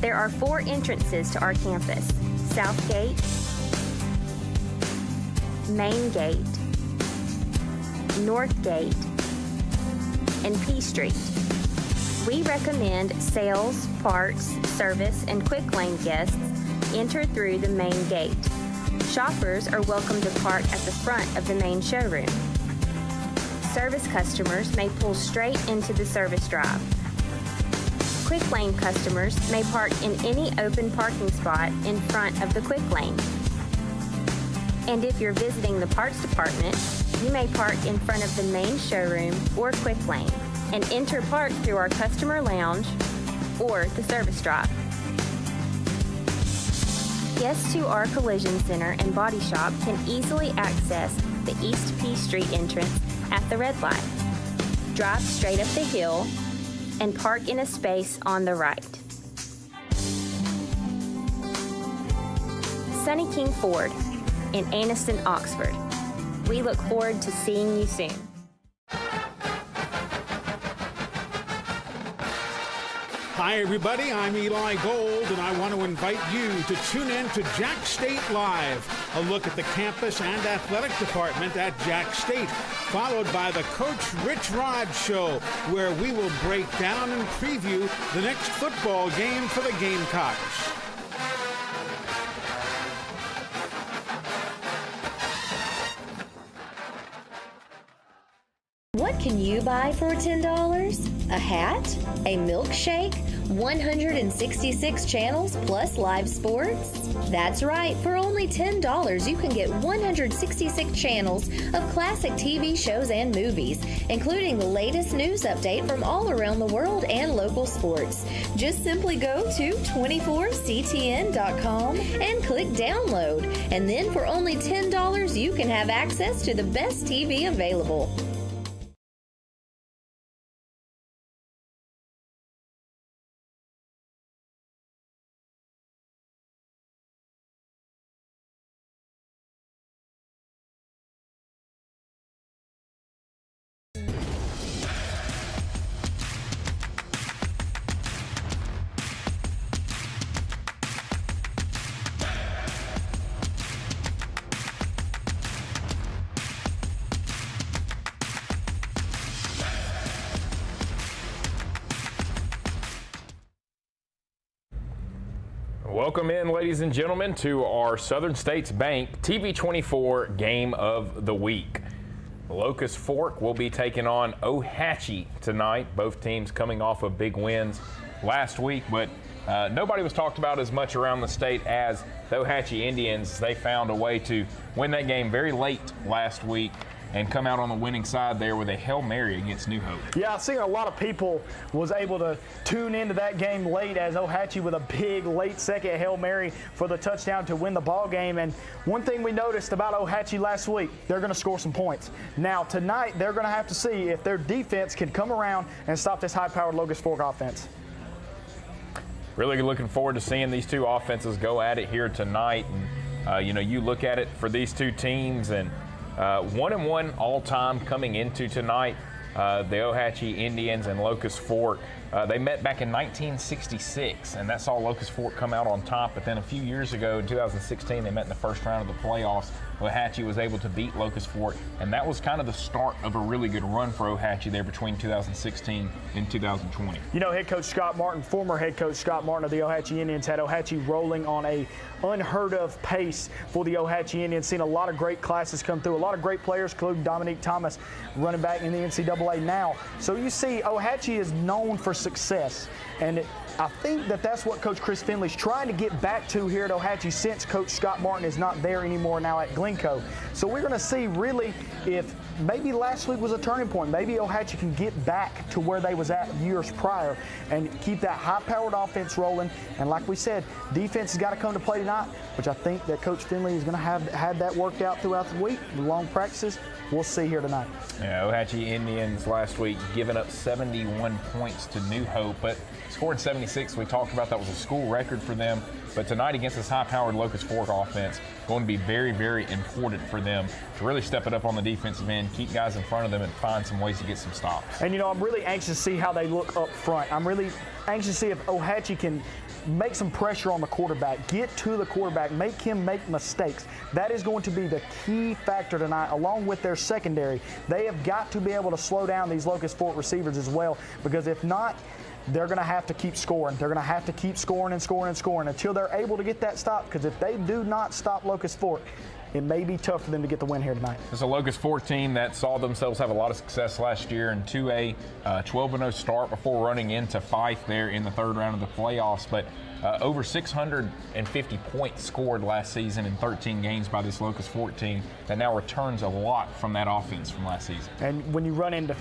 There are 4 entrances to our campus: South Gate, Main Gate, North Gate, and P Street. We recommend sales, parts, service, and quick lane guests enter through the main gate. Shoppers are welcome to park at the front of the main showroom. Service customers may pull straight into the service drive. Quick lane customers may park in any open parking spot in front of the quick lane. And if you're visiting the parts department, you may park in front of the main showroom or quick lane and enter park through our customer lounge or the service drive. Guests to our collision center and body shop can easily access the East P Street entrance at the red light. Drive straight up the hill and park in a space on the right. Sunny King Ford in Anniston, Oxford. We look forward to seeing you soon. Hi everybody, I'm Eli Gold, and I want to invite you to tune in to Jack State Live, a look at the campus and athletic department at Jack State, followed by the Coach Rich Rod Show, where we will break down and preview the next football game for the Gamecocks. What can you buy for $10? A hat? A milkshake? 166 channels plus live sports? That's right, for only $10 you can get 166 channels of classic TV shows and movies, including the latest news update from all around the world and local sports. Just simply go to 24ctn.com and click download, and then for only $10 you can have access to the best TV available. Welcome in, ladies and gentlemen, to our Southern States Bank TV24 Game of the Week. Locust Fork will be taking on Ohatchee tonight. Both teams coming off of big wins last week, but nobody was talked about as much around the state as the Ohatchee Indians. They found a way to win that game very late last week and come out on the winning side there with a Hail Mary against New Hope. Yeah, I've seen a lot of people was able to tune into that game late as Ohatchee with a big late second Hail Mary for the touchdown to win the ball game. And one thing we noticed about Ohatchee last week, they're going to score some points. Now tonight they're going to have to see if their defense can come around and stop this high-powered Locust Fork offense. Really looking forward to seeing these two offenses go at it here tonight. And you look at it for these two teams, and 1-1 all-time coming into tonight. The Ohatchee Indians and Locust Fork, they met back in 1966, and that saw Locust Fork come out on top. But then a few years ago, in 2016, they met in the first round of the playoffs. Ohatchee was able to beat Locust Fork, and that was kind of the start of a really good run for Ohatchee there between 2016 and 2020. You know, head coach Scott Martin, former head coach Scott Martin of the Ohatchee Indians, had Ohatchee rolling on a unheard of pace for the Ohatchee Indians. Seen a lot of great classes come through, a lot of great players, including Dominique Thomas, running back in the NCAA now. So you see, Ohatchee is known for success, and I think that's what Coach Chris Finley's trying to get back to here at Ohatchee since Coach Scott Martin is not there anymore now at Glencoe. So we're going to see really if maybe last week was a turning point. Maybe Ohatchee can get back to where they was at years prior and keep that high-powered offense rolling. And like we said, defense has got to come to play tonight, which I think that Coach Finley is going to have had that worked out throughout the week with long practices. We'll see here tonight. Yeah, Ohatchee Indians last week giving up 71 points to New Hope, but scored 76 26. We talked about that was a school record for them. But tonight against this high-powered Locust Fork offense, going to be very, very important for them to really step it up on the defensive end, keep guys in front of them, and find some ways to get some stops. And, I'm really anxious to see how they look up front. I'm really anxious to see if Ohatchee can make some pressure on the quarterback, get to the quarterback, make him make mistakes. That is going to be the key factor tonight, along with their secondary. They have got to be able to slow down these Locust Fork receivers as well, because if not, they're going to have to keep scoring. They're going to have to keep scoring and scoring and scoring until they're able to get that stop, because if they do not stop Locust Fork, it may be tough for them to get the win here tonight. It's a Locust Fork team that saw themselves have a lot of success last year in 2A, 12-0 start before running into Fife there in the third round of the playoffs. But over 650 points scored last season in 13 games by this Locust Fork team that now returns a lot from that offense from last season. And when you run into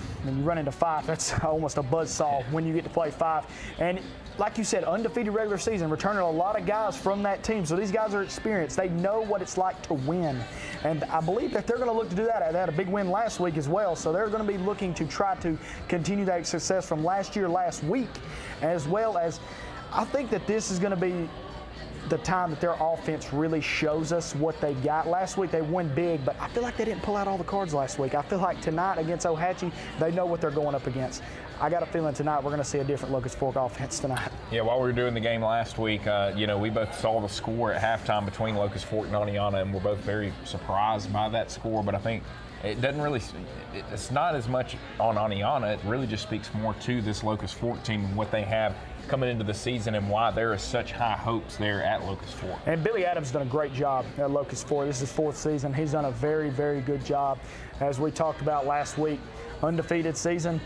Fife, that's almost a buzzsaw when you get to play Fife. And like you said, undefeated regular season, returning a lot of guys from that team. So these guys are experienced. They know what it's like to win. And I believe that they're going to look to do that. They had a big win last week as well. So they're going to be looking to try to continue that success from last week, as well as I think that this is going to be the time that their offense really shows us what they got. Last week they won big, but I feel like they didn't pull out all the cards last week. I feel like tonight against Ohatchee, they know what they're going up against. I got a feeling tonight we're going to see a different Locust Fork offense tonight. Yeah, while we were doing the game last week, we both saw the score at halftime between Locust Fork and Aniana, and we're both very surprised by that score. But I think it doesn't really, it's not as much on Aniana. It really just speaks more to this Locust Fork team and what they have coming into the season and why there is such high hopes there at Locust Fork. And Billy Adams done a great job at Locust Fork. This is his fourth season. He's done a very, very good job. As we talked about last week, undefeated season.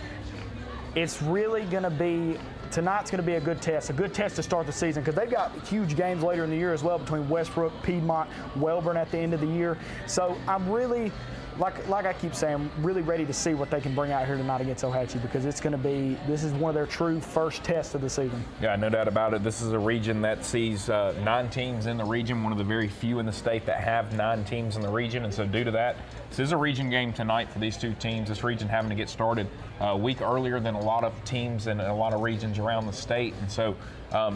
It's really going to be, tonight's going to be a good test to start the season, because they've got huge games later in the year as well between Westbrook, Piedmont, Welborn at the end of the year. So I'm really, like I keep saying, really ready to see what they can bring out here tonight against Ohatchee, because it's going to be, this is one of their true first tests of the season. Yeah, no doubt about it. This is a region that sees 9 teams in the region, one of the very few in the state that have 9 teams in the region, and so due to that, this is a region game tonight for these two teams. This region having to get started a week earlier than a lot of teams and a lot of regions around the state, and so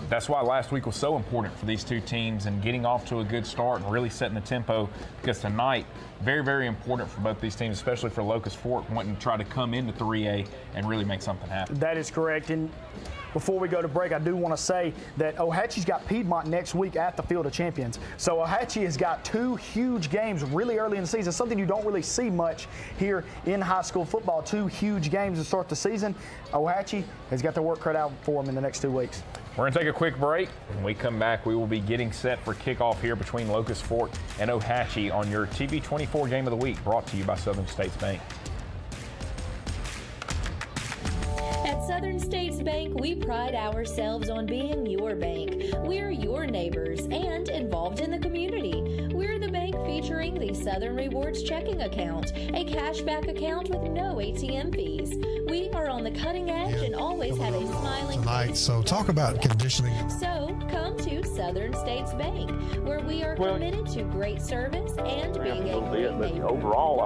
that's why last week was so important for these two teams and getting off to a good start and really setting the tempo, because tonight, very, very important for both these teams, especially for Locust Fork wanting to try to come into 3A and really make something happen. That is correct. And before we go to break, I do want to say that Ohatchee's got Piedmont next week at the Field of Champions. So Ohatchee has got 2 huge games really early in the season, something you don't really see much here in high school football. 2 huge games to start the season. Ohatchee has got their work cut out for them in the next 2 weeks. We're going to take a quick break. When we come back, we will be getting set for kickoff here between Locust Fork and Ohatchee on your TV24 Game of the Week, brought to you by Southern States Bank. At Southern States Bank, we pride ourselves on being your bank. We're your neighbors and involved in the community. We're the bank featuring the Southern Rewards checking account, a cashback account with no ATM fees. We are on the cutting edge and always have a smiling tonight. So talk about conditioning. So come to Southern States Bank, where we are committed to great service and being a great neighbor.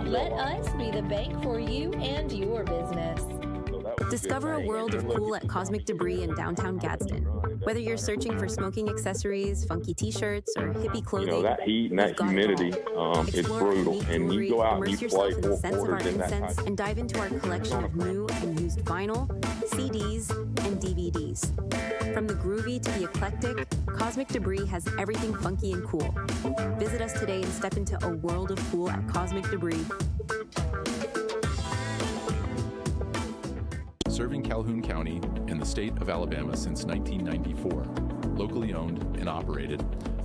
Let us be the bank for you and your business. Discover a world of cool at Cosmic Debris in downtown Gadsden. Whether you're searching for smoking accessories, funky t-shirts, or hippie clothing, that heat and that humidity, it's brutal. And you go out and you play 4 quarters in that type. And dive into our collection of new and used vinyl, CDs, and DVDs. From the groovy to the eclectic, Cosmic Debris has everything funky and cool. Visit us today and step into a world of cool at Cosmic Debris. Serving Calhoun County and the state of Alabama since 1994, locally owned and operated,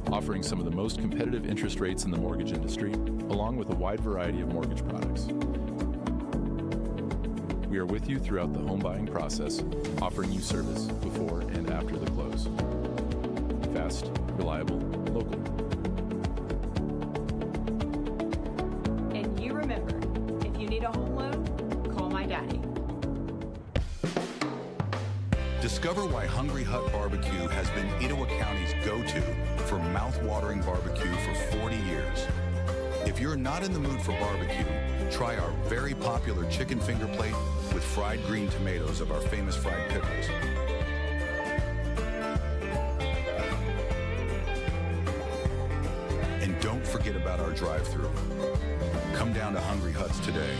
offering some of the most competitive interest rates in the mortgage industry, along with a wide variety of mortgage products. We are with you throughout the home buying process, offering you service before and after the close. Fast, reliable, local. And you remember, if you need a home loan, call my daddy. Discover why Hungry Hut Barbecue has been Etowah County's go-to for mouth-watering barbecue for 40 years. If you're not in the mood for barbecue, try our very popular chicken finger plate with fried green tomatoes of our famous fried pickles. forget about our drive-thru. Come down to Hungry Huts today.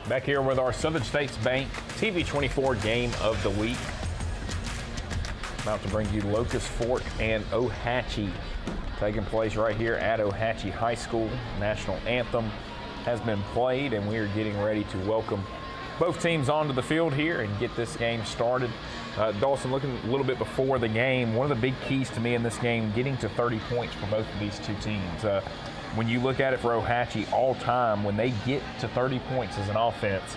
Back here with our Southern States Bank TV24 Game of the Week. About to bring you Locust, Fork, and Ohatchee. Taking place right here at Ohatchee High School. National anthem has been played, and we are getting ready to welcome both teams onto the field here and get this game started. Dawson, looking a little bit before the game, one of the big keys to me in this game, getting to 30 points for both of these two teams. When you look at it for Ohatchee all time, when they get to 30 points as an offense,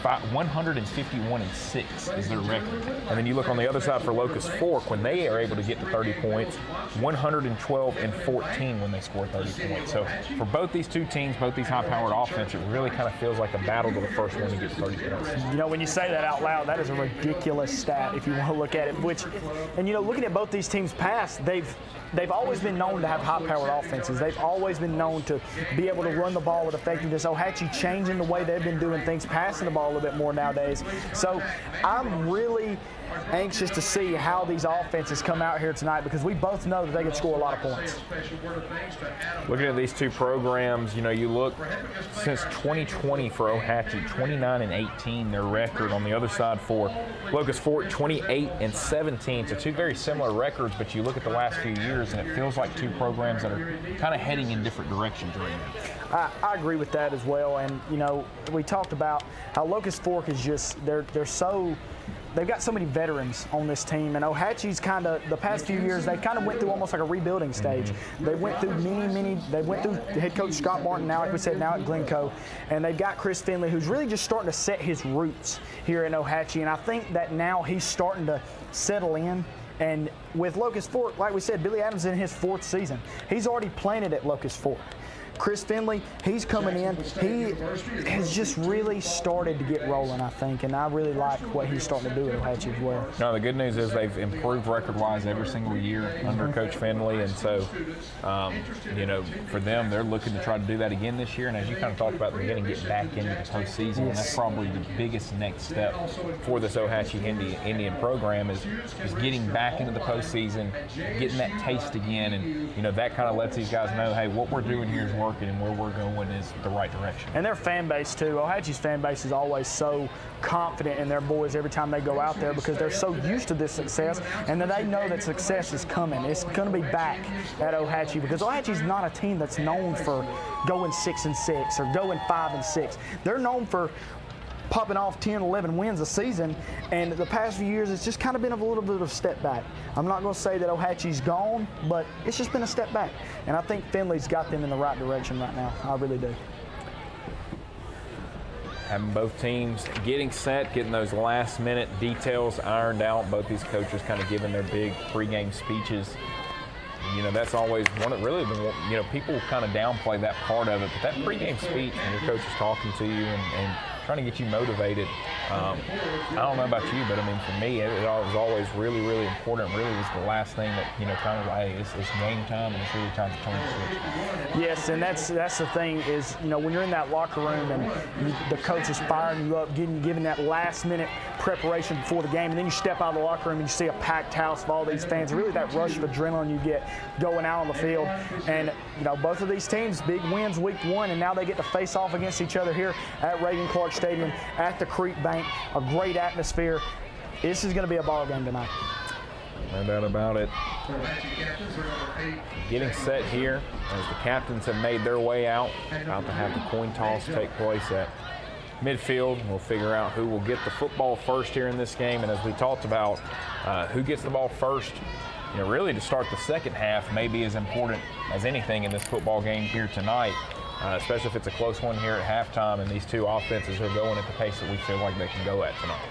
151-6 is their record. And then you look on the other side for Locust Fork, when they are able to get to 30 points, 112-14 when they score 30 points. So for both these two teams, both these high-powered offense, it really kind of feels like a battle to the first one to get to 30 points. You know, when you say that out loud, that is a ridiculous stat if you want to look at it. And you know, looking at both these teams past, they've always been known to have high-powered offenses. They've always been known to be able to run the ball with effectiveness. Ohatchee changing the way they've been doing things, passing the ball a little bit more nowadays. So I'm really anxious to see how these offenses come out here tonight, because we both know that they can score a lot of points. Looking at these two programs, you know, you look since 2020 for Ohatchee, 29-18 their record. On the other side for Locust Fork, 28-17. So two very similar records, but you look at the last few years and it feels like two programs that are kind of heading in different directions right now. I agree with that as well. And you know, we talked about how Locust Fork is just they've got so many veterans on this team, and Ohatchee's kind of, the past few years, they kind of went through almost like a rebuilding stage. They went through they went through head coach Scott Martin, now, like we said, now at Glencoe, and they've got Chris Finley, who's really just starting to set his roots here in Ohatchee, and I think that now he's starting to settle in. And with Locust Fork, like we said, Billy Adams is in his 4th season. He's already planted at Locust Fork. Chris Finley, he's coming in. He has just really started to get rolling, I think, and I really like what he's starting to do at Ohatchee as well. No, the good news is they've improved record-wise every single year under Coach Finley, and so, you know, for them, they're looking to try to do that again this year. And as you kind of talked about at the beginning, get back into the postseason, and that's probably the biggest next step for this Ohatchee Indian program is getting back into the postseason, getting that taste again, and you know that kind of lets these guys know, hey, what we're doing here is working, and where we're going is the right direction. And their fan base too. Ohatchee's fan base is always so confident in their boys every time they go out there, because they're so used to this success, and that they know that success is coming. It's going to be back at Ohatchee, because Ohatchee's not a team that's known for going 6-6 or going 5-6. They're known for popping off 10, 11 wins a season, and the past few years it's just kind of been a little bit of a step back. I'm not going to say that Ohatchee's gone, but it's just been a step back, and I think Finley's got them in the right direction right now. I really do. Having both teams getting set, getting those last-minute details ironed out, both these coaches kind of giving their big pregame speeches. You know, that's always one of really the, you know, people kind of downplay that part of it, but that pregame speech when your coach is talking to you and trying to get you motivated. I don't know about you, but I mean, for me, it was always really, really important. Really was the last thing that, you know, kind of like, hey, it's game time, and it's really time to turn the switch. Yes, and that's the thing is, you know, when you're in that locker room and the coach is firing you up, giving that last-minute preparation before the game, and then you step out of the locker room and you see a packed house of all these fans, really that rush of adrenaline you get going out on the field. And, you know, both of these teams, big wins week 1, and now they get to face off against each other here at Reagan-Clark Stadium at the Creek Bank. A great atmosphere. This is going to be a ball game tonight. No doubt about it. Getting set here as the captains have made their way out. About to have the coin toss take place at midfield. We'll figure out who will get the football first here in this game. And as we talked about, who gets the ball first, you know, really to start the second half may be as important as anything in this football game here tonight. Especially if it's a close one here at halftime and these two offenses are going at the pace that we feel like they can go at tonight.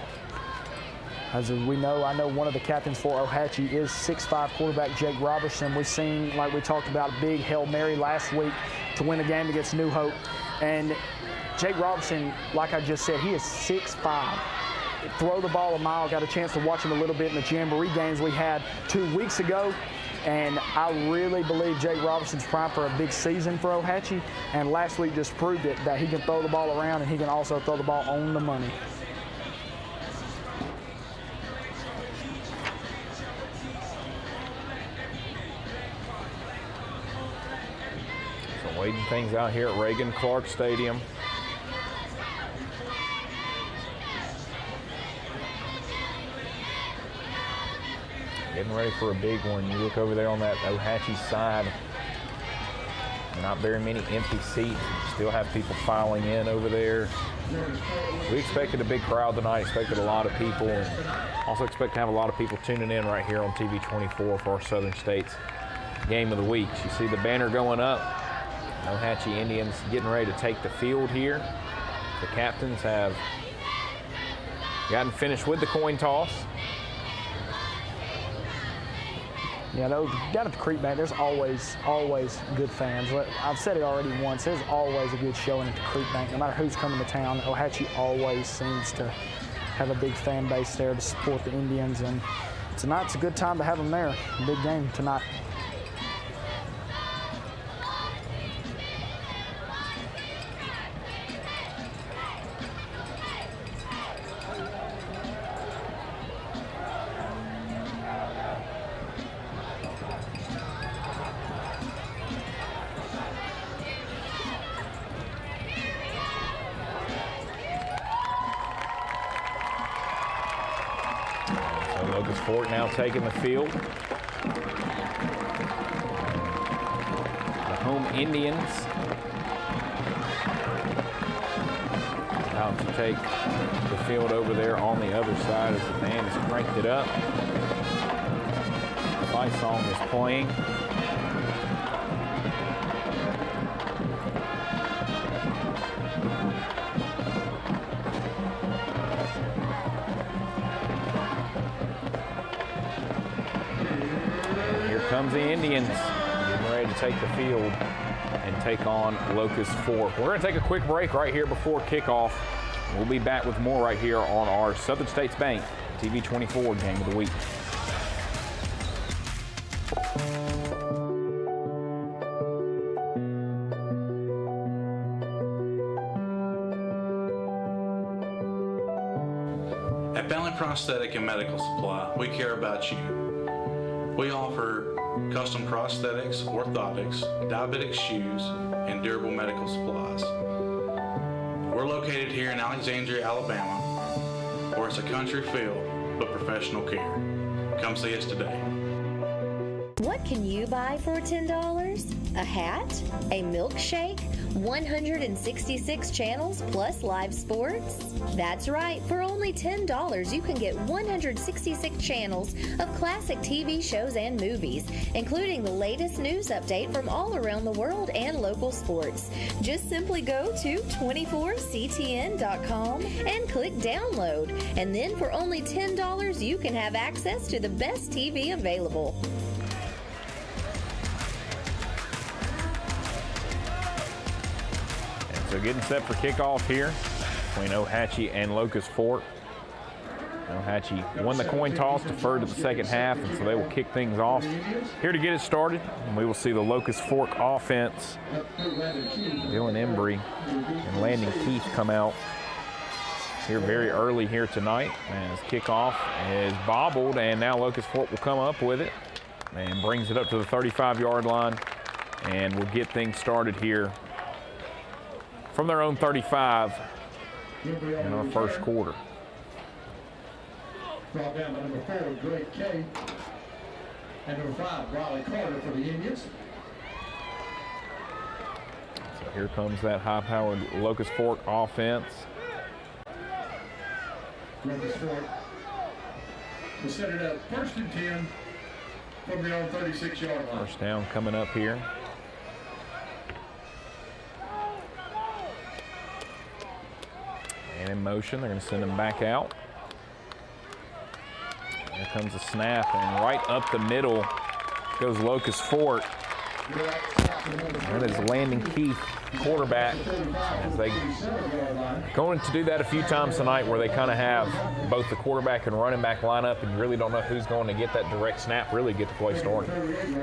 As we know, I know one of the captains for Ohatchee is 6'5" quarterback Jake Robertson. We've seen, like we talked about, a big Hail Mary last week to win the game against New Hope. And Jake Robertson, like I just said, he is 6'5". Throw the ball a mile. Got a chance to watch him a little bit in the Jamboree games we had 2 weeks ago. And I really believe Jake Robertson's primed for a big season for Ohatchee. And last week just proved it, that he can throw the ball around and he can also throw the ball on the money. Waiting things out here at Reagan-Clark Stadium. Getting ready for a big one. You look over there on that Ohatchee side. Not very many empty seats. Still have people filing in over there. We expected a big crowd tonight, expected a lot of people, and also expect to have a lot of people tuning in right here on TV 24 for our Southern States Game of the Week. You see the banner going up. Ohatchee Indians getting ready to take the field here. The captains have gotten finished with the coin toss. Yeah, down at the Creek Bank, there's always good fans. I've said it already once, there's always a good showing at the Creek Bank. No matter who's coming to town, Ohatchee always seems to have a big fan base there to support the Indians. And tonight's a good time to have them there. Big game tonight. Locust Fork now taking the field. The home Indians out to take the field over there on the other side as the band has cranked it up. The fight song is playing. Comes the Indians, getting ready to take the field and take on Locust Fork. We're going to take a quick break right here before kickoff. We'll be back with more right here on our Southern States Bank TV 24 Game of the Week. At Bentley Prosthetic and Medical Supply, we care about you. We offer custom prosthetics, orthotics, diabetic shoes, and durable medical supplies. We're located here in Alexandria, Alabama, where it's a country feel but professional care. Come see us today. What can you buy for $10? A hat? A milkshake? 166 channels plus live sports? That's right, for only $10 you can get 166 channels of classic TV shows and movies, including the latest news update from all around the world and local sports. Just simply go to 24ctn.com and click download, and then for only $10 you can have access to the best TV available. So getting set for kickoff here between Ohatchee and Locust Fork. Ohatchee won the coin toss, deferred to the second half, and so they will kick things off. Here to get it started, and we will see the Locust Fork offense. Dylan Embry and Landon Keith come out here very early here tonight as kickoff is bobbled, and now Locust Fork will come up with it and brings it up to the 35-yard line, and will get things started here from their own 35 in our first quarter. Brought down by number 4, Drake K. And number 5, Riley Carter for the Indians. So here comes that high-powered Locust Fork offense. Locust Fork will set it up 1st and 10 from their own 36-yard line. First down coming up here. And in motion, they're going to send him back out. Here comes the snap, and right up the middle goes Locust Fork. That is Landon Keith, quarterback, as they going to do that a few times tonight, where they kind of have both the quarterback and running back line up, and you really don't know who's going to get that direct snap, really get the play started.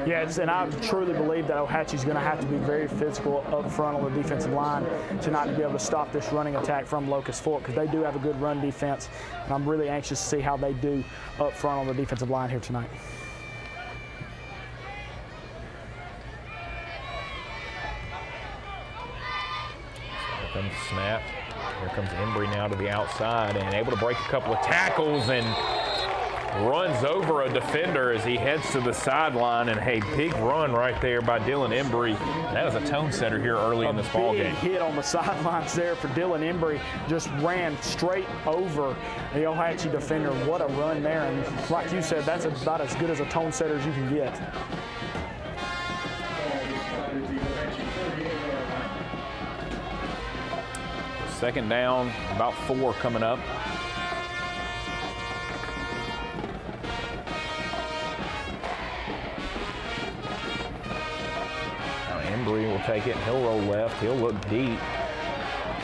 Yes, and I truly believe that Ohatchee's going to have to be very physical up front on the defensive line tonight to be able to stop this running attack from Locust Fork, because they do have a good run defense, and I'm really anxious to see how they do up front on the defensive line here tonight. snap. Here comes Embry now to the outside and able to break a couple of tackles and runs over a defender as he heads to the sideline. And a big run right there by Dylan Embry. That was a tone setter here early in this ball game. Big hit on the sidelines there for Dylan Embry. Just ran straight over the Ohatchee defender. What a run there. And like you said, that's about as good as a tone setter as you can get. Second down, about 4 coming up. Now Embry will take it and he'll roll left. He'll look deep.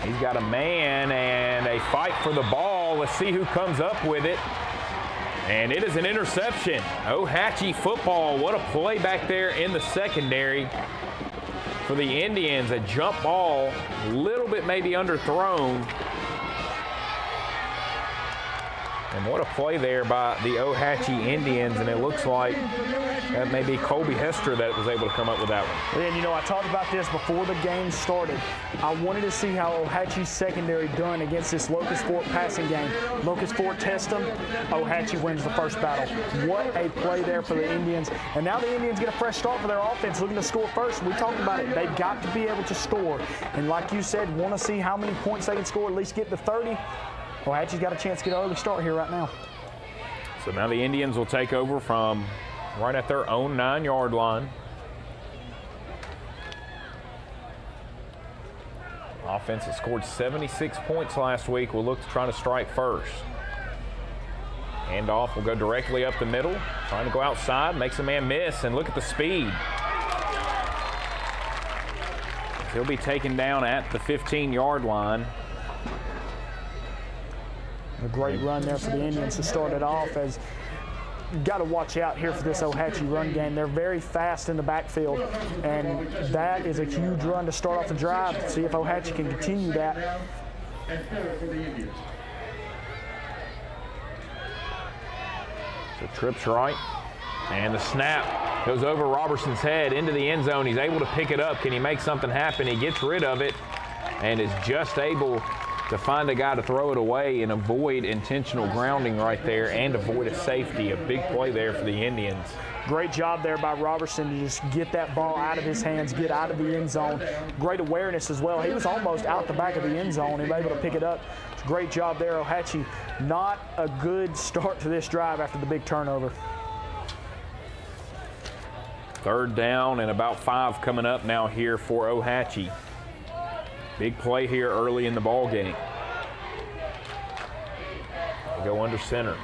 He's got a man and a fight for the ball. Let's see who comes up with it. And it is an interception. Ohatchee football. What a play back there in the secondary. For the Indians, a jump ball, a little bit maybe underthrown. And what a play there by the Ohatchee Indians, and it looks like that may be Colby Hester that was able to come up with that one. And you know, I talked about this before the game started. I wanted to see how Ohatchee's secondary done against this Locust Fort passing game. Locust Fort test them, Ohatchee wins the first battle. What a play there for the Indians. And now the Indians get a fresh start for their offense, looking to score first. We talked about it. They've got to be able to score. And like you said, want to see how many points they can score, at least get to 30. Ohatchee's got a chance to get an early start here right now. So now the Indians will take over from right at their own 9-yard line. Offense that scored 76 points last week will look to try to strike first. Handoff will go directly up the middle, trying to go outside, makes a man miss, and look at the speed. He'll be taken down at the 15-yard line. A great run there for the Indians to start it off. As you've got to watch out here for this Ohatchee run game. They're very fast in the backfield, and that is a huge run to start off the drive. See if Ohatchee can continue that. So trips right, and the snap goes over Robertson's head into the end zone. He's able to pick it up. Can he make something happen? He gets rid of it and is just able to find a guy to throw it away and avoid intentional grounding right there and avoid a safety. A big play there for the Indians. Great job there by Robertson to just get that ball out of his hands, get out of the end zone. Great awareness as well. He was almost out the back of the end zone. He was able to pick it up. It's a great job there, Ohatchee. Not a good start to this drive after the big turnover. Third down and about 5 coming up now here for Ohatchee. Big play here early in the ball game. They go under center.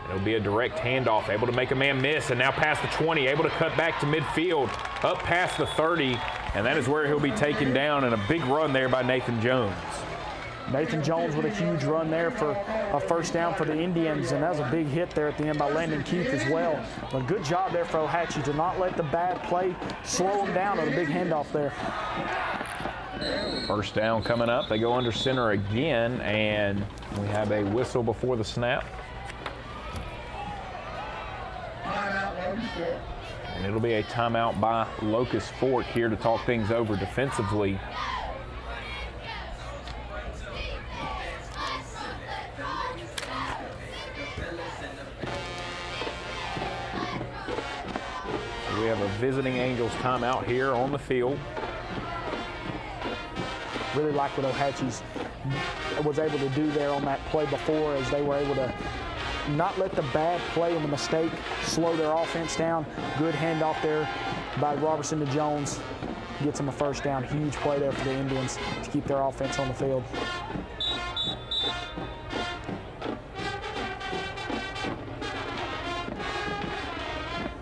It'll be a direct handoff, able to make a man miss, and now past the 20, able to cut back to midfield, up past the 30, and that is where he'll be taken down, and a big run there by Nathan Jones. Nathan Jones with a huge run there for a first down for the Indians, and that was a big hit there at the end by Landon Keith as well. A good job there for Ohatchee to not let the bad play slow them down on a big handoff there. First down coming up. They go under center again, and we have a whistle before the snap. And it'll be a timeout by Locust Fort here to talk things over defensively. So we have a visiting Angels timeout here on the field. Really like what Ohatchee was able to do there on that play before, as they were able to not let the bad play and the mistake slow their offense down. Good handoff there by Robertson to Jones. Gets them a first down. Huge play there for the Indians to keep their offense on the field.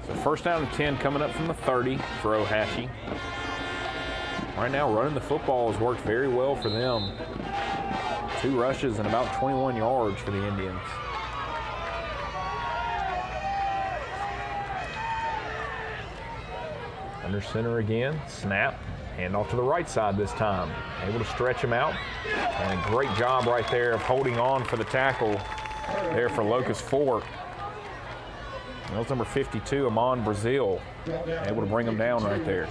So first down and 10 coming up from the 30 for Ohatchee. Right now, running the football has worked very well for them. 2 rushes and about 21 yards for the Indians. Under center again, snap, hand off to the right side this time. Able to stretch him out, and a great job right there of holding on for the tackle there for Locust Fort. That was number 52, Amon Brazil, able to bring him down right there.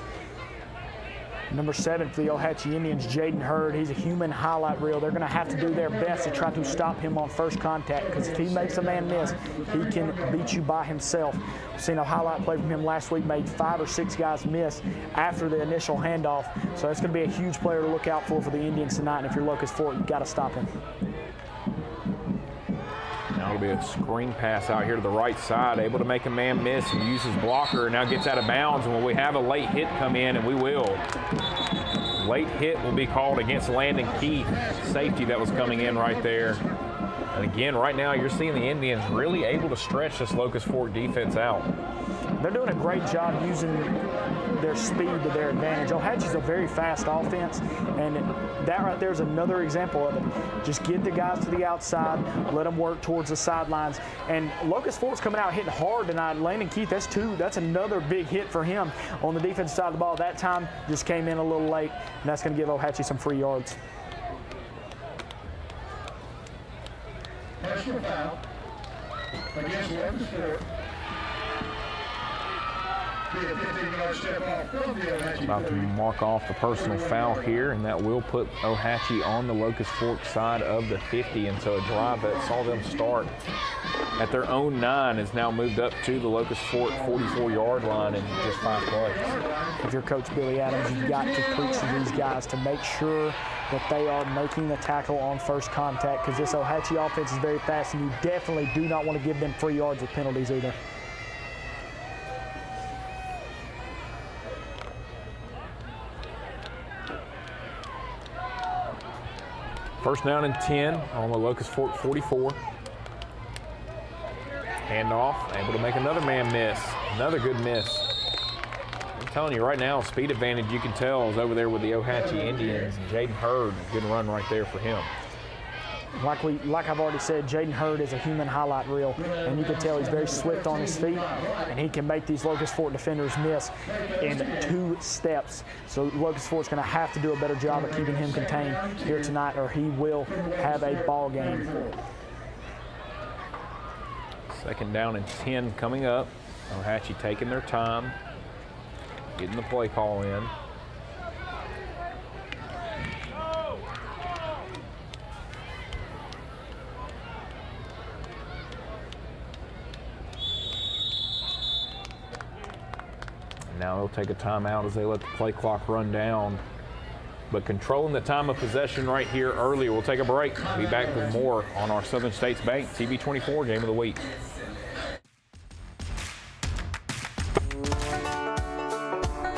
Number 7 for the Ohatchee Indians, Jaden Hurd. He's a human highlight reel. They're going to have to do their best to try to stop him on first contact, because if he makes a man miss, he can beat you by himself. We've seen a highlight play from him last week, made 5 or 6 guys miss after the initial handoff. So that's going to be a huge player to look out for the Indians tonight. And if you're Locust Fort, you've got to stop him. Now it'll be a screen pass out here to the right side, able to make a man miss and use his blocker. Now gets out of bounds, and when we have a late hit come in, and we will. Late hit will be called against Landon Keith, safety that was coming in right there. And again, right now you're seeing the Indians really able to stretch this Locust Fork defense out. They're doing a great job using their speed to their advantage. Ohatchee's a very fast offense, and that right there is another example of it. Just get the guys to the outside, let them work towards the sidelines. And Locust Fork's coming out hitting hard tonight. Landon Keith, that's another big hit for him on the defensive side of the ball. That time just came in a little late, and that's going to give Ohatchee some free yards. Personal foul against Locust Fort. About to mark off the personal foul here, and that will put Ohatchee on the Locust Fork side of the 50. And so a drive that saw them start at their own 9 is now moved up to the Locust Fork 44-yard line in just 5 plays. If you're Coach Billy Adams, you've got to preach to these guys to make sure that they are making the tackle on first contact, because this Ohatchee offense is very fast, and you definitely do not want to give them free yards with penalties either. First down and 10 on the Locust Fork 44. Handoff, able to make another man miss. Another good miss. I'm telling you right now, speed advantage you can tell is over there with the Ohatchee Indians. And Jaden Hurd, good run right there for him. Like I've already said, Jaden Hurd is a human highlight reel, and you can tell he's very swift on his feet, and he can make these Locust Fort defenders miss in 2 steps. So Locust Fort's going to have to do a better job of keeping him contained here tonight, or he will have a ball game. Second down and 10 coming up. Ohatchee taking their time, getting the play call in. Now they'll take a timeout as they let the play clock run down. But controlling the time of possession right here early. We'll take a break. Be back with more on our Southern States Bank TV24 Game of the Week.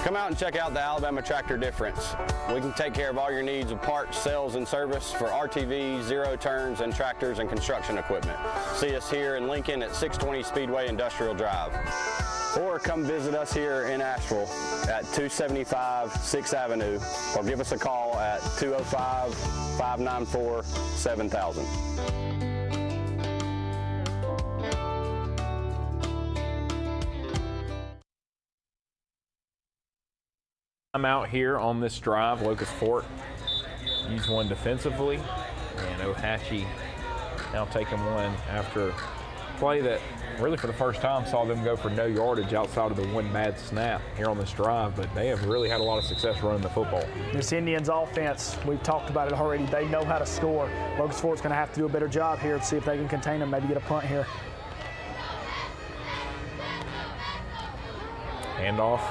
Come out and check out the Alabama Tractor difference. We can take care of all your needs of parts, sales, and service for RTVs, zero turns, and tractors and construction equipment. See us here in Lincoln at 620 Speedway Industrial Drive. Or come visit us here in Asheville at 275 6th Avenue, or give us a call at 205-594-7000. I'm out here on this drive. Locust Fort used one defensively, and Ohatchee now taking one after a play that really for the first time saw them go for no yardage outside of the one bad snap here on this drive, but they have really had a lot of success running the football. This Indians offense, we've talked about it already. They know how to score. Locust Fort's going to have to do a better job here to see if they can contain them, maybe get a punt here. Handoff.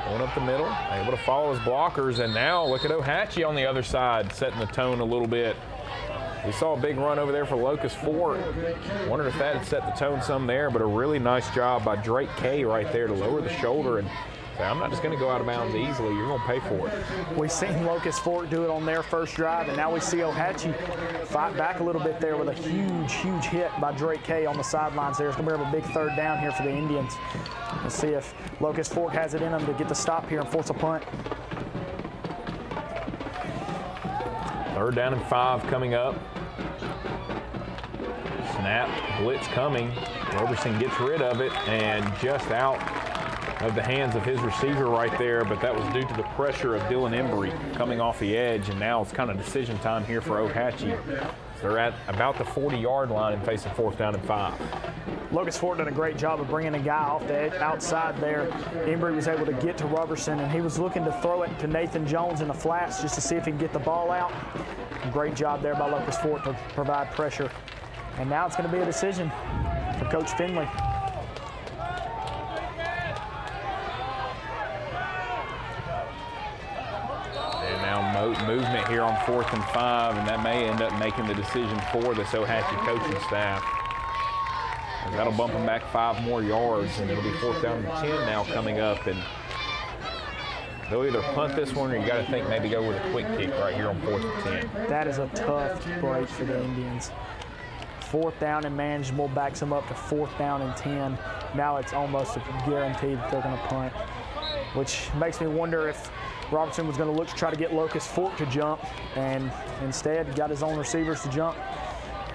Going up the middle, able to follow his blockers, and now look at Ohatchee on the other side, setting the tone a little bit. We saw a big run over there for Locust Fort. Wondered if that had set the tone some there, but a really nice job by Drake Kay right there to lower the shoulder and say, I'm not just going to go out of bounds easily. You're going to pay for it. We've seen Locust Fort do it on their first drive, and now we see Ohatchee fight back a little bit there with a huge, huge hit by Drake Kay on the sidelines there. It's going to be a big third down here for the Indians. Let's see if Locust Fort has it in them to get the stop here and force a punt. Third down and 5 coming up. Snap, blitz coming. Roberson gets rid of it and just out of the hands of his receiver right there, but that was due to the pressure of Dylan Embry coming off the edge, and now it's kind of decision time here for Ohatchee. They're at about the 40-yard line and facing 4th down and 5. Locust Fort did a great job of bringing a guy off the outside there. Embry was able to get to Roberson, and he was looking to throw it to Nathan Jones in the flats just to see if he can get the ball out. Great job there by Locust Fort to provide pressure. And now it's going to be a decision for Coach Finley. And now movement here on 4th and 5, and that may end up making the decision for this Ohatchee coaching staff. That'll bump them back 5 more yards, and it'll be 4th down and 10 now coming up. And they'll either punt this one, or you got to think maybe go with a quick kick right here on 4th and 10. That is a tough break for the Indians. 4th down and manageable backs them up to 4th down and 10. Now it's almost a guarantee that they're going to punt, which makes me wonder if Robertson was going to look to try to get Locust Fort to jump, and instead got his own receivers to jump.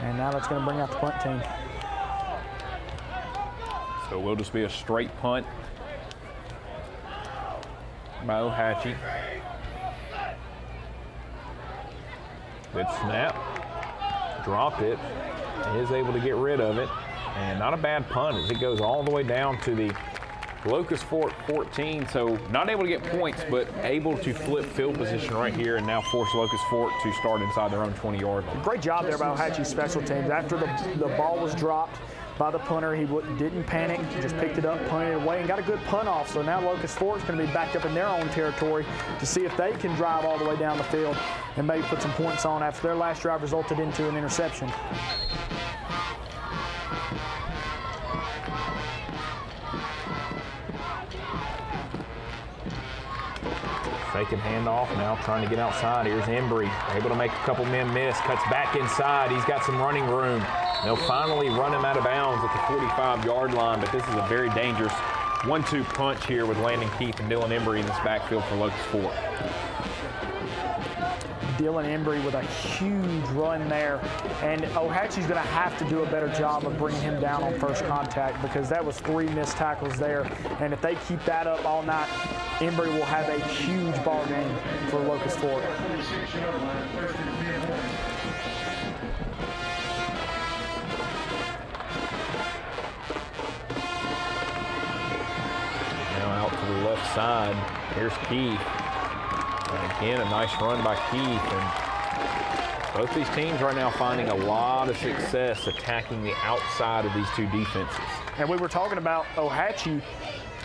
And now that's going to bring out the punt team. So it will just be a straight punt by Ohatchee. Good snap. Dropped it. He is able to get rid of it. And not a bad punt as it goes all the way down to the Locust Fort 14. So not able to get points, but able to flip field position right here and now force Locust Fort to start inside their own 20-yard line. Great job there by Ohatchee's special teams. After the ball was dropped by the punter, he didn't panic, just picked it up, punted it away, and got a good punt off. So now Locust Fort's going to be backed up in their own territory to see if they can drive all the way down the field and maybe put some points on after their last drive resulted into an interception. Faking handoff, now trying to get outside. Here's Embry, able to make a couple men miss, cuts back inside. He's got some running room. They'll finally run him out of bounds at the 45-yard line, but this is a very dangerous 1-2 punch here with Landon Keith and Dylan Embry in this backfield for Locust Fort. Dylan Embry with a huge run there, and Ohatchee's going to have to do a better job of bringing him down on first contact, because that was 3 missed tackles there, and if they keep that up all night, Embry will have a huge ball game for Locust Fort. Now out to the left side, here's Keith. And again, a nice run by Keith. And both these teams right now finding a lot of success attacking the outside of these two defenses. And we were talking about Ohatchee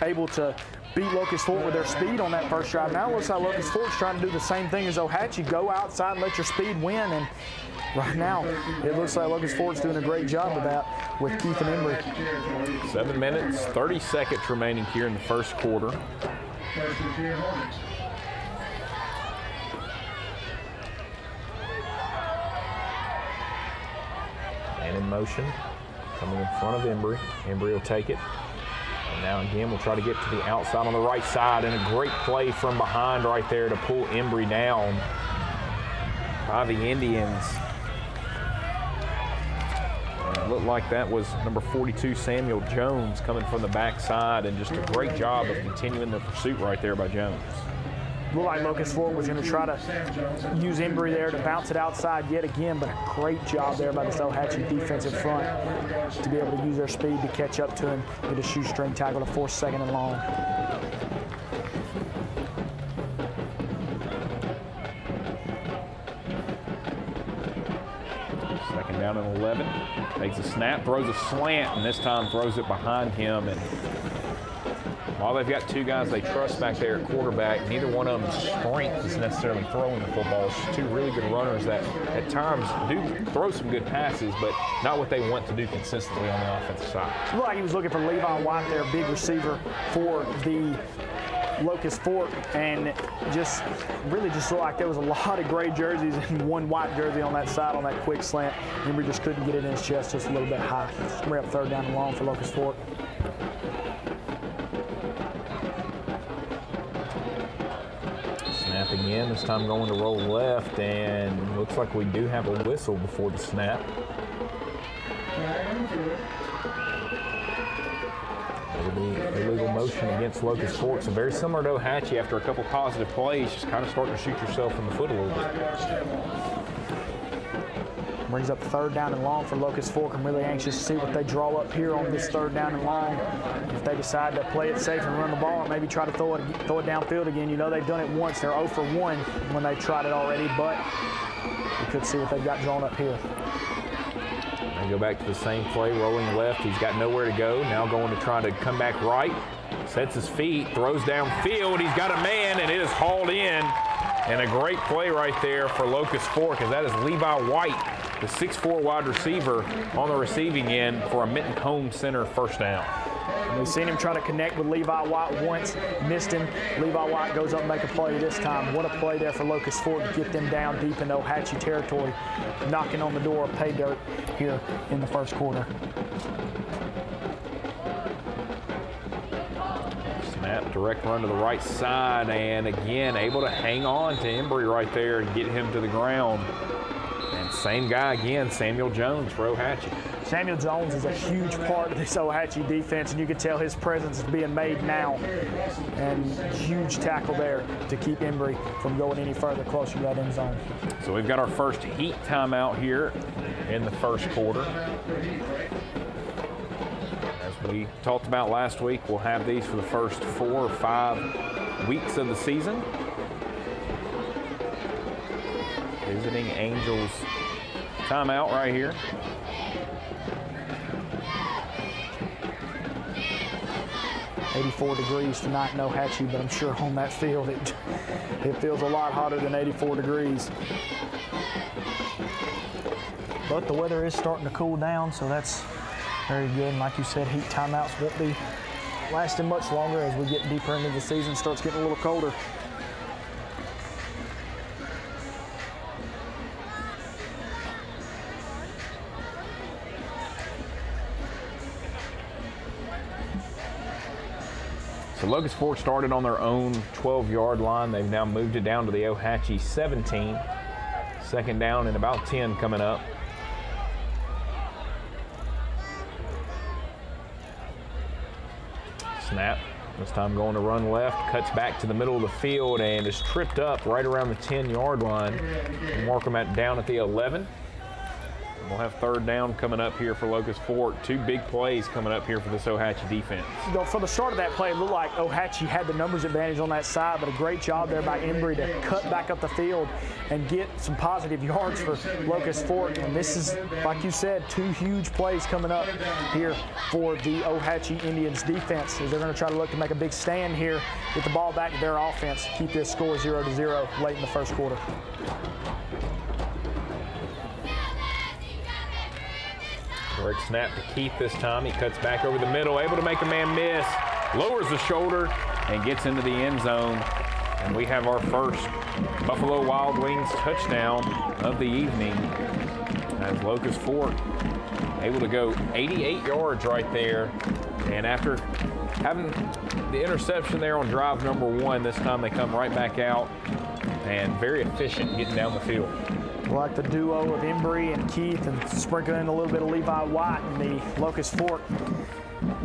able to beat Locust Fort with their speed on that first drive. Now it looks like Locust Fort's trying to do the same thing as Ohatchee, go outside and let your speed win. And right now, it looks like Locust Fort's doing a great job of that with Keith and Embry. 7 minutes, 30 seconds remaining here in the first quarter. And in motion, coming in front of Embry. Embry will take it. And now again, we'll try to get to the outside on the right side, and a great play from behind right there to pull Embry down by the Indians. And it looked like that was number 42, Samuel Jones, coming from the backside, and just a great job of continuing the pursuit right there by Jones. Looked like Locust Fort was going to try to use Embry there to bounce it outside yet again, but a great job there by the Ohatchee defensive front to be able to use their speed to catch up to him, get a shoestring tackle to force 2nd and long. Second down and 11. Takes a snap, throws a slant, and this time throws it behind him. And while they've got 2 guys they trust back there at quarterback, neither one of them's strength is necessarily throwing the football. It's 2 really good runners that at times do throw some good passes, but not what they want to do consistently on the offensive side. Looked like he was looking for Levi White there, big receiver for the Locust Fort, and really just looked like there was a lot of gray jerseys and 1 white jersey on that side on that quick slant. Embry just couldn't get it in his chest, just a little bit high. We're up 3rd down and long for Locust Fort. Snap again, this time going to roll left, and looks like we do have a whistle before the snap. It'll be illegal motion against Locust Fort. So very similar to Ohatchee, after a couple positive plays, just kind of starting to shoot yourself in the foot a little bit. Brings up 3rd down and long for Locust Fork. I'm really anxious to see what they draw up here on this 3rd down and long. If they decide to play it safe and run the ball, or maybe try to throw it downfield again. You know they've done it once. They're 0 for 1 when they've tried it already, but we could see what they've got drawn up here. They go back to the same play, rolling left. He's got nowhere to go. Now going to try to come back right. Sets his feet, throws downfield. He's got a man, and it is hauled in. And a great play right there for Locust Fork, as that is Levi White, the 6'4" wide receiver, on the receiving end for a Minton Home Center first down. And we've seen him try to connect with Levi White once, missed him. Levi White goes up and make a play this time. What a play there for Locust Fork to get them down deep in Ohatchee territory, knocking on the door of pay dirt here in the first quarter. Snap, direct run to the right side, and again able to hang on to Embry right there and get him to the ground. And same guy again, Samuel Jones for Ohatchee. Samuel Jones is a huge part of this Ohatchee defense, and you can tell his presence is being made now. And huge tackle there to keep Embry from going any further closer to that end zone. So we've got our first heat timeout here in the first quarter. As we talked about last week, we'll have these for the first 4 or 5 weeks of the season. Visiting Angels timeout right here. .84 degrees tonight in Ohatchee, but I'm sure on that field it feels a lot hotter than 84 degrees. But the weather is starting to cool down, so that's very good. And like you said, heat timeouts won't be lasting much longer as we get deeper into the season, starts getting a little colder. So Locust Fork started on their own 12-yard line. They've now moved it down to the Ohatchee 17. 2nd down and about 10 coming up. Snap. This time going to run left, cuts back to the middle of the field and is tripped up right around the 10-yard line. And mark them down at the 11. We'll have 3rd down coming up here for Locust Fork. 2 big plays coming up here for this Ohatchee defense. For the start of that play, it looked like Ohatchee had the numbers advantage on that side, but a great job there by Embry to cut back up the field and get some positive yards for Locust Fork. And this is, like you said, 2 huge plays coming up here for the Ohatchee Indians defense, as they're going to try to look to make a big stand here, get the ball back to their offense, keep this score 0-0 late in the first quarter. Direct snap to Keith this time. He cuts back over the middle, able to make a man miss, lowers the shoulder, and gets into the end zone. And we have our first Buffalo Wild Wings touchdown of the evening, as Locust Fork able to go 88 yards right there. And after having the interception there on drive number 1, this time they come right back out and very efficient getting down the field. Like the duo of Embry and Keith, and sprinkling in a little bit of Levi White, and the Locust Fork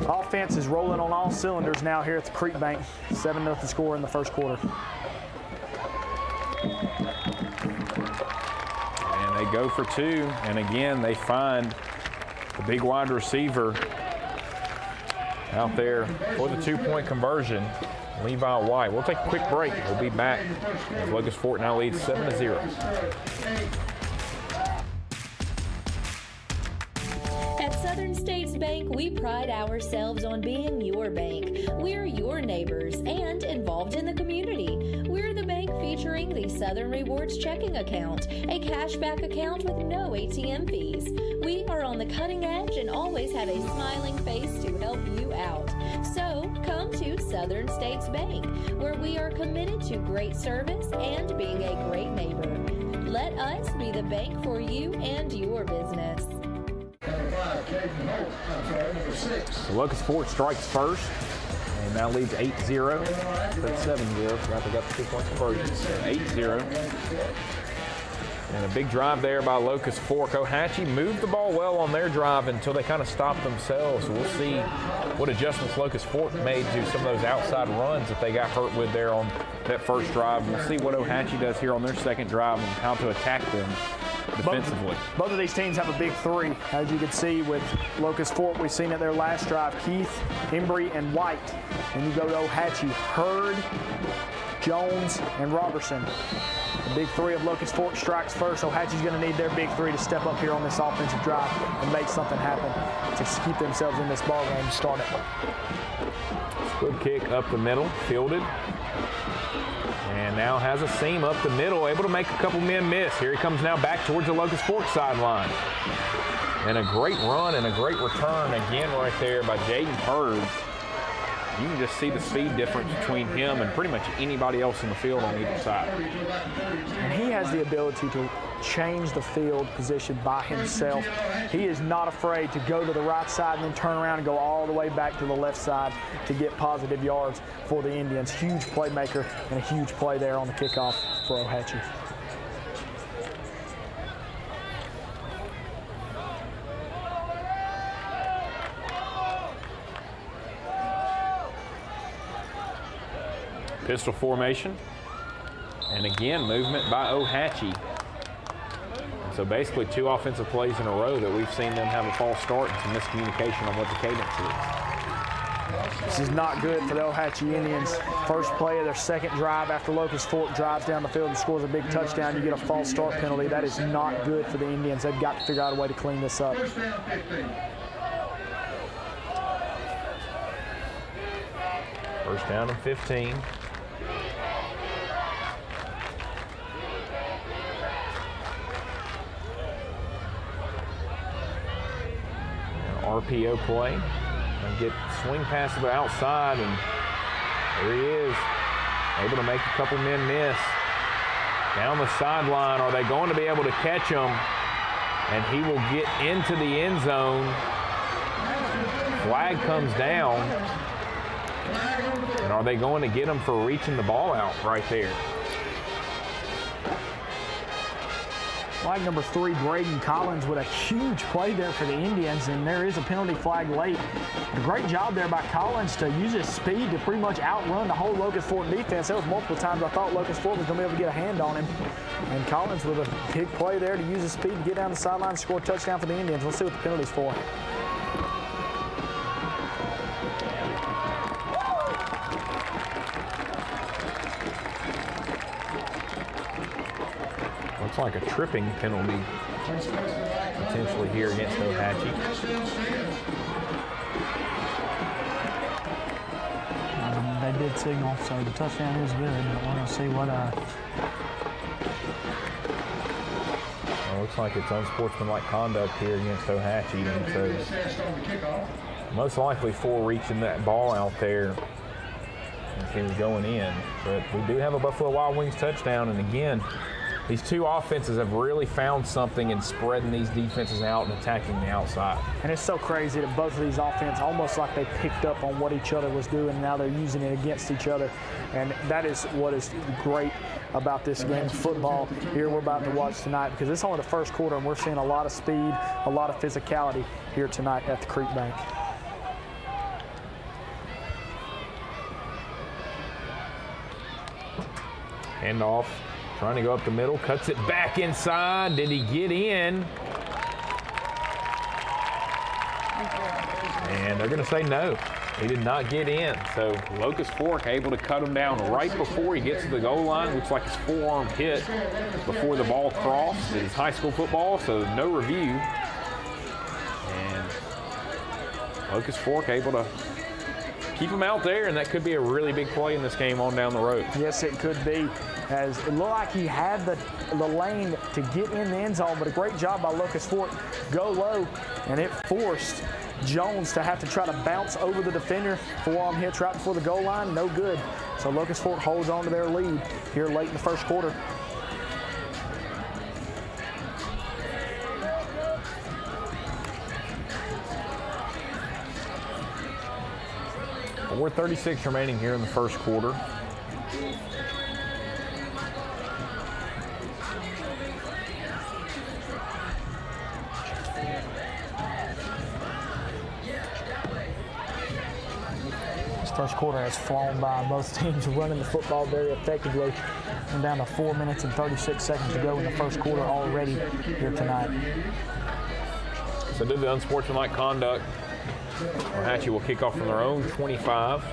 offense is rolling on all cylinders now here at the Creek Bank. 7-0 score in the first quarter. And they go for 2, and again they find the big wide receiver out there for the 2-point conversion, Levi White. We'll take a quick break. We'll be back as Locust Fork now leads 7-0. At Southern States Bank, we pride ourselves on being your bank. We're your neighbors and involved in the community. We're the bank featuring the Southern Rewards checking account, a cashback account with no ATM fees. We are on the cutting edge and always have a smiling face to help you out. So come to Southern States Bank, where we are committed to great service and being a great neighbor. Let us be the bank for you and your business. The Locust Fork strikes first and now leads 8-0. That's 7-0. Forgot they got the 2-point conversion. 8-0. And a big drive there by Locust Fork. Ohatchee moved the ball well on their drive until they kind of stopped themselves. So we'll see what adjustments Locust Fork made to some of those outside runs that they got hurt with there on that first drive. We'll see what Ohatchee does here on their second drive and how to attack them. defensively. Both of these teams have a big three. As you can see with Locust Fork, we've seen it their last drive. Keith, Embry, and White. And you go to Ohatchee, Hurd, Jones, and Robertson. The big three of Locust Fork strikes first. Ohatchee's going to need their big three to step up here on this offensive drive and make something happen to keep themselves in this ball game and start it. Good kick up the middle, fielded. And now has a seam up the middle, able to make a couple men miss. Here he comes now back towards the Locust Fork sideline. And a great run and a great return again right there by Jaden Hurd. You can just see the speed difference between him and pretty much anybody else in the field on either side. And he has the ability to change the field position by himself. He is not afraid to go to the right side and then turn around and go all the way back to the left side to get positive yards for the Indians. Huge playmaker and a huge play there on the kickoff for Ohatchee. Pistol formation. And again, movement by Ohatchee. So basically 2 offensive plays in a row that we've seen them have a false start and some miscommunication on what the cadence is. This is not good for the Ohatchee Indians. First play of their second drive after Locust Fork drives down the field and scores a big touchdown. You get a false start penalty. That is not good for the Indians. They've got to figure out a way to clean this up. First down and 15. RPO play. And get swing pass to the outside, and there he is. Able to make a couple men miss. Down the sideline, are they going to be able to catch him? And he will get into the end zone. Flag comes down. And are they going to get him for reaching the ball out right there? Flag number 3, Braden Collins with a huge play there for the Indians, and there is a penalty flag late. A great job there by Collins to use his speed to pretty much outrun the whole Locust Fork defense. There was multiple times I thought Locust Fork was going to be able to get a hand on him. And Collins with a big play there to use his speed to get down the sideline and score a touchdown for the Indians. We'll see what the penalty's for. Looks like a tripping penalty potentially here against Ohatchee. They did signal, so the touchdown is good, but we're going to see what Well, looks like it's unsportsmanlike conduct here against Ohatchee, and so most likely for reaching that ball out there as he was going in. But we do have a Buffalo Wild Wings touchdown, and again, these 2 offenses have really found something in spreading these defenses out and attacking the outside. And it's so crazy that both of these offenses, almost like they picked up on what each other was doing, and now they're using it against each other. And that is what is great about this game of football here we're about to watch tonight, because it's only the first quarter and we're seeing a lot of speed, a lot of physicality here tonight at the Creek Bank. Handoff. Trying to go up the middle, cuts it back inside. Did he get in? And they're going to say no. He did not get in. So Locust Fork able to cut him down right before he gets to the goal line. Looks like his forearm hit before the ball crossed. It is high school football, so no review. And Locust Fork able to keep him out there, and that could be a really big play in this game on down the road. Yes, it could be, as it looked like he had the lane to get in the end zone, but a great job by Locust Fork. Go low, and it forced Jones to have to try to bounce over the defender. Forearm hits right before the goal line, no good. So Locust Fork holds on to their lead here late in the first quarter. .436 remaining here in the first quarter. First quarter has flown by. Both teams running the football very effectively. We're down to 4 minutes and 36 seconds to go in the first quarter already here tonight. So due to unsportsmanlike conduct, Ohatchee will kick off from their own 25.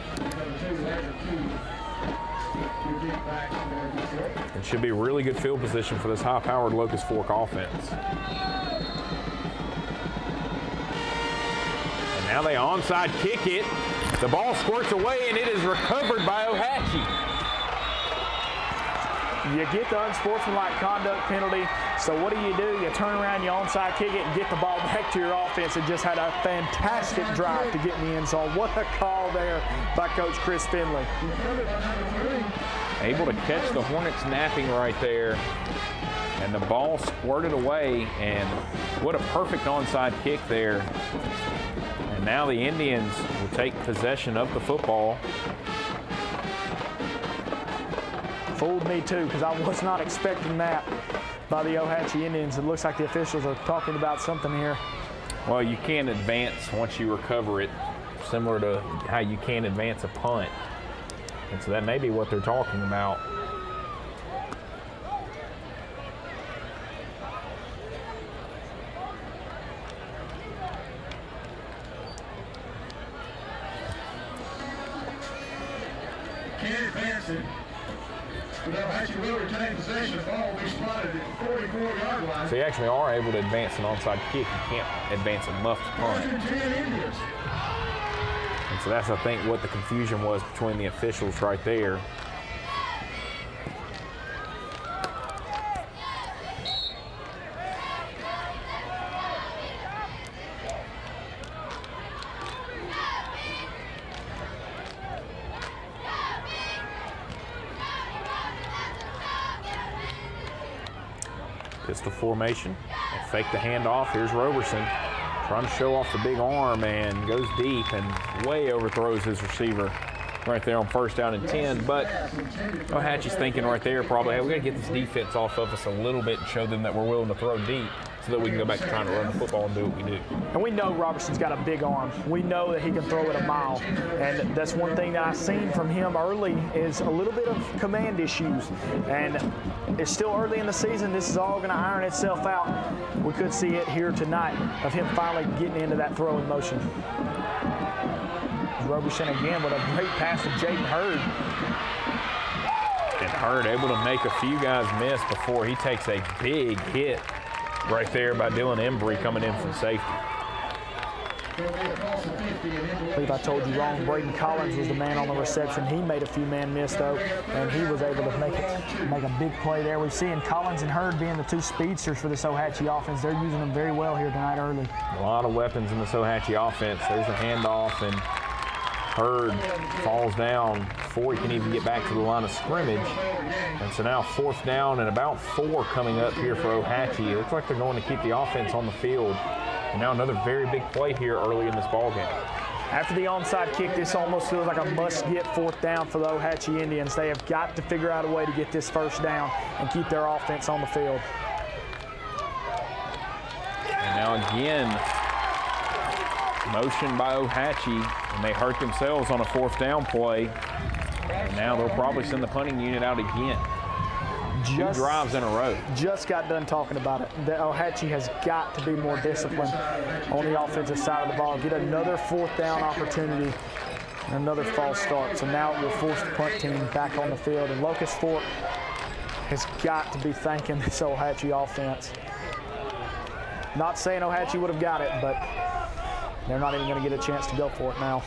It should be really good field position for this high-powered Locust Fork offense. And now they onside kick it. The ball squirts away, and it is recovered by Ohatchee. You get the unsportsmanlike conduct penalty, so what do? You turn around, you onside kick it, and get the ball back to your offense. And just had a fantastic drive to get in the end zone. What a call there by Coach Chris Finley. Able to catch the Hornets napping right there, and the ball squirted away, and what a perfect onside kick there. And now the Indians will take possession of the football. Fooled me too, because I was not expecting that by the Ohatchee Indians. It looks like the officials are talking about something here. Well, you can't advance once you recover it, similar to how you can't advance a punt. And so that may be what they're talking about. Can't advance it. Ohatchee will retain possession. Ball will be spotted at the 44-yard line. So you actually are able to advance an onside kick. You can't advance a muffed punt. And so that's, I think, what the confusion was between the officials right there. Pistol formation. They fake the handoff. Here's Roberson trying to show off the big arm and goes deep and way overthrows his receiver right there on first down and 10. But Ohatchee's thinking right there probably, hey, we got to get this defense off of us a little bit and show them that we're willing to throw deep so that we can go back to trying to run the football and do what we do. And we know Robertson's got a big arm. We know that he can throw it a mile. And that's one thing that I've seen from him early is a little bit of command issues. And it's still early in the season. This is all going to iron itself out. We could see it here tonight of him finally getting into that throwing motion. Roberson again with a great pass to Jaden Hurd. And Hurd able to make a few guys miss before he takes a big hit right there by Dylan Embry coming in from safety. I believe I told you wrong. Braden Collins was the man on the reception. He made a few man miss though, and he was able to make a big play there. We're seeing Collins and Hurd being the two speedsters for this Ohatchee offense. They're using them very well here tonight early. A lot of weapons in this Ohatchee offense. There's the handoff, and Hurd falls down before he can even get back to the line of scrimmage. And so now fourth down and about 4 coming up here for Ohatchee. It looks like they're going to keep the offense on the field. And now another very big play here early in this ballgame. After the onside kick, this almost feels like a must-get fourth down for the Ohatchee Indians. They have got to figure out a way to get this first down and keep their offense on the field. And now again, motion by Ohatchee, and they hurt themselves on a fourth down play. And now they'll probably send the punting unit out again. 2 drives in a row. Just got done talking about it. The Ohatchee has got to be more disciplined on the offensive side of the ball. Get another fourth down opportunity and another false start. So now it will force the punt team back on the field. And Locust Fork has got to be thanking this Ohatchee offense. Not saying Ohatchee would have got it, but they're not even going to get a chance to go for it now.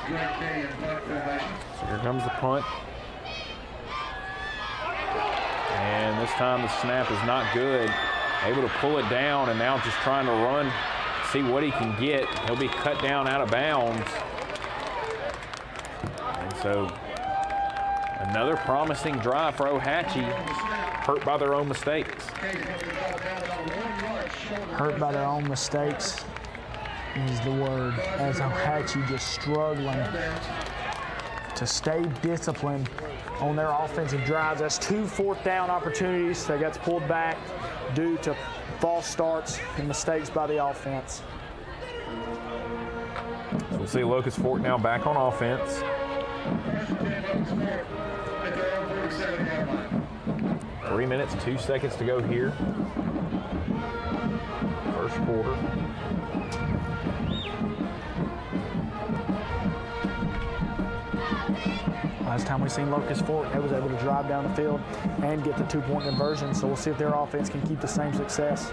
So here comes the punt. And this time the snap is not good. Able to pull it down, and now just trying to run, see what he can get. He'll be cut down out of bounds. And so another promising drive for Ohatchee, hurt by their own mistakes. Hurt by their own mistakes is the word, as Ohatchee just struggling to stay disciplined on their offensive drives. That's 2 fourth down opportunities that got pulled back due to false starts and mistakes by the offense. So we'll see Locust Fork now back on offense. 3 minutes, 2 seconds to go here. First quarter. Last time we seen Locust Fork, they was able to drive down the field and get the 2-point conversion. So we'll see if their offense can keep the same success.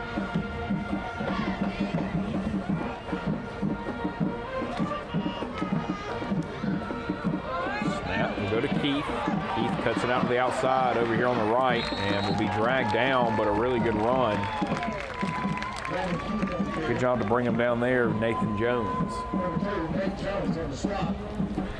Snap will go to Keith. Keith cuts it out to the outside over here on the right and will be dragged down, but a really good run. Good job to bring him down there, Nathan Jones.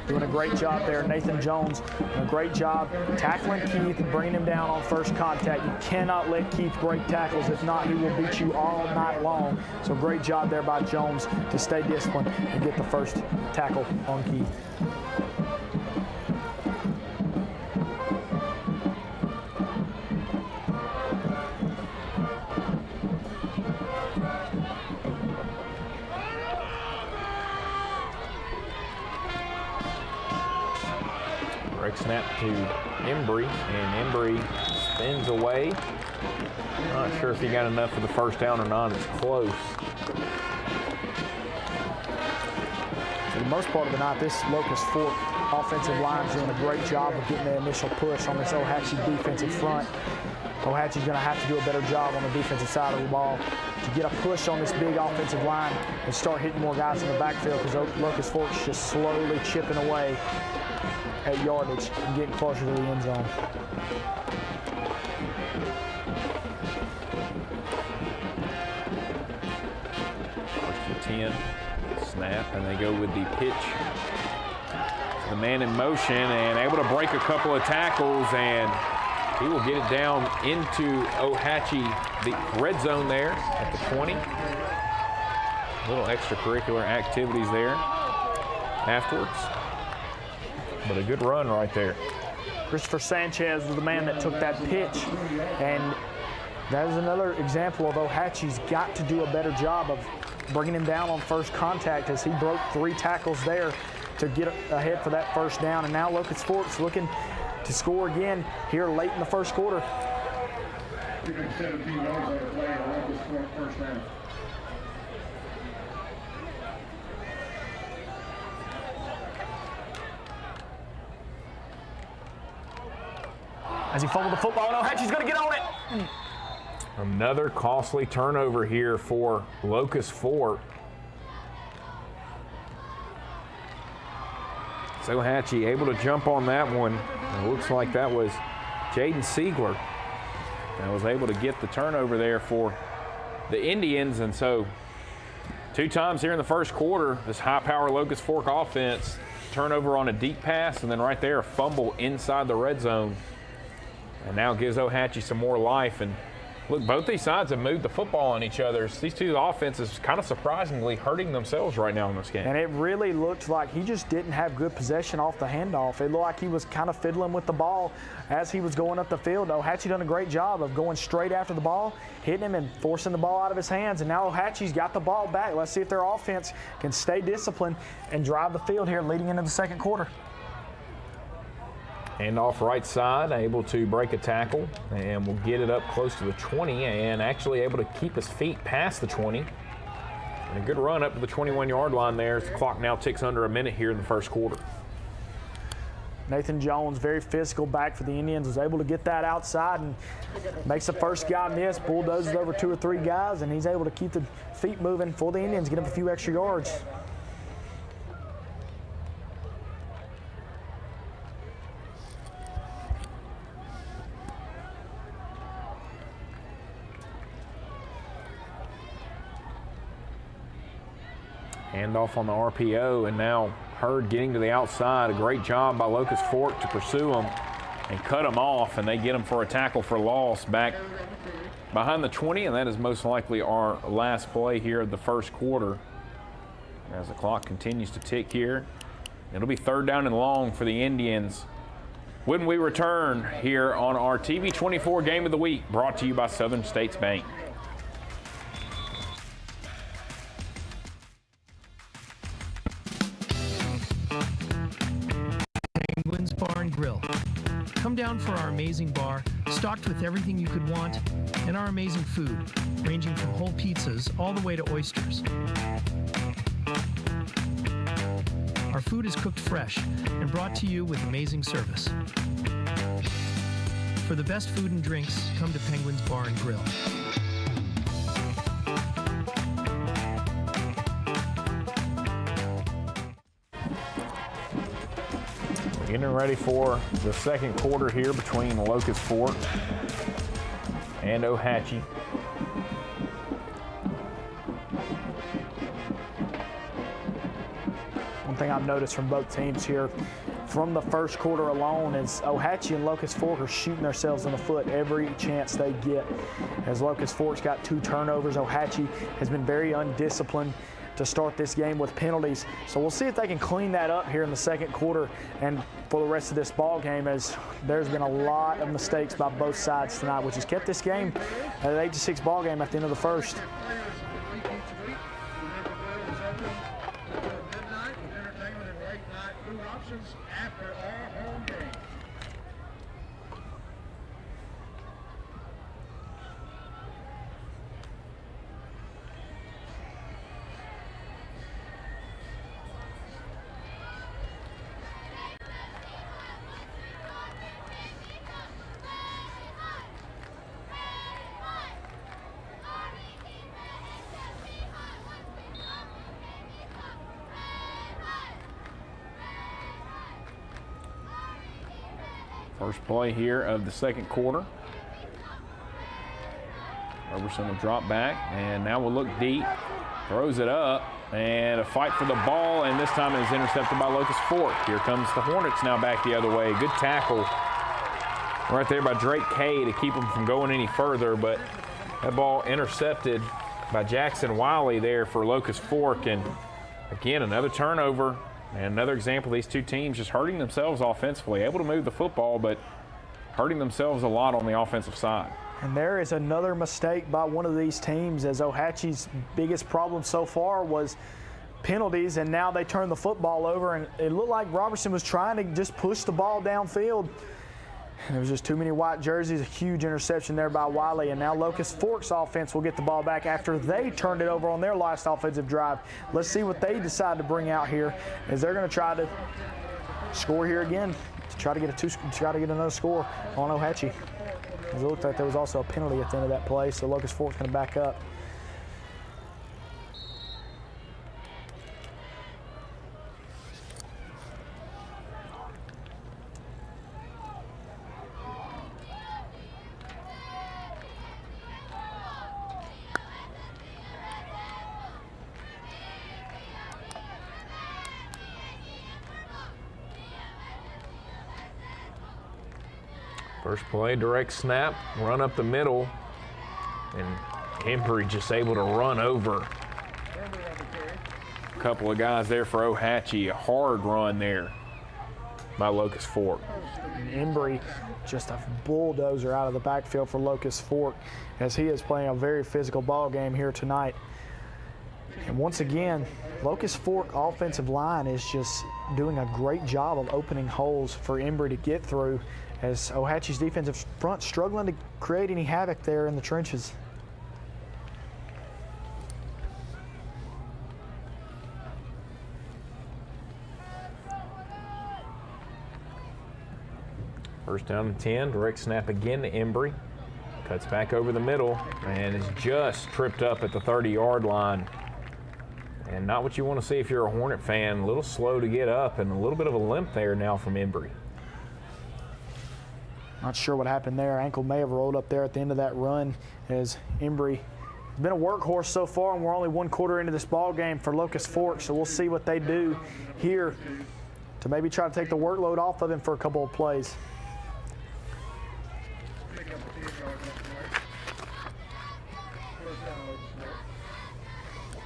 Doing a great job there, Nathan Jones. Doing a great job tackling Keith and bringing him down on first contact. You cannot let Keith break tackles. If not, he will beat you all night long. So great job there by Jones to stay disciplined and get the first tackle on Keith. Snap to Embry, and Embry spins away. Not sure if he got enough for the first down or not. It's close. For the most part of the night, this Locust Fork offensive line is doing a great job of getting the initial push on this Ohatchee defensive front. Ohatchee's going to have to do a better job on the defensive side of the ball to get a push on this big offensive line and start hitting more guys in the backfield, because Locust Fork's just slowly chipping away at yardage and getting closer to the end zone. First and 10, snap, and they go with the pitch. The man in motion and able to break a couple of tackles, and he will get it down into Ohatchee, the red zone there at the 20. Little extracurricular activities there afterwards. But a good run right there. Christopher Sanchez was the man that took that pitch, and that is another example of Ohatchee's got to do a better job of bringing him down on first contact, as he broke 3 tackles there to get ahead for that first down. And now Locust Fork's looking to score again here late in the first quarter. 17 yards on the play, and Locust Fork first down. As he fumbled the football, and Ohatchee's going to get on it. Another costly turnover here for Locust Fork. So Ohatchee able to jump on that one. It looks like that was Jaden Siegler that was able to get the turnover there for the Indians. And so 2 times here in the first quarter, this high-power Locust Fork offense, turnover on a deep pass, and then right there, a fumble inside the red zone. And now gives Ohatchee some more life. And look, both these sides have moved the football on each other. These two offenses kind of surprisingly hurting themselves right now in this game. And it really looked like he just didn't have good possession off the handoff. It looked like he was kind of fiddling with the ball as he was going up the field. Ohatchee done a great job of going straight after the ball, hitting him and forcing the ball out of his hands. And now Ohatchee's got the ball back. Let's see if their offense can stay disciplined and drive the field here leading into the second quarter. Hand off right side, able to break a tackle, and will get it up close to the 20, and actually able to keep his feet past the 20. And a good run up to the 21-yard line there. The clock now ticks under a minute here in the first quarter. Nathan Jones, very physical back for the Indians, was able to get that outside and makes the first guy miss, bulldozes over 2 or 3 guys, and he's able to keep the feet moving for the Indians, get him a few extra yards. Handoff on the RPO, and now Hurd getting to the outside. A great job by Locust Fork to pursue him and cut him off, and they get him for a tackle for loss back behind the 20, and that is most likely our last play here of the first quarter. As the clock continues to tick here, it'll be 3rd down and long for the Indians when we return here on our TV 24 Game of the Week, brought to you by Southern States Bank. Penguins Bar and Grill. Come down for our amazing bar, stocked with everything you could want, and our amazing food, ranging from whole pizzas all the way to oysters. Our food is cooked fresh and brought to you with amazing service. For the best food and drinks, come to Penguins Bar and Grill. Getting ready for the second quarter here between Locust Fork and Ohatchee. One thing I've noticed from both teams here from the first quarter alone is Ohatchee and Locust Fork are shooting themselves in the foot every chance they get. As Locust Fork's got 2 turnovers, Ohatchee has been very undisciplined to start this game with penalties. So we'll see if they can clean that up here in the second quarter and for the rest of this ball game, as there's been a lot of mistakes by both sides tonight, which has kept this game at an 8-6 ball game at the end of the first. First play here of the second quarter. Roberson will drop back, and now we'll look deep. Throws it up, and a fight for the ball, and this time it is intercepted by Locust Fork. Here comes the Hornets now back the other way. Good tackle right there by Drake Kay to keep them from going any further, but that ball intercepted by Jackson Wiley there for Locust Fork, and again, another turnover. And another example of these two teams just hurting themselves offensively, able to move the football, but hurting themselves a lot on the offensive side. And there is another mistake by one of these teams, as Ohatchee's biggest problem so far was penalties, and now they turn the football over, and it looked like Robertson was trying to just push the ball downfield. And there was just too many white jerseys, a huge interception there by Wiley, and now Locust Fork's offense will get the ball back after they turned it over on their last offensive drive. Let's see what they decide to bring out here, as they're going to try to score here again to try to get another score on Ohatchee. It looked like there was also a penalty at the end of that play, so Locust Fork's going to back up. First play, direct snap, run up the middle, and Embry just able to run over a couple of guys there for Ohatchee. A hard run there by Locust Fork. Embry, just a bulldozer out of the backfield for Locust Fork, as he is playing a very physical ball game here tonight. And once again, Locust Fork offensive line is just doing a great job of opening holes for Embry to get through, as Ohatchee's defensive front struggling to create any havoc there in the trenches. First down and 10, direct snap again to Embry. Cuts back over the middle and is just tripped up at the 30-yard line. And not what you want to see if you're a Hornet fan. A little slow to get up and a little bit of a limp there now from Embry. Not sure what happened there. Ankle may have rolled up there at the end of that run, as Embry has been a workhorse so far, and we're only one quarter into this ball game for Locust Fork, so we'll see what they do here to maybe try to take the workload off of him for a couple of plays.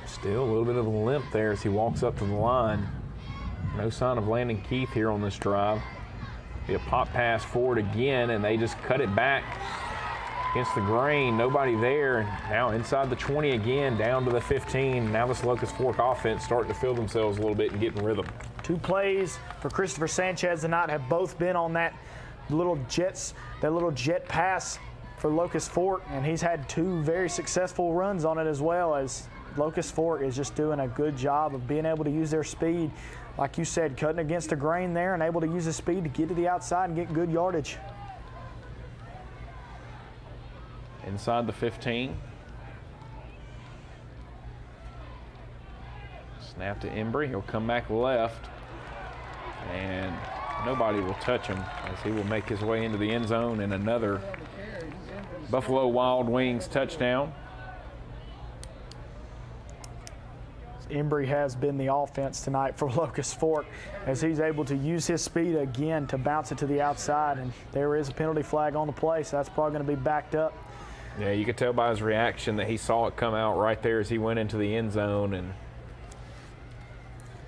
Still a little bit of a limp there as he walks up to the line. No sign of Landon Keith here on this drive. Be a pop pass forward again, and they just cut it back against the grain. Nobody there. Now inside the 20 again, down to the 15. Now this Locust Fork offense starting to feel themselves a little bit and getting rhythm. 2 plays for Christopher Sanchez tonight have both been on that little jet pass for Locust Fork, and he's had 2 very successful runs on it as well, as Locust Fork is just doing a good job of being able to use their speed. Like you said, cutting against the grain there and able to use the speed to get to the outside and get good yardage. Inside the 15. Snap to Embry. He'll come back left. And nobody will touch him as he will make his way into the end zone and another Buffalo Wild Wings touchdown. Embry has been the offense tonight for Locust Fork as he's able to use his speed again to bounce it to the outside, and there is a penalty flag on the play, so that's probably going to be backed up. Yeah, you could tell by his reaction that he saw it come out right there as he went into the end zone. And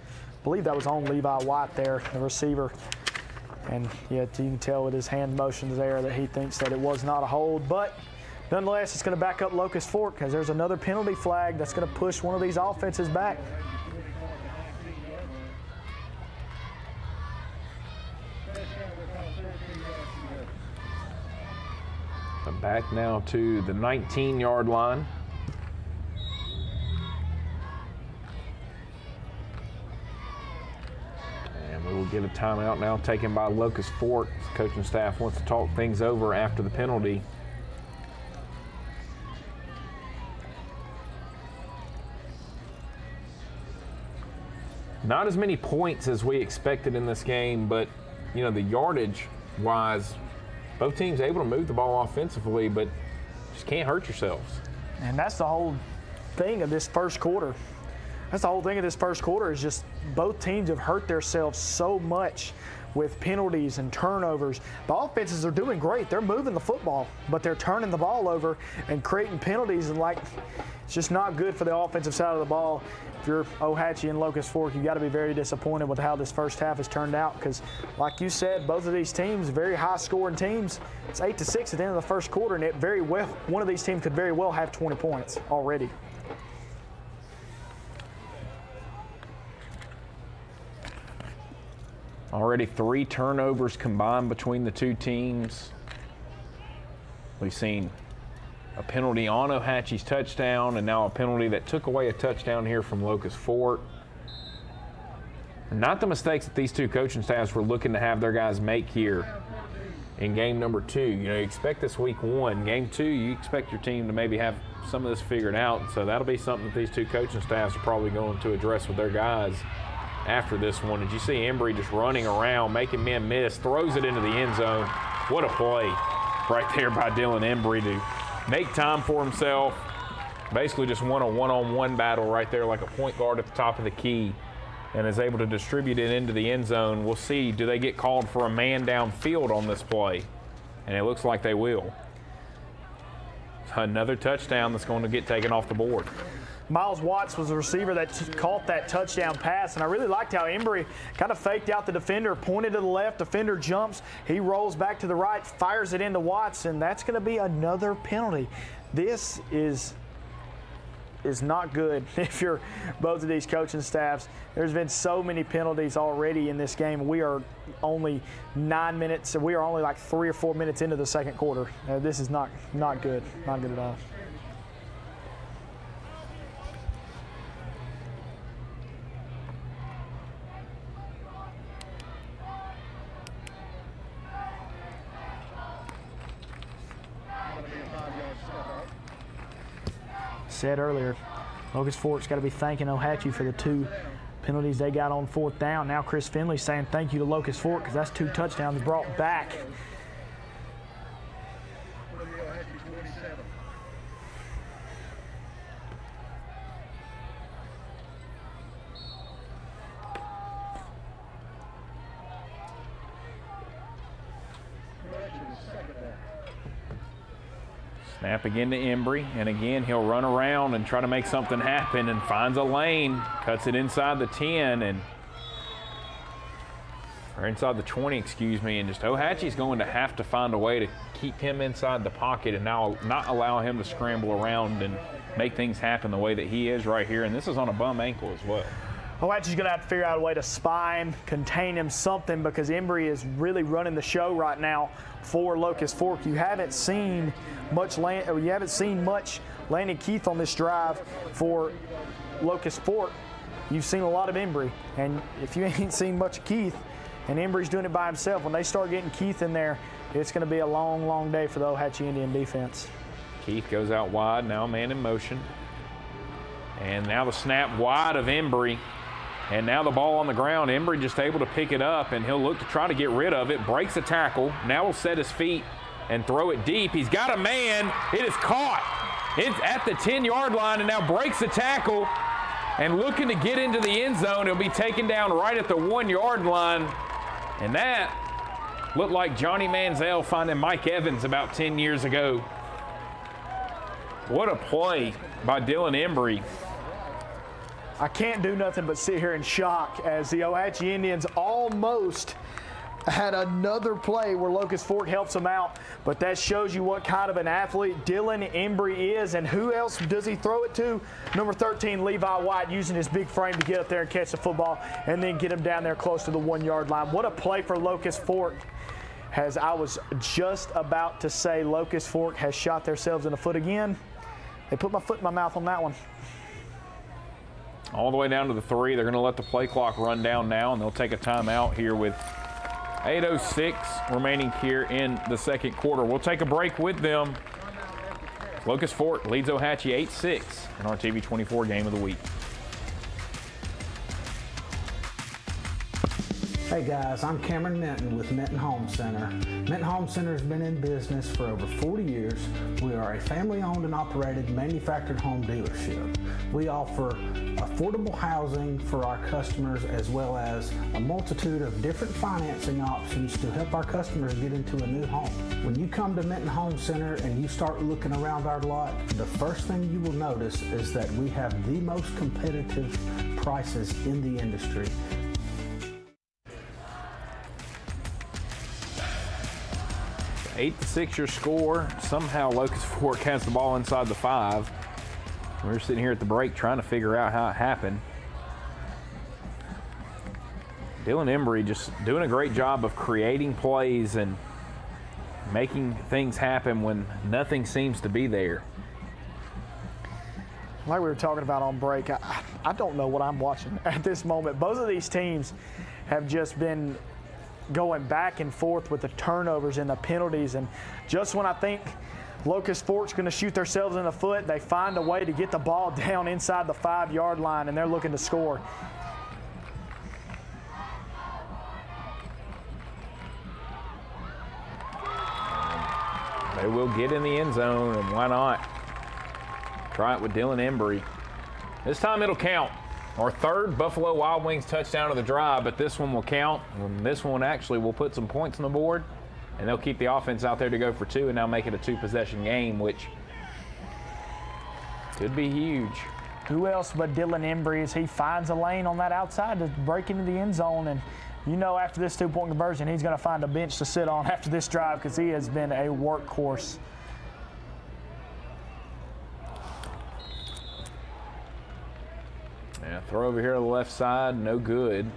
I believe that was on Levi White there, the receiver. And yeah, you can tell with his hand motions there that he thinks that it was not a hold, but nonetheless, it's going to back up Locust Fork because there's another penalty flag that's going to push one of these offenses back. I'm back now to the 19-yard line. And we will get a timeout now taken by Locust Fork. The coaching staff wants to talk things over after the penalty. Not as many points as we expected in this game, but, you know, the yardage-wise, both teams able to move the ball offensively, but just can't hurt yourselves. And that's the whole thing of this first quarter. That's the whole thing of this first quarter is just both teams have hurt themselves so much with penalties and turnovers. The offenses are doing great. They're moving the football, but they're turning the ball over and creating penalties, and it's just not good for the offensive side of the ball. If you're Ohatchee and Locust Fork, you've got to be very disappointed with how this first half has turned out because, like you said, both of these teams, very high-scoring teams. It's 8-6 at the end of the first quarter, and one of these teams could very well have 20 points already. Already 3 turnovers combined between the two teams. We've seen a penalty on Ohatchee's touchdown, and now a penalty that took away a touchdown here from Locust Fork. Not the mistakes that these two coaching staffs were looking to have their guys make here in game number 2. You know, you expect this week 1. Game 2, you expect your team to maybe have some of this figured out. So that'll be something that these two coaching staffs are probably going to address with their guys after this one. Did you see Embry just running around, making men miss, throws it into the end zone? What a play right there by Dylan Embry to make time for himself. Basically just won a one-on-one battle right there like a point guard at the top of the key and is able to distribute it into the end zone. We'll see, do they get called for a man downfield on this play? And it looks like they will. Another touchdown that's going to get taken off the board. Miles Watts was the receiver that caught that touchdown pass, and I really liked how Embry kind of faked out the defender, pointed to the left, defender jumps, he rolls back to the right, fires it into Watts, and that's going to be another penalty. This is not good if you're both of these coaching staffs. There's been so many penalties already in this game. We are only 9 minutes, we are only like 3 or 4 minutes into the second quarter. This is not good, not good at all. Said earlier, Locust Fork's got to be thanking Ohatchee for the 2 penalties they got on 4th down. Now Chris Finley's saying thank you to Locust Fork because that's 2 touchdowns brought back. Snap again to Embry, and again he'll run around and try to make something happen and finds a lane, cuts it inside the 10, and or inside the 20, excuse me, and just Ohatchee's going to have to find a way to keep him inside the pocket and now not allow him to scramble around and make things happen the way that he is right here. And this is on a bum ankle as well. Ohatchee's going to have to figure out a way to spy him, contain him, something, because Embry is really running the show right now for Locust Fork. You haven't seen much Landon Keith on this drive for Locust Fork. You've seen a lot of Embry, and if you ain't seen much of Keith, and Embry's doing it by himself, when they start getting Keith in there, it's going to be a long, long day for the Ohatchee Indian defense. Keith goes out wide, now man in motion. And now the snap wide of Embry. And now the ball on the ground. Embry just able to pick it up, and he'll look to try to get rid of it. Breaks a tackle. Now will set his feet and throw it deep. He's got a man. It is caught. It's at the 10-yard line and now breaks the tackle. And looking to get into the end zone, he'll be taken down right at the 1-yard line. And that looked like Johnny Manziel finding Mike Evans about 10 years ago. What a play by Dylan Embry. I can't do nothing but sit here in shock as the Ohatchee Indians almost had another play where Locust Fork helps them out, but that shows you what kind of an athlete Dylan Embry is. And who else does he throw it to? Number 13, Levi White, using his big frame to get up there and catch the football and then get him down there close to the 1-yard line. What a play for Locust Fork. As I was just about to say, Locust Fork has shot themselves in the foot again. They put my foot in my mouth on that one. All the way down to the 3. They're going to let the play clock run down now, and they'll take a timeout here with 8:06 remaining here in the second quarter. We'll take a break with them. Locust Fork leads Ohatchee 8-6 in our TV 24 game of the week. Hey guys, I'm Cameron Minton with Minton Home Center. Minton Home Center has been in business for over 40 years. We are a family-owned and operated manufactured home dealership. We offer affordable housing for our customers as well as a multitude of different financing options to help our customers get into a new home. When you come to Minton Home Center and you start looking around our lot, the first thing you will notice is that we have the most competitive prices in the industry. 8-6 your score. Somehow Locust Fork has the ball inside the 5. We're sitting here at the break trying to figure out how it happened. Dylan Embry just doing a great job of creating plays and making things happen when nothing seems to be there. Like we were talking about on break, I don't know what I'm watching at this moment. Both of these teams have just been going back and forth with the turnovers and the penalties, and just when I think Locust Fork's going to shoot themselves in the foot, they find a way to get the ball down inside the 5-yard line, and they're looking to score. They will get in the end zone, and why not? Try it with Dylan Embry. This time it'll count. Our third Buffalo Wild Wings touchdown of the drive, but this one will count. And this one actually will put some points on the board, and they'll keep the offense out there to go for 2 and now make it a 2-possession game, which could be huge. Who else but Dylan Embry as he finds a lane on that outside to break into the end zone, and you know after this 2-point conversion he's going to find a bench to sit on after this drive because he has been a workhorse. Yeah, throw over here to the left side, no good.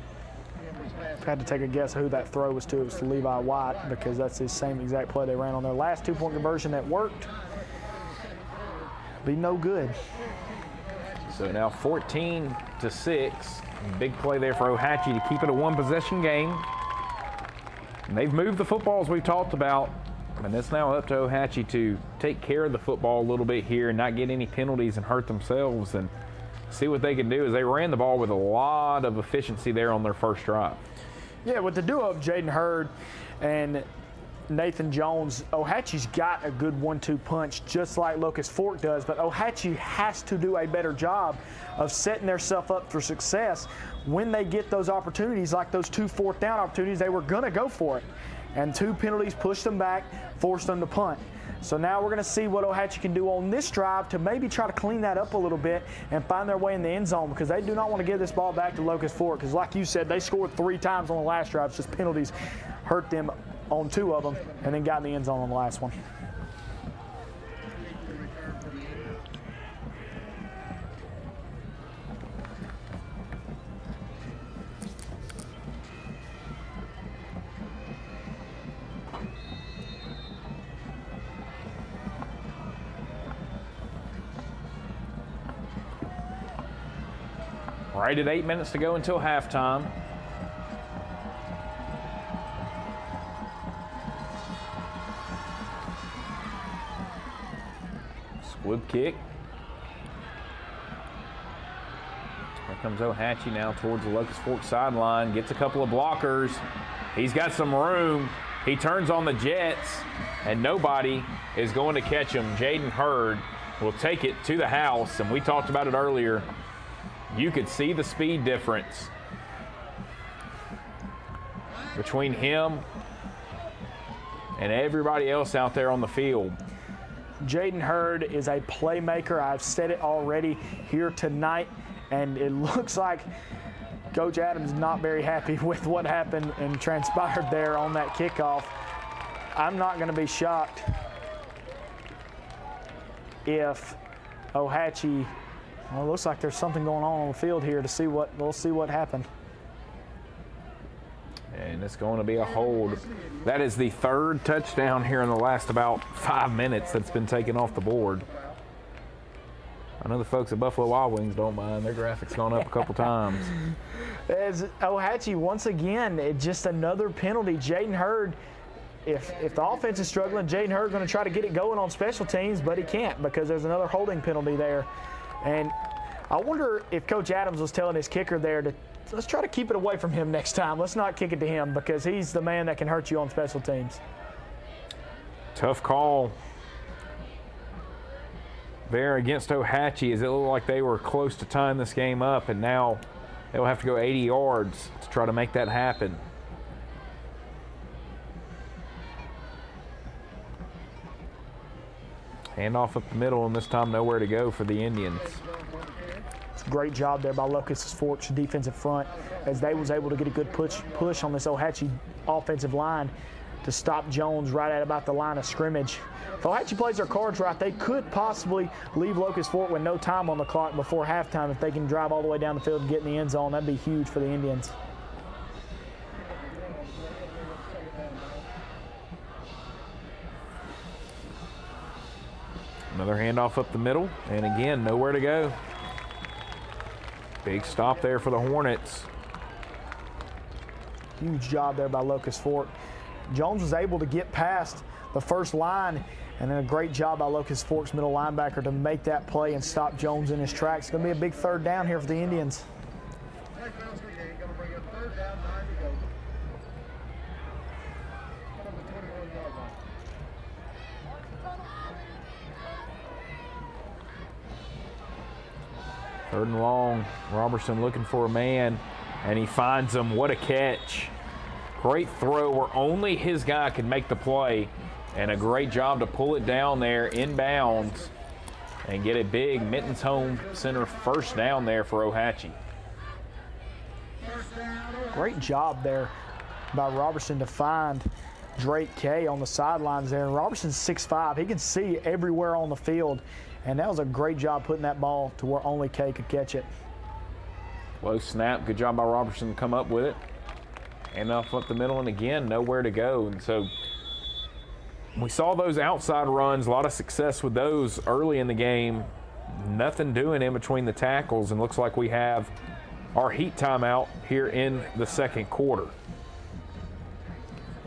I had to take a guess who that throw was to. It was to Levi White because that's the same exact play they ran on their last 2-point conversion that worked. Be no good. So now 14-6. Big play there for Ohatchee to keep it a 1-possession game. And they've moved the football as we've talked about. And it's now up to Ohatchee to take care of the football a little bit here and not get any penalties and hurt themselves and see what they can do, as they ran the ball with a lot of efficiency there on their first drive. Yeah, with the duo of Jaden Hurd and Nathan Jones, Ohatchee's got a good 1-2 punch just like Locust Fork does, but Ohatchee has to do a better job of setting themselves up for success when they get those opportunities, like those 2 4th down opportunities. They were going to go for it, and 2 penalties pushed them back, forced them to punt. So now we're going to see what Ohatchee can do on this drive to maybe try to clean that up a little bit and find their way in the end zone, because they do not want to give this ball back to Locust Fork, because like you said, they scored 3 times on the last drive. It's just penalties hurt them on 2 of them and then got in the end zone on the last one. Right at 8 minutes to go until halftime. Squib kick. Here comes Ohatchee now towards the Locust Fork sideline. Gets a couple of blockers. He's got some room. He turns on the jets, and nobody is going to catch him. Jaden Hurd will take it to the house, and we talked about it earlier. You could see the speed difference between him and everybody else out there on the field. Jaden Hurd is a playmaker. I've said it already here tonight, and it looks like Coach Adams is not very happy with what happened and transpired there on that kickoff. I'm not going to be shocked if Ohatchee, well, it looks like there's something going on the field here we'll see what happened. And it's going to be a hold. That is the 3rd touchdown here in the last about 5 minutes that's been taken off the board. I know the folks at Buffalo Wild Wings don't mind. Their graphics gone up a couple times. As Ohatchee, once again, just another penalty. Jaden Hurd, if the offense is struggling, Jaden Hurd going to try to get it going on special teams, but he can't because there's another holding penalty there. And I wonder if Coach Adams was telling his kicker there to let's try to keep it away from him next time. Let's not kick it to him because he's the man that can hurt you on special teams. Tough call there against Ohatchee, as it looked like they were close to tying this game up, and now they'll have to go 80 yards to try to make that happen. Handoff up the middle, and this time nowhere to go for the Indians. It's a great job there by Locust Fork's defensive front, as they was able to get a good push on this Ohatchee offensive line to stop Jones right at about the line of scrimmage. If Ohatchee plays their cards right, they could possibly leave Locust Fork with no time on the clock before halftime. If they can drive all the way down the field and get in the end zone, that'd be huge for the Indians. Another handoff up the middle, and again, nowhere to go. Big stop there for the Hornets. Huge job there by Locust Fork. Jones was able to get past the first line, and then a great job by Locust Fork's middle linebacker to make that play and stop Jones in his tracks. It's going to be a big 3rd down here for the Indians. Third and long. Robertson looking for a man, and he finds him. What a catch. Great throw where only his guy could make the play, and a great job to pull it down there inbounds and get a big Mittens Home Center 1st down there for Ohatchee. Great job there by Robertson to find Drake Kay on the sidelines there. And Robertson's 6'5". He can see everywhere on the field. And that was a great job putting that ball to where only Kay could catch it. Low snap. Good job by Robertson to come up with it. And off up the middle, and again, nowhere to go. And so we saw those outside runs, a lot of success with those early in the game. Nothing doing in between the tackles, and looks like we have our heat timeout here in the 2nd quarter.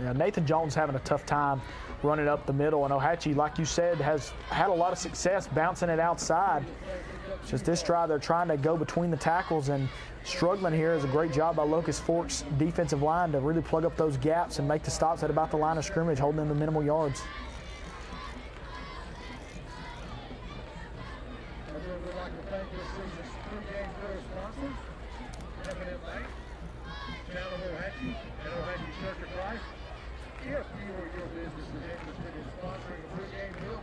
Yeah, Nathan Jones having a tough time running up the middle, and Ohatchee, like you said, has had a lot of success bouncing it outside. It's just this drive, they're trying to go between the tackles, and struggling here is a great job by Locust Fork's defensive line to really plug up those gaps and make the stops at about the line of scrimmage, holding them to minimal yards. If you or your business is interested in sponsoring a pregame meal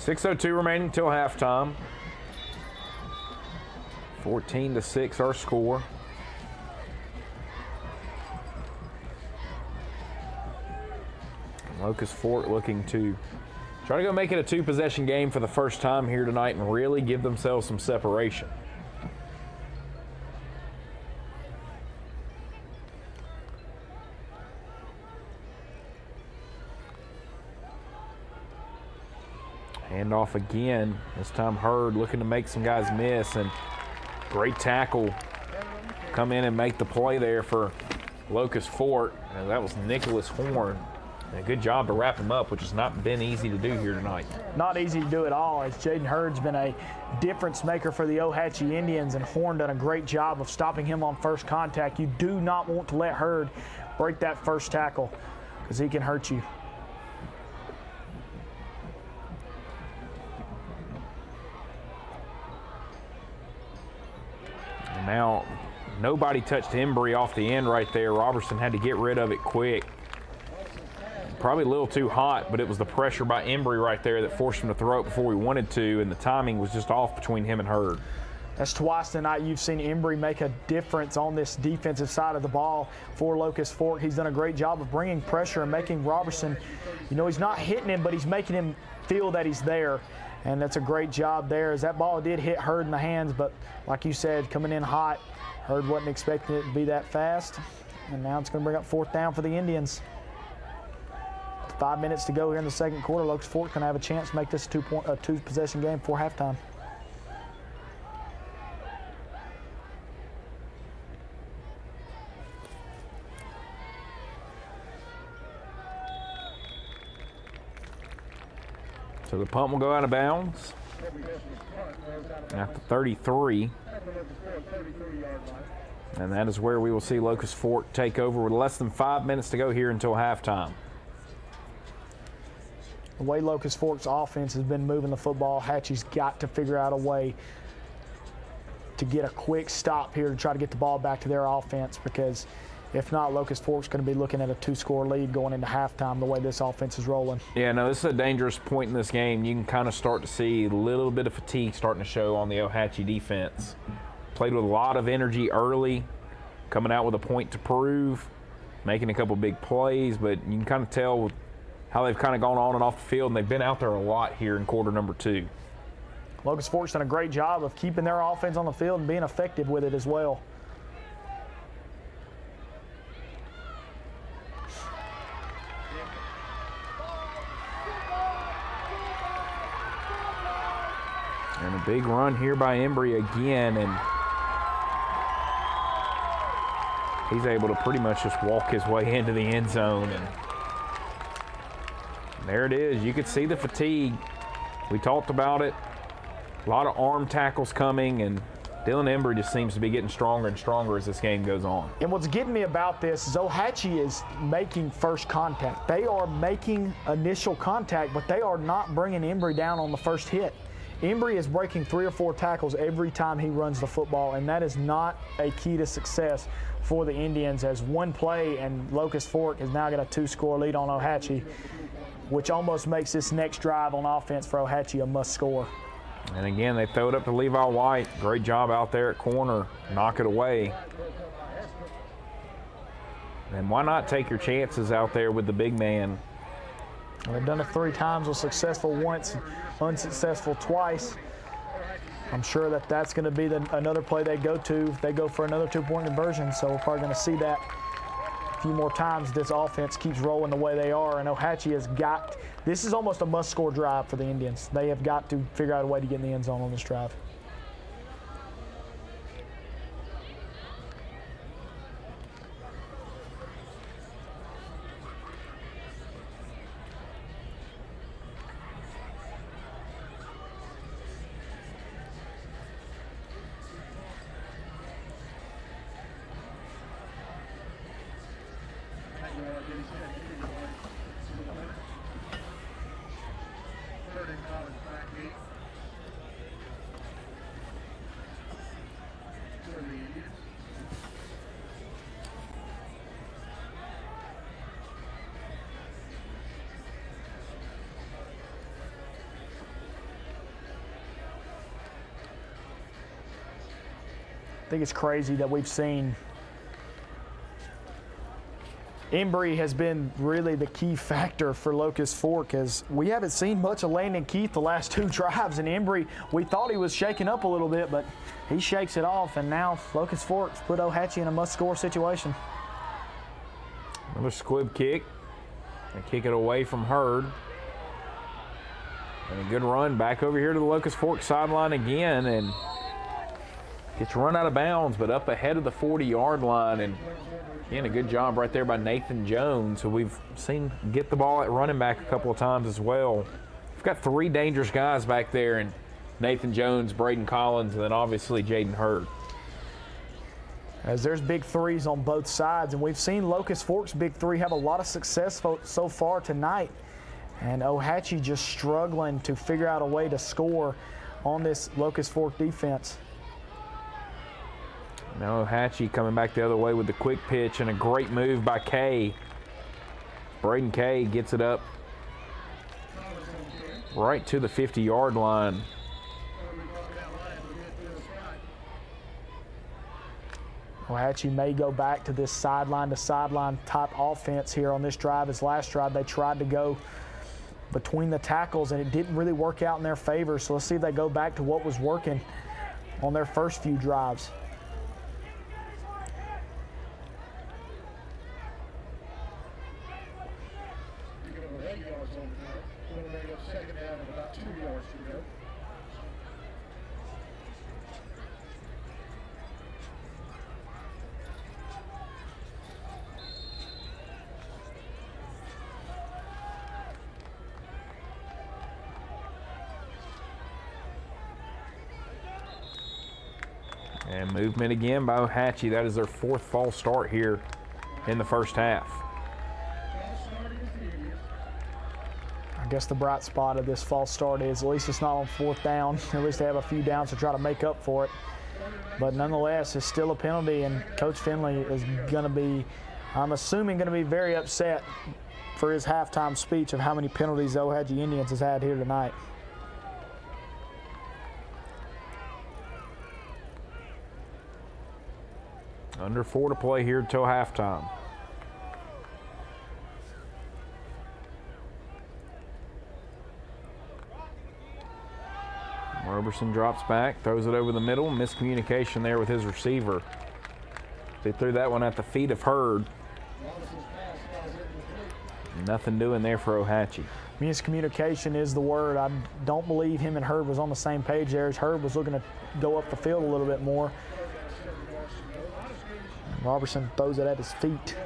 6:02 remaining till halftime. 14-6 our score. Locust Fork looking to try to go make it a 2-possession game for the first time here tonight and really give themselves some separation. Handoff again. This time Hurd looking to make some guys miss, and great tackle. Come in and make the play there for Locust Fork. And that was Nicholas Horn. And a good job to wrap him up, which has not been easy to do here tonight. Not easy to do at all, as Jaden Hurd's been a difference maker for the Ohatchee Indians, and Horn done a great job of stopping him on first contact. You do not want to let Hurd break that first tackle because he can hurt you. And now nobody touched Embry off the end right there. Robertson had to get rid of it quick. Probably a little too hot, but it was the pressure by Embry right there that forced him to throw it before he wanted to, and the timing was just off between him and Hurd. That's twice tonight you've seen Embry make a difference on this defensive side of the ball for Locust Fork. He's done a great job of bringing pressure and making Robertson, you know, he's not hitting him, but he's making him feel that he's there. And that's a great job there, as that ball did hit Hurd in the hands, but like you said, coming in hot, Hurd wasn't expecting it to be that fast. And now it's going to bring up 4th down for the Indians. 5 minutes to go here in the second quarter. Locust Fork going to have a chance to make this a 2-possession game before halftime. So the punt will go out of bounds at the 33. And that is where we will see Locust Fork take over with less than 5 minutes to go here until halftime. The way Locust Fork's offense has been moving the football, Hatchie's got to figure out a way to get a quick stop here to try to get the ball back to their offense, because if not, Locust Fork's going to be looking at a 2-score lead going into halftime the way this offense is rolling. Yeah, no, this is a dangerous point in this game. You can kind of start to see a little bit of fatigue starting to show on the Ohatchee defense. Played with a lot of energy early, coming out with a point to prove, making a couple big plays, but you can kind of tell how they've kind of gone on and off the field, and they've been out there a lot here in quarter number 2. Locust Fork's done a great job of keeping their offense on the field and being effective with it as well. And a big run here by Embry again, and he's able to pretty much just walk his way into the end zone. And there it is. You could see the fatigue. We talked about it. A lot of arm tackles coming, and Dylan Embry just seems to be getting stronger and stronger as this game goes on. And what's getting me about this is Ohatchee is making first contact. They are making initial contact, but they are not bringing Embry down on the first hit. Embry is breaking 3 or 4 tackles every time he runs the football, and that is not a key to success for the Indians, as one play and Locust Fork has now got a 2-score lead on Ohatchee, which almost makes this next drive on offense for Ohatchee a must score. And again, they throw it up to Levi White. Great job out there at corner. Knock it away. And why not take your chances out there with the big man? They've done it 3 times, was successful once, unsuccessful twice. I'm sure that that's going to be another play they go to if they go for another 2-point conversion. So we're probably going to see that a few more times. This offense keeps rolling the way they are, and Ohatchee has got, this is almost a must-score drive for the Indians. They have got to figure out a way to get in the end zone on this drive. think it's crazy that we've seen Embry has been really the key factor for Locust Fork, as we haven't seen much of Landon Keith the last 2 drives, and Embry, we thought he was shaking up a little bit, but he shakes it off, and now Locust Fork's put Ohatchee in a must-score situation. Another squib kick. They kick it away from Hurd. And a good run back over here to the Locust Fork sideline again, and gets run out of bounds, but up ahead of the 40-yard line. And again, a good job right there by Nathan Jones, who we've seen get the ball at running back a couple of times as well. We've got 3 dangerous guys back there, and Nathan Jones, Braden Collins, and then obviously Jaden Hurd. As there's big threes on both sides, and we've seen Locust Fork's big three have a lot of success so far tonight. And Ohatchee just struggling to figure out a way to score on this Locust Fork defense. Now Ohatchee coming back the other way with the quick pitch and a great move by Kay. Braden Kay gets it up right to the 50-yard line. Ohatchee may go back to this sideline-to-sideline type offense here on this drive. As last drive, they tried to go between the tackles, and it didn't really work out in their favor. So let's see if they go back to what was working on their first few drives. And movement again by Ohatchee. That is their 4th false start here in the first half. I guess the bright spot of this false start is at least it's not on 4th down. At least they have a few downs to try to make up for it. But nonetheless, it's still a penalty, and Coach Finley is going to be, I'm assuming, going to be very upset for his halftime speech of how many penalties the Ohatchee Indians has had here tonight. Under 4 to play here till halftime. Roberson drops back, throws it over the middle. Miscommunication there with his receiver. They threw that one at the feet of Hurd. Nothing doing there for Ohatchee. Miscommunication is the word. I don't believe him and Hurd was on the same page there, as Hurd was looking to go up the field a little bit more. Robertson throws it at his feet.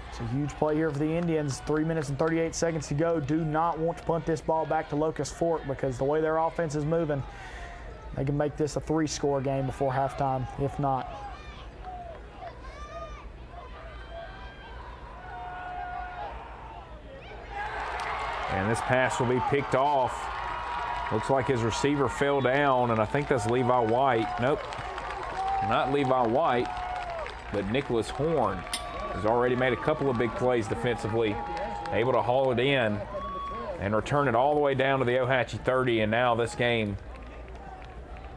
It's a huge play here for the Indians. 3 minutes and 38 seconds to go. Do not want to punt this ball back to Locust Fork, because the way their offense is moving, they can make this a 3-score game before halftime, if not. And this pass will be picked off. Looks like his receiver fell down, and I think that's Levi White. Nope, not Levi White, but Nicholas Horn has already made a couple of big plays defensively, able to haul it in and return it all the way down to the Ohatchee 30, and now this game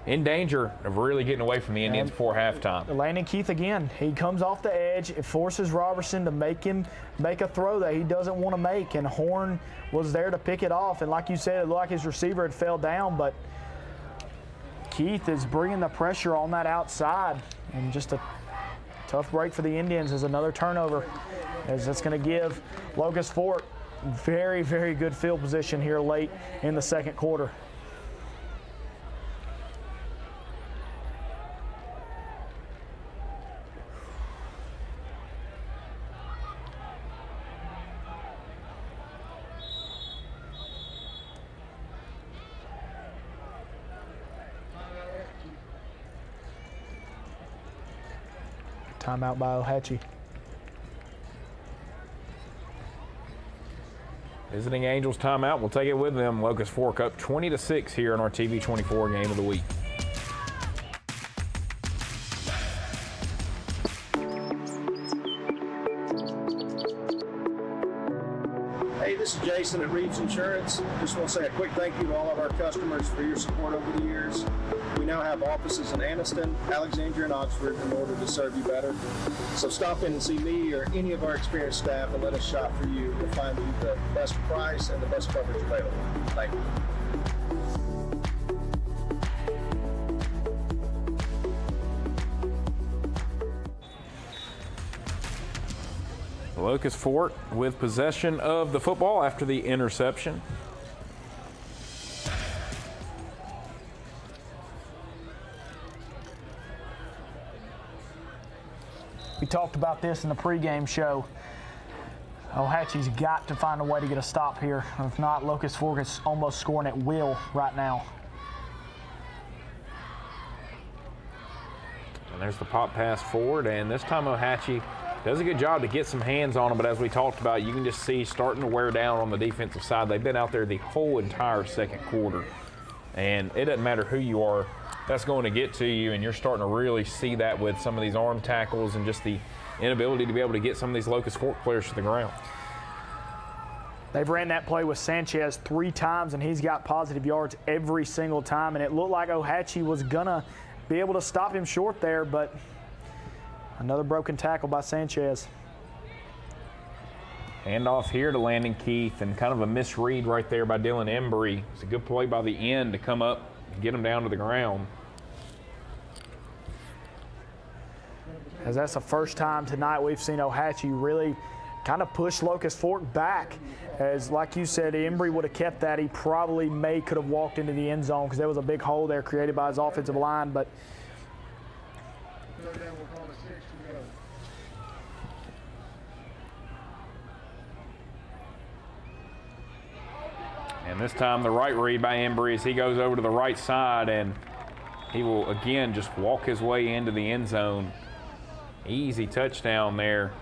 in danger of really getting away from the Indians before halftime. Landon Keith again. He comes off the edge. It forces Robertson to make a throw that he doesn't want to make, and Horn was there to pick it off. And like you said, it looked like his receiver had fell down, but Keith is bringing the pressure on that outside, and just a tough break for the Indians is another turnover, as that's going to give Locust Fork very, very good field position here late in the second quarter. Timeout by Ohatchee. Visiting Angels timeout. We'll take it with them. Locust Fork up 20-6 here in our TV 24 game of the week. Hey, this is Jason Jason at Reeves Insurance. Just want to say a quick thank you to all of our customers for your support over the years. We now have offices in Anniston, Alexandria, and Oxford in order to serve you better. So stop in and see me or any of our experienced staff and let us shop for you. We'll find you the best price and the best coverage available. Thank you. Locust Fort with possession of the football after the interception. We talked about this in the pregame show. Ohatchee's got to find a way to get a stop here. If not, Locust Fort is almost scoring at will right now. And there's the pop pass forward, and this time Ohatchee does a good job to get some hands on them, but as we talked about, you can just see starting to wear down on the defensive side. They've been out there the whole entire second quarter, and it doesn't matter who you are, that's going to get to you, and you're starting to really see that with some of these arm tackles and just the inability to be able to get some of these Locust Fort players to the ground. They've ran that play with Sanchez 3 times, and he's got positive yards every single time, and it looked like Ohatchee was going to be able to stop him short there, but another broken tackle by Sanchez. Handoff here to Landon Keith, and kind of a misread right there by Dylan Embry. It's a good play by the end to come up and get him down to the ground. As that's the first time tonight we've seen Ohatchee really kind of push Locust Fort back. As, like you said, Embry would have kept that. He probably could have walked into the end zone because there was a big hole there created by his offensive line, but and this time the right read by Embry as he goes over to the right side, and he will again just walk his way into the end zone. Easy touchdown there.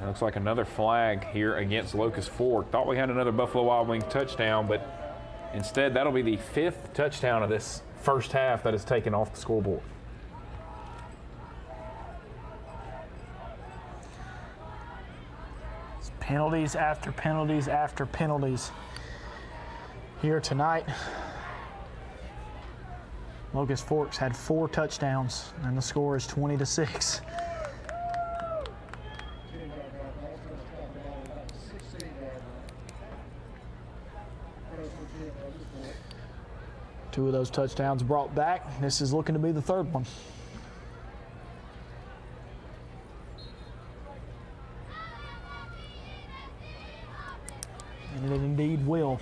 It looks like another flag here against Locust Fort. Thought we had another Buffalo Wild Wings touchdown, but instead that'll be the 5th touchdown of this first half that is taken off the scoreboard. it's penalties after penalties after penalties here tonight. Locust Fort's had 4 touchdowns, and the score is 20-6. Two of those touchdowns brought back. This is looking to be the 3rd one. And it indeed will.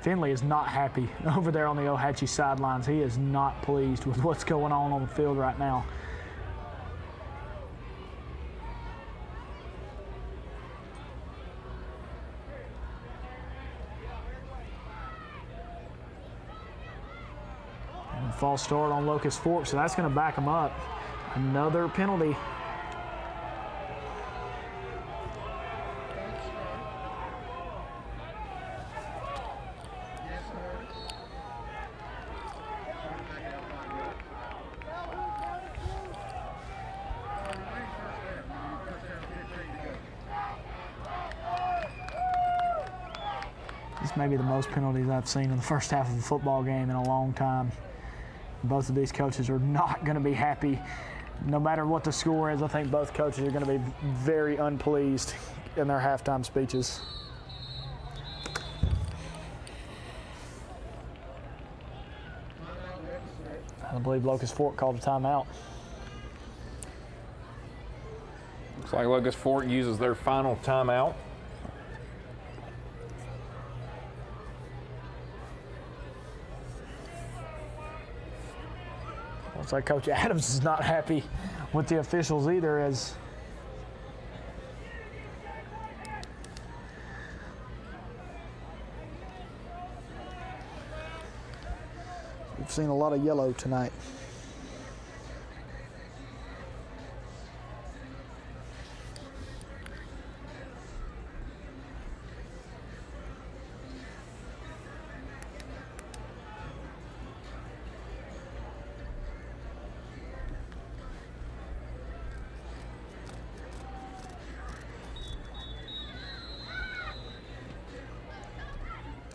Finley is not happy over there on the Ohatchee sidelines. He is not pleased with what's going on the field right now. And false start on Locust Fort, so that's going to back him up. Another penalty. This may be the most penalties I've seen in the first half of a football game in a long time. Both of these coaches are not going to be happy. No matter what the score is, I think both coaches are going to be very unpleased in their halftime speeches. I believe Locust Fort called a timeout. Looks like Locust Fort uses their final timeout. Looks like Coach Adams is not happy with the officials either, as We've seen a lot of yellow tonight.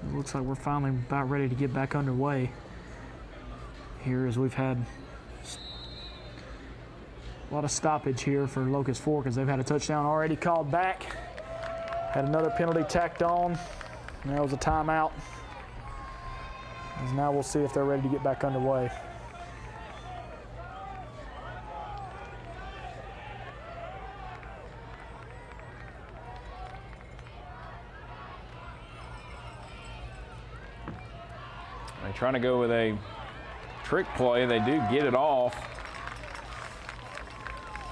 It looks like we're finally about ready to get back underway here, as we've had a lot of stoppage here for Locust Fork, as they've had a touchdown already called back, had another penalty tacked on, and that was a timeout. As now we'll see if they're ready to get back underway. They're trying to go with a trick play. They do get it off.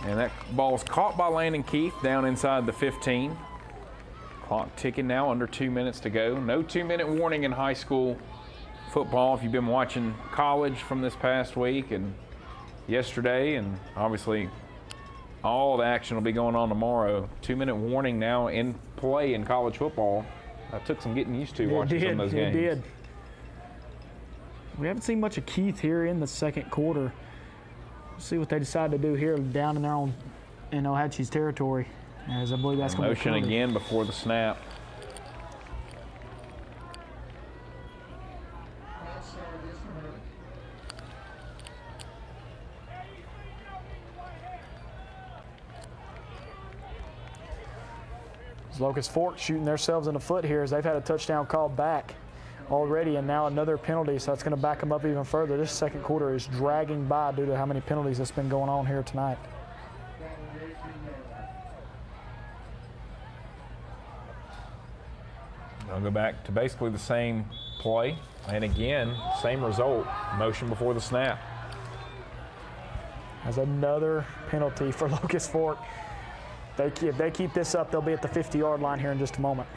And that ball's caught by Landon Keith down inside the 15. Clock ticking now, under 2 minutes to go. No 2-minute warning in high school football if you've been watching college from this past week and yesterday, and obviously all the action will be going on tomorrow. 2-minute warning now in play in college football. That took some getting used to watching some of those games. It did. We haven't seen much of Keith here in the second quarter. We'll see what they decide to do here down in their own, in Ohatchee's territory, as I believe that's going to be motion again before the snap. Locust Fork shooting themselves in the foot here, as they've had a touchdown called back already, and now another penalty, so that's going to back them up even further. This second quarter is dragging by due to how many penalties that's been going on here tonight. I'll go back to basically the same play, and again, same result, motion before the snap. As another penalty for Locust Fork. If they keep this up, they'll be at the 50-yard line here in just a moment.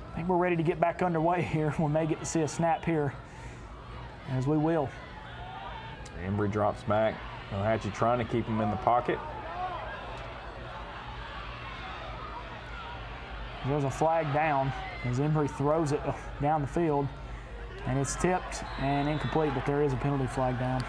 I think we're ready to get back underway here. We may get to see a snap here, as we will. Embry drops back. Ohatchee trying to keep him in the pocket. There's a flag down as Embry throws it down the field, and it's tipped and incomplete, but there is a penalty flag down.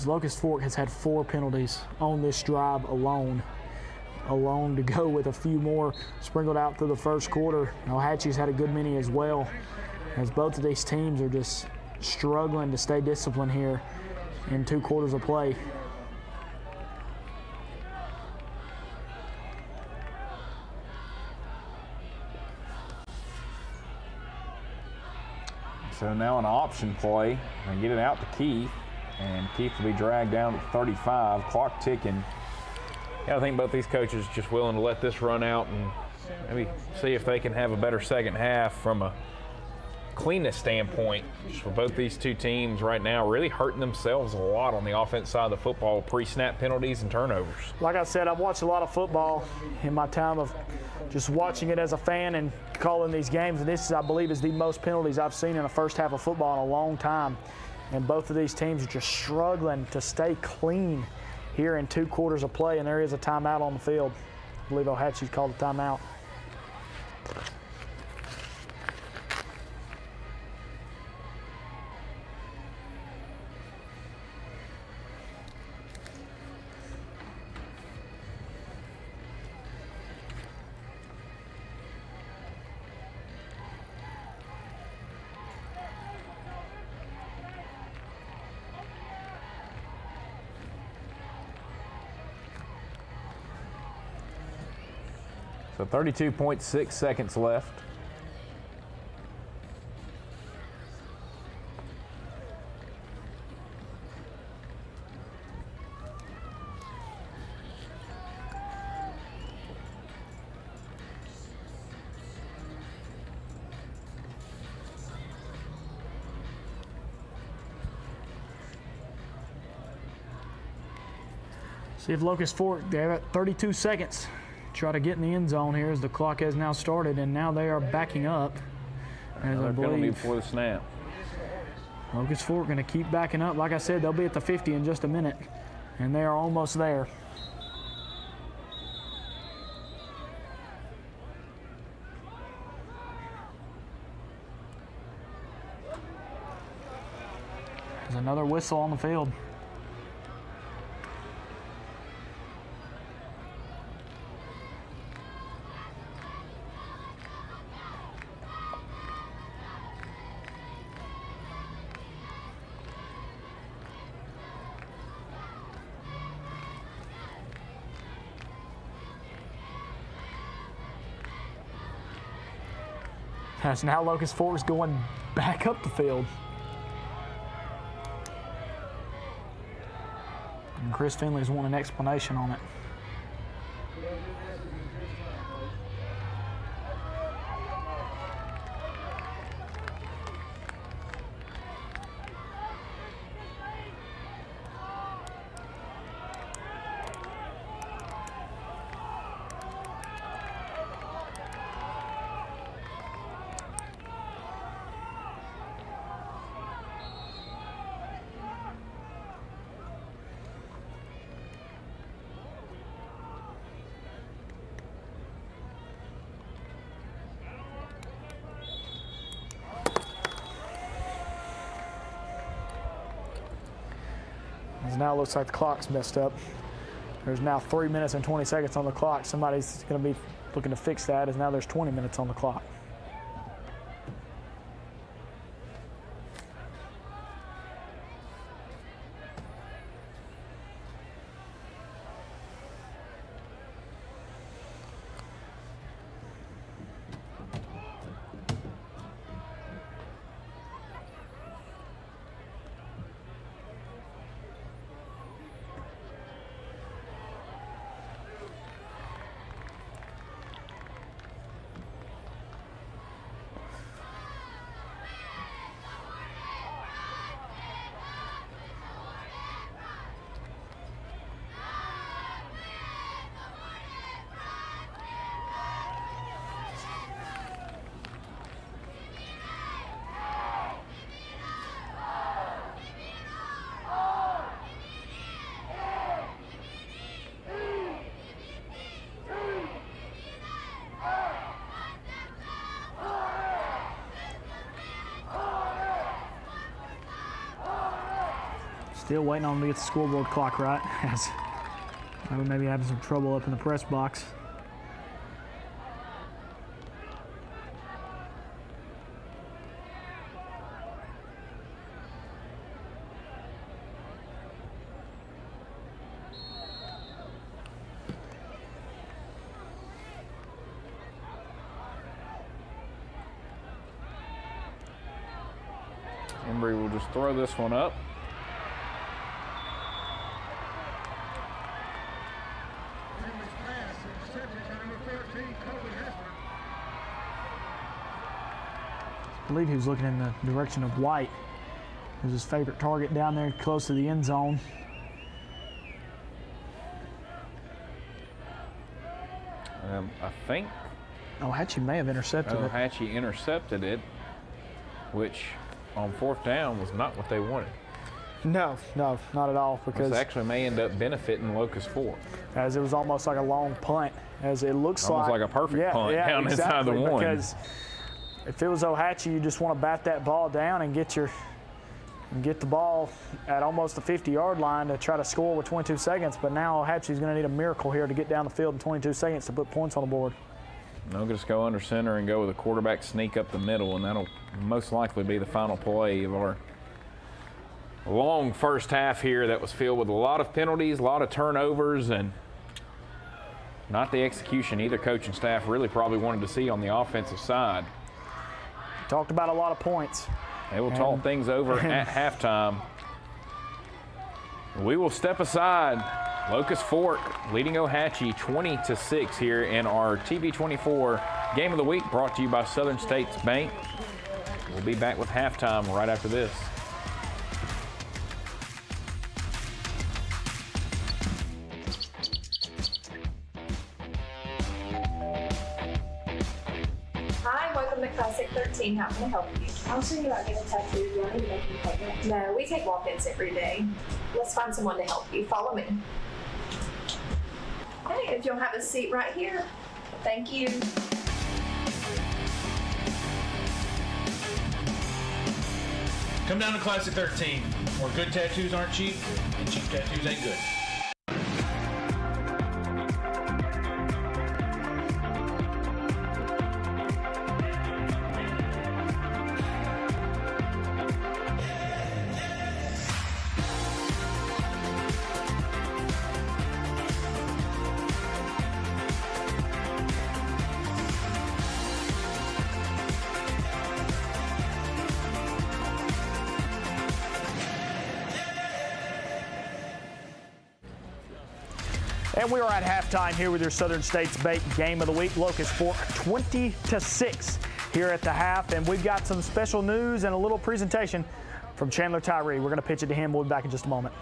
Locust Fork has had 4 penalties on this drive alone to go, with a few more sprinkled out through the first quarter. Ohatchee's had a good many as well, as both of these teams are just struggling to stay disciplined here in 2 quarters of play. So now an option play, and get it out to Keith. And Keith will be dragged down to 35, clock ticking. Yeah, I think both these coaches are just willing to let this run out and maybe see if they can have a better second half from a cleanness standpoint. Just for both these two teams right now, really hurting themselves a lot on the offense side of the football, pre-snap penalties and turnovers. Like I said, I've watched a lot of football in my time of just watching it as a fan and calling these games, and this, I believe, is the most penalties I've seen in the first half of football in a long time. And both of these teams are just struggling to stay clean here in 2 quarters of play, and there is a timeout on the field. I believe Ohatchee's called a timeout. So 32.6 seconds left. See if Locust Fork, they have it 32 seconds. Try to get in the end zone here as the clock has now started, and now they are backing up. Another penalty before the snap. Locust Fork going to keep backing up. Like I said, they'll be at the 50 in just a minute, and they are almost there. There's another whistle on the field. As now Locust Fork's going back up the field. And Chris Finley's wanting an explanation on it. Now it looks like the clock's messed up. There's now 3 minutes and 20 seconds on the clock. Somebody's going to be looking to fix that, as now there's 20 minutes on the clock. Still waiting on them to get the scoreboard clock right, as we may be having some trouble up in the press box. Embry will just throw this one up. I believe he was looking in the direction of White. It was his favorite target down there close to the end zone. I think Ohatchee may have intercepted it. Ohatchee intercepted it, which on fourth down was not what they wanted. No, not at all. Because this actually may end up benefiting Locust Fork. As it was almost like a long punt, as it looks almost like a perfect punt down inside the one. Because if it was Ohatchee, you just want to bat that ball down and get the ball at almost the 50-yard line to try to score with 22 seconds. But now Ohatchee's going to need a miracle here to get down the field in 22 seconds to put points on the board. They'll just go under center and go with a quarterback sneak up the middle, and that'll most likely be the final play of our long first half here that was filled with a lot of penalties, a lot of turnovers, and not the execution either coach and staff really probably wanted to see on the offensive side. Talked about a lot of points. They will talk things over at halftime. We will step aside. Locust Fork leading Ohatchee 20-6 here in our TV24 Game of the Week, brought to you by Southern States Bank. We'll be back with halftime right after this. Hi, welcome to Classic 13. How can I help you? I was thinking about getting a tattoo. Do I need to make an appointment? No, we take walk-ins every day. Let's find someone to help you. Follow me. Okay, if you'll have a seat right here. Thank you. Come down to Classic 13, where good tattoos aren't cheap, and cheap tattoos ain't good. And we are at halftime here with your Southern States Bank Game of the Week. Locust Fork 20-6 here at the half. And we've got some special news and a little presentation from Chandler Tyree. We're going to pitch it to him. We'll be back in just a moment.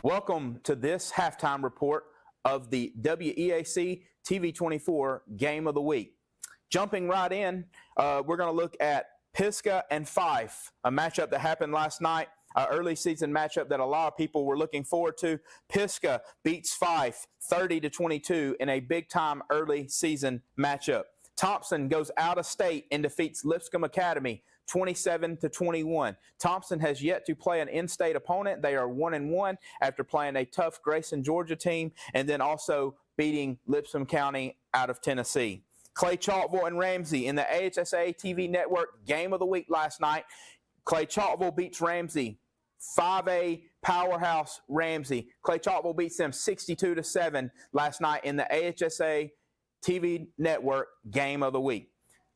Welcome to this halftime report of the WEAC TV24 Game of the Week. Jumping right in, we're going to look at Pisgah and Fife, a matchup that happened last night, an early season matchup that a lot of people were looking forward to. Pisgah beats Fife 30-22 in a big-time early season matchup. Thompson goes out of state and defeats Lipscomb Academy 27-21. Thompson has yet to play an in-state opponent. They are 1-1 after playing a tough Grayson, Georgia team, and then also beating Lipscomb County out of Tennessee. Clay Chalkville and Ramsey in the AHSA TV Network Game of the Week last night. Clay Chalkville beats Ramsey, 5A powerhouse Ramsey. Clay Chalkville beats them 62-7 last night in the AHSA TV Network Game of the Week.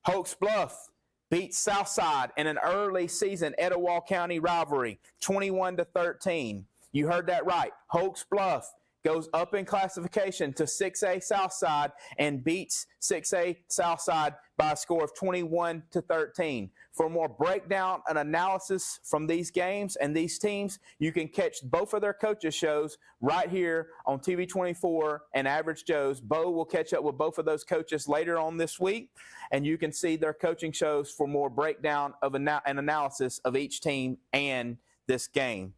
Oaks Bluff beats Southside in an early season Etowah County rivalry, 21-13. You heard that right. Oaks Bluff goes up in classification to 6A Southside and beats 6A Southside by a score of 21-13. For more breakdown and analysis from these games and these teams, you can catch both of their coaches' shows right here on TV24 and Average Joe's. Bo will catch up with both of those coaches later on this week, and you can see their coaching shows for more breakdown of and analysis of each team and this game.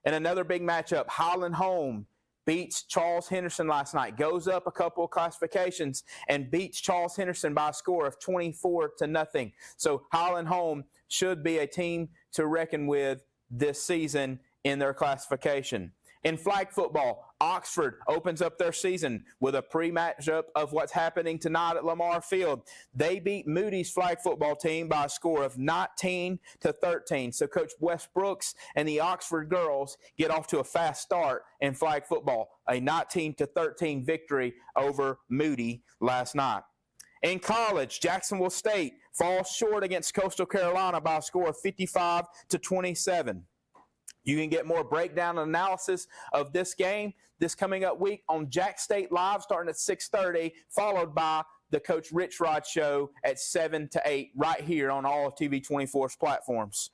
And another big matchup, Highland Home beats Charles Henderson last night, goes up a couple of classifications and beats Charles Henderson by a score of 24-0. So Highland Home should be a team to reckon with this season in their classification. In flag football, Oxford opens up their season with a pre-matchup of what's happening tonight at Lamar Field. They beat Moody's flag football team by a score of 19-13. So Coach Wes Brooks and the Oxford girls get off to a fast start in flag football, a 19-13 victory over Moody last night. In college, Jacksonville State falls short against Coastal Carolina by a score of 55-27. You can get more breakdown and analysis of this game this coming up week on Jack State Live starting at 6:30, followed by the Coach Rich Rod Show at 7 to 8 right here on all of TV24's platforms.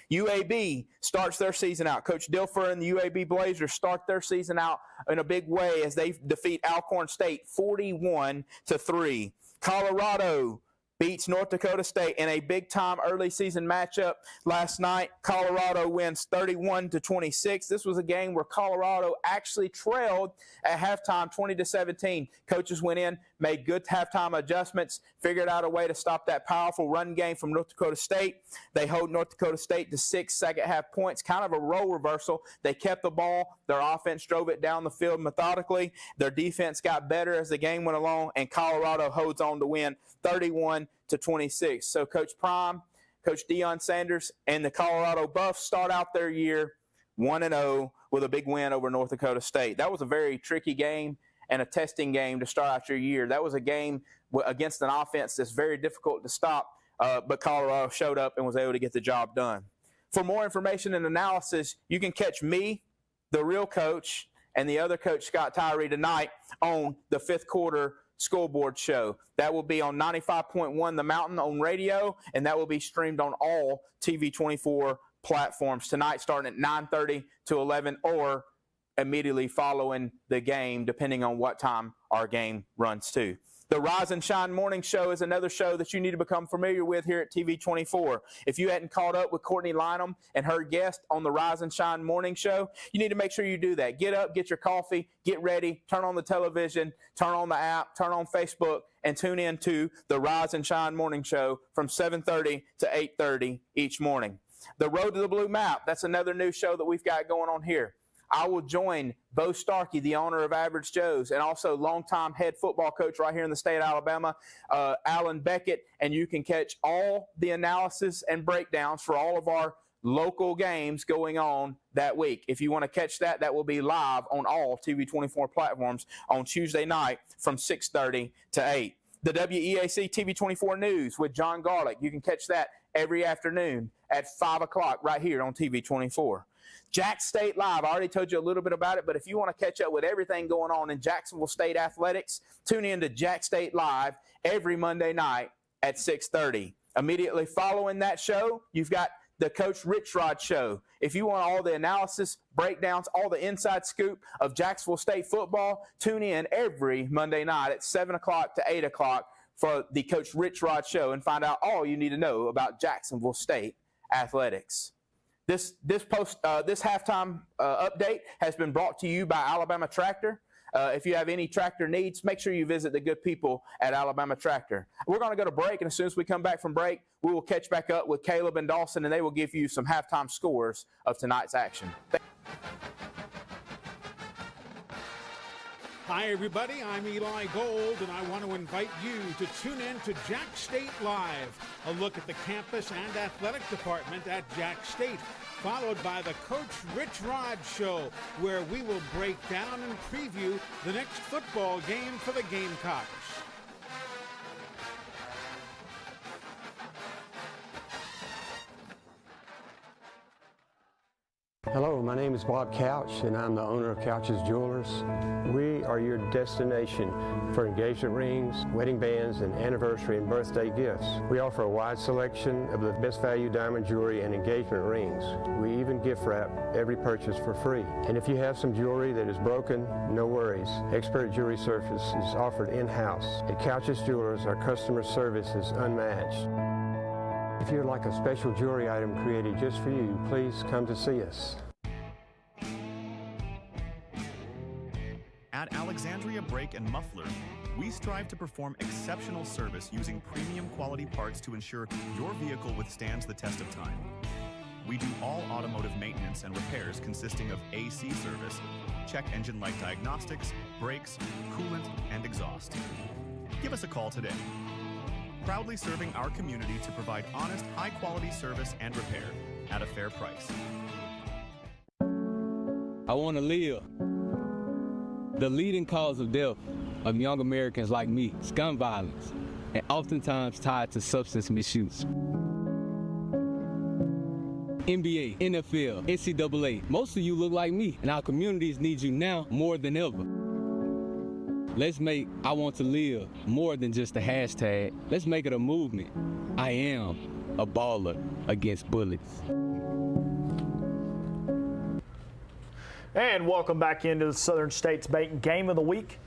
UAB starts their season out. Coach Dilfer and the UAB Blazers start their season out in a big way as they defeat Alcorn State 41-3. Colorado beats North Dakota State in a big-time early season matchup last night. Colorado wins 31-26. This was a game where Colorado actually trailed at halftime 20-17. Coaches went in, made good halftime adjustments, figured out a way to stop that powerful run game from North Dakota State. They hold North Dakota State to 6 second-half points, kind of a role reversal. They kept the ball. Their offense drove it down the field methodically. Their defense got better as the game went along, and Colorado holds on to win 31-26. So Coach Prime, Coach Deion Sanders, and the Colorado Buffs start out their year 1-0 with a big win over North Dakota State. That was a very tricky game and a testing game to start out your year. That was a game against an offense that's very difficult to stop, but Colorado showed up and was able to get the job done. For more information and analysis, you can catch me, the real coach, and the other coach, Scott Tyree, tonight on the Fifth Quarter Scoreboard Show. That will be on 95.1 The Mountain on radio, and that will be streamed on all TV24 platforms tonight, starting at 9:30 to 11, or immediately following the game, depending on what time our game runs to. The Rise and Shine Morning Show is another show that you need to become familiar with here at TV24. If you hadn't caught up with Courtney Lynham and her guest on the Rise and Shine Morning Show, you need to make sure you do that. Get up, get your coffee, get ready, turn on the television, turn on the app, turn on Facebook, and tune in to the Rise and Shine Morning Show from 7:30 to 8:30 each morning. The Road to the Blue Map, that's another new show that we've got going on here. I will join Bo Starkey, the owner of Average Joe's, and also longtime head football coach right here in the state of Alabama, Alan Beckett, and you can catch all the analysis and breakdowns for all of our local games going on that week. If you want to catch that, that will be live on all TV24 platforms on Tuesday night from 6:30 to 8. The WEAC TV24 News with John Garlick, you can catch that every afternoon at 5 o'clock right here on TV24. Jack State Live, I already told you a little bit about it, but if you want to catch up with everything going on in Jacksonville State athletics, tune in to Jack State Live every Monday night at 6:30. Immediately following that show, you've got the Coach Rich Rod Show. If you want all the analysis, breakdowns, all the inside scoop of Jacksonville State football, tune in every Monday night at 7 o'clock to 8 o'clock for the Coach Rich Rod Show and find out all you need to know about Jacksonville State athletics. This halftime update has been brought to you by Alabama Tractor. If you have any tractor needs, make sure you visit the good people at Alabama Tractor. We're going to go to break, and as soon as we come back from break, we will catch back up with Caleb and Dawson, and they will give you some halftime scores of tonight's action. Hi, everybody. I'm Eli Gold, and I want to invite you to tune in to Jack State Live, a look at the campus and athletic department at Jack State, followed by the Coach Rich Rod Show, where we will break down and preview the next football game for the Gamecocks. Hello, my name is Bob Couch, and I'm the owner of Couch's Jewelers. We are your destination for engagement rings, wedding bands, and anniversary and birthday gifts. We offer a wide selection of the best value diamond jewelry and engagement rings. We even gift wrap every purchase for free. And if you have some jewelry that is broken, no worries. Expert jewelry service is offered in-house. At Couch's Jewelers, our customer service is unmatched. If you'd like a special jewelry item created just for you, please come to see us. At Alexandria Brake and Muffler, we strive to perform exceptional service using premium quality parts to ensure your vehicle withstands the test of time. We do all automotive maintenance and repairs consisting of AC service, check engine light diagnostics, brakes, coolant, and exhaust. Give us a call today. Proudly serving our community to provide honest, high-quality service and repair at a fair price. I want to live. The leading cause of death of young Americans like me is gun violence, and oftentimes tied to substance misuse. NBA, NFL, NCAA, most of you look like me, and our communities need you now more than ever. Let's make I Want to Live more than just a hashtag. Let's make it a movement. I am a baller against bullets. And welcome back into the Southern States Bank Game of the Week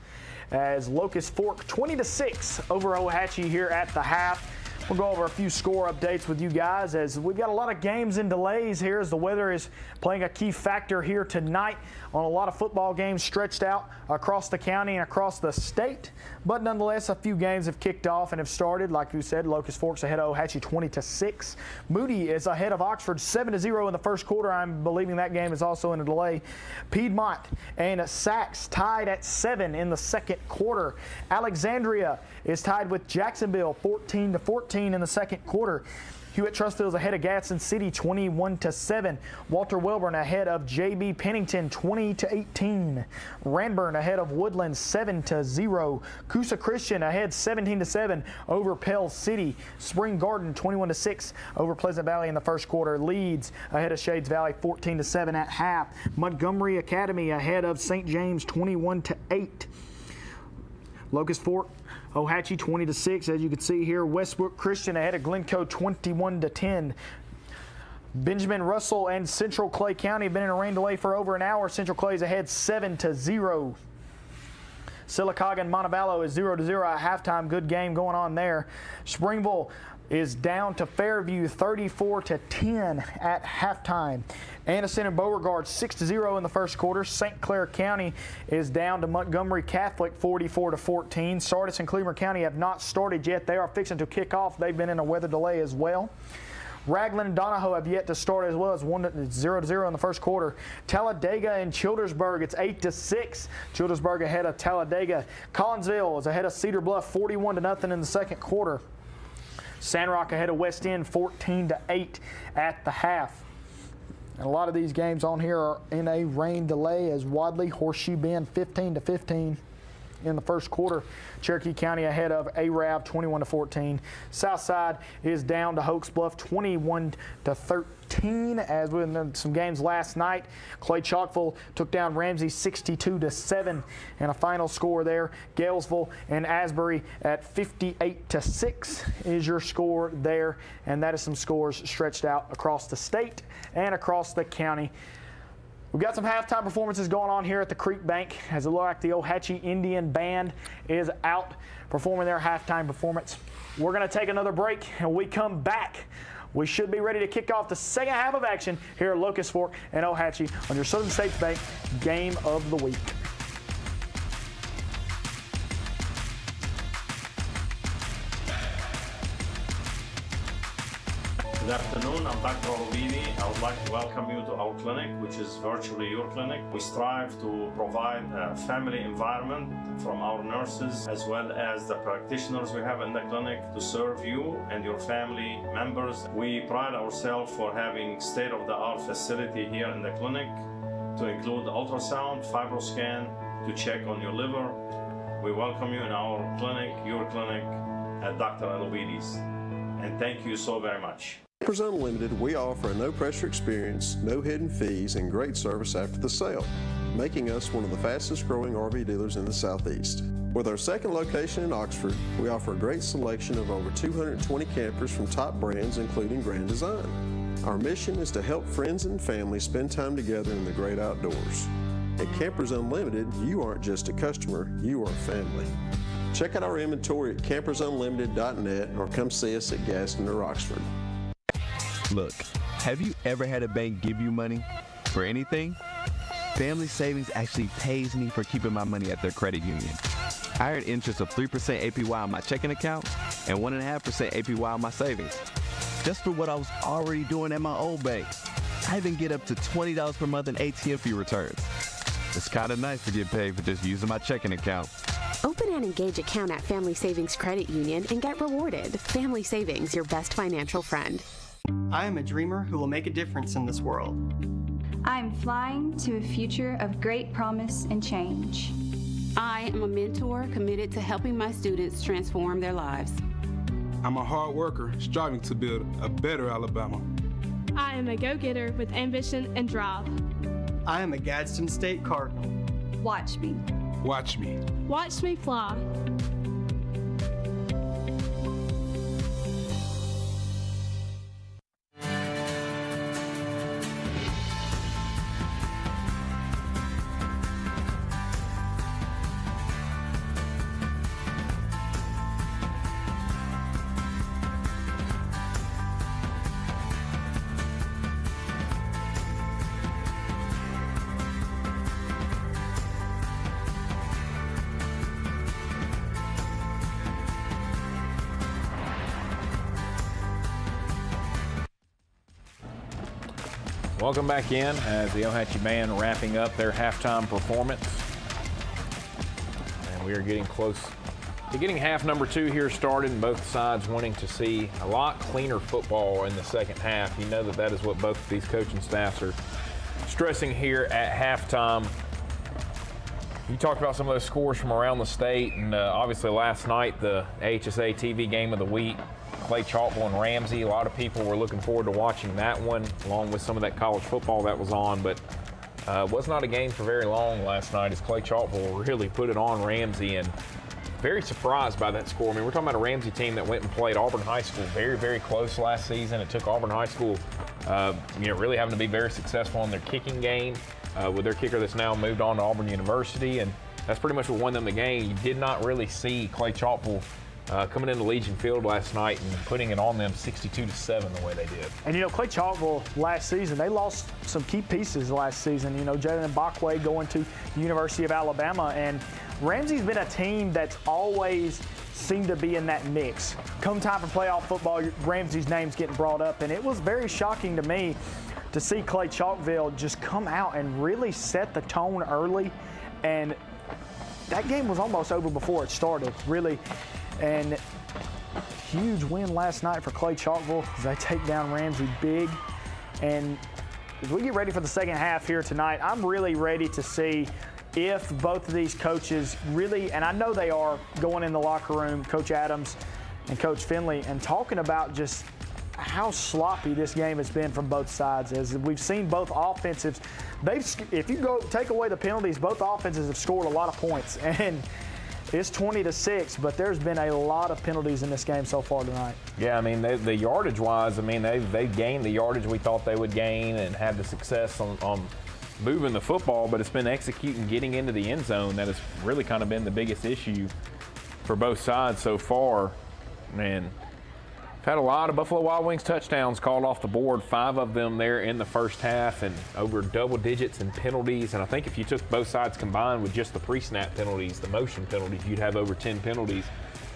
as Locust Fork 20-6 over Ohatchee here at the half. We'll go over a few score updates with you guys as we got a lot of games and delays here as the weather is playing a key factor here tonight on a lot of football games stretched out across the county and across the state. But nonetheless, a few games have kicked off and have started. Like you said, Locust Fork's ahead of Ohatchee 20-6. Moody is ahead of Oxford 7-0 in the first quarter. I'm believing that game is also in a delay. Piedmont and Sachs tied at 7 in the second quarter. Alexandria is tied with Jacksonville 14-14 in the second quarter. Hewitt-Trussville is ahead of Gadsden City 21-7. Walter Welborn ahead of J.B. Pennington 20-18. Ranburn ahead of Woodland 7-0. Coosa Christian ahead 17-7 over Pell City. Spring Garden 21-6 over Pleasant Valley in the first quarter. Leeds ahead of Shades Valley 14-7 at half. Montgomery Academy ahead of St. James 21-8. Locust Fork Ohatchee 20-6, as you can see here. Westbrook Christian ahead of Glencoe 21-10. Benjamin Russell and Central Clay County have been in a rain delay for over an hour. Central Clay's ahead 7-0. Sylacauga and Montevallo is 0-0 at halftime. Good game going on there. Springville is down to Fairview 34-10 at halftime. Anderson and Beauregard 6-0 in the first quarter. St. Clair County is down to Montgomery Catholic 44-14. Sardis and Cleveland County have not started yet. They are fixing to kick off. They've been in a weather delay as well. Raglan and Donahoe have yet to start as well as 0-0 in the first quarter. Talladega and Childersburg, it's 8-6. Childersburg ahead of Talladega. Collinsville is ahead of Cedar Bluff 41-0 in the second quarter. Sandrock ahead of West End 14-8 at the half. And a lot of these games on here are in a rain delay as Wadley, Horseshoe Bend 15-15 in the first quarter. Cherokee County ahead of Arab 21-14. Southside is down to Hoax Bluff 21-13. As we in some games last night, Clay Chalkville took down Ramsey 62-7 and a final score there. Galesville and Asbury at 58-6 is your score there, and that is some scores stretched out across the state and across the county. We've got some halftime performances going on here at the Creek Bank as it looks like the Ohatchee Indian Band is out performing their halftime performance. We're going to take another break, and when we come back, we should be ready to kick off the second half of action here at Locust Fork and Ohatchee on your Southern States Bank Game of the Week. Good afternoon, I'm Dr. Olvini. I would like to welcome you to our clinic, which is virtually your clinic. We strive to provide a family environment from our nurses as well as the practitioners we have in the clinic to serve you and your family members. We pride ourselves for having state-of-the-art facility here in the clinic to include ultrasound, fibroscan, to check on your liver. We welcome you in our clinic, your clinic, at Dr. Olvini's. And thank you so very much. Campers Unlimited, we offer a no-pressure experience, no hidden fees, and great service after the sale, making us one of the fastest-growing RV dealers in the Southeast. With our second location in Oxford, we offer a great selection of over 220 campers from top brands, including Grand Design. Our mission is to help friends and family spend time together in the great outdoors. At Campers Unlimited, you aren't just a customer, you are family. Check out our inventory at campersunlimited.net or come see us at Gadsden or Oxford. Look, have you ever had a bank give you money for anything? Family Savings actually pays me for keeping my money at their credit union. I earn interest of 3% APY on my checking account and 1.5% APY on my savings, just for what I was already doing at my old bank. I even get up to $20 per month in ATM fee returns. It's kind of nice to get paid for just using my checking account. Open an Engage account at Family Savings Credit Union and get rewarded. Family Savings, your best financial friend. I am a dreamer who will make a difference in this world. I'm flying to a future of great promise and change. I am a mentor committed to helping my students transform their lives. I'm a hard worker striving to build a better Alabama. I am a go-getter with ambition and drive. I am a Gadsden State Cardinal. Watch me. Watch me. Watch me fly. Welcome back in as the Ohatchee band wrapping up their halftime performance. And we are getting close to getting half number 2 here started, and both sides wanting to see a lot cleaner football in the second half. You know that is what both of these coaching staffs are stressing here at halftime. You talked about some of those scores from around the state, and obviously last night, the AHSA TV game of the week, Clay Chalkville and Ramsey. A lot of people were looking forward to watching that one, along with some of that college football that was on, but was not a game for very long last night as Clay Chalkville really put it on Ramsey, and very surprised by that score. I mean, we're talking about a Ramsey team that went and played Auburn High School very, very close last season. It took Auburn High School, really having to be very successful in their kicking game with their kicker that's now moved on to Auburn University, and that's pretty much what won them the game. You did not really see Clay Chalkville coming into Legion Field last night and putting it on them 62-7 the way they did. And Clay Chalkville last season, they lost some key pieces last season. Jalen Bakwe going to the University of Alabama, and Ramsey's been a team that's always seemed to be in that mix. Come time for playoff football, Ramsey's name's getting brought up, and it was very shocking to me to see Clay Chalkville just come out and really set the tone early, and that game was almost over before it started, really. And huge win last night for Clay Chalkville as they take down Ramsey big. And as we get ready for the second half here tonight, I'm really ready to see if both of these coaches really, and I know they are, going in the locker room, Coach Adams and Coach Finley, and talking about just how sloppy this game has been from both sides. As we've seen both offensives, if you take away the penalties, both offenses have scored a lot of points. And it's 20-6, but there's been a lot of penalties in this game so far tonight. Yeah, I mean, the yardage-wise, I mean, they've gained the yardage we thought they would gain and had the success on moving the football, but it's been executing, getting into the end zone that has really kind of been the biggest issue for both sides so far. Man, I've had a lot of Buffalo Wild Wings touchdowns called off the board, 5 of them there in the first half, and over double digits in penalties. And I think if you took both sides combined with just the pre-snap penalties, the motion penalties, you'd have over 10 penalties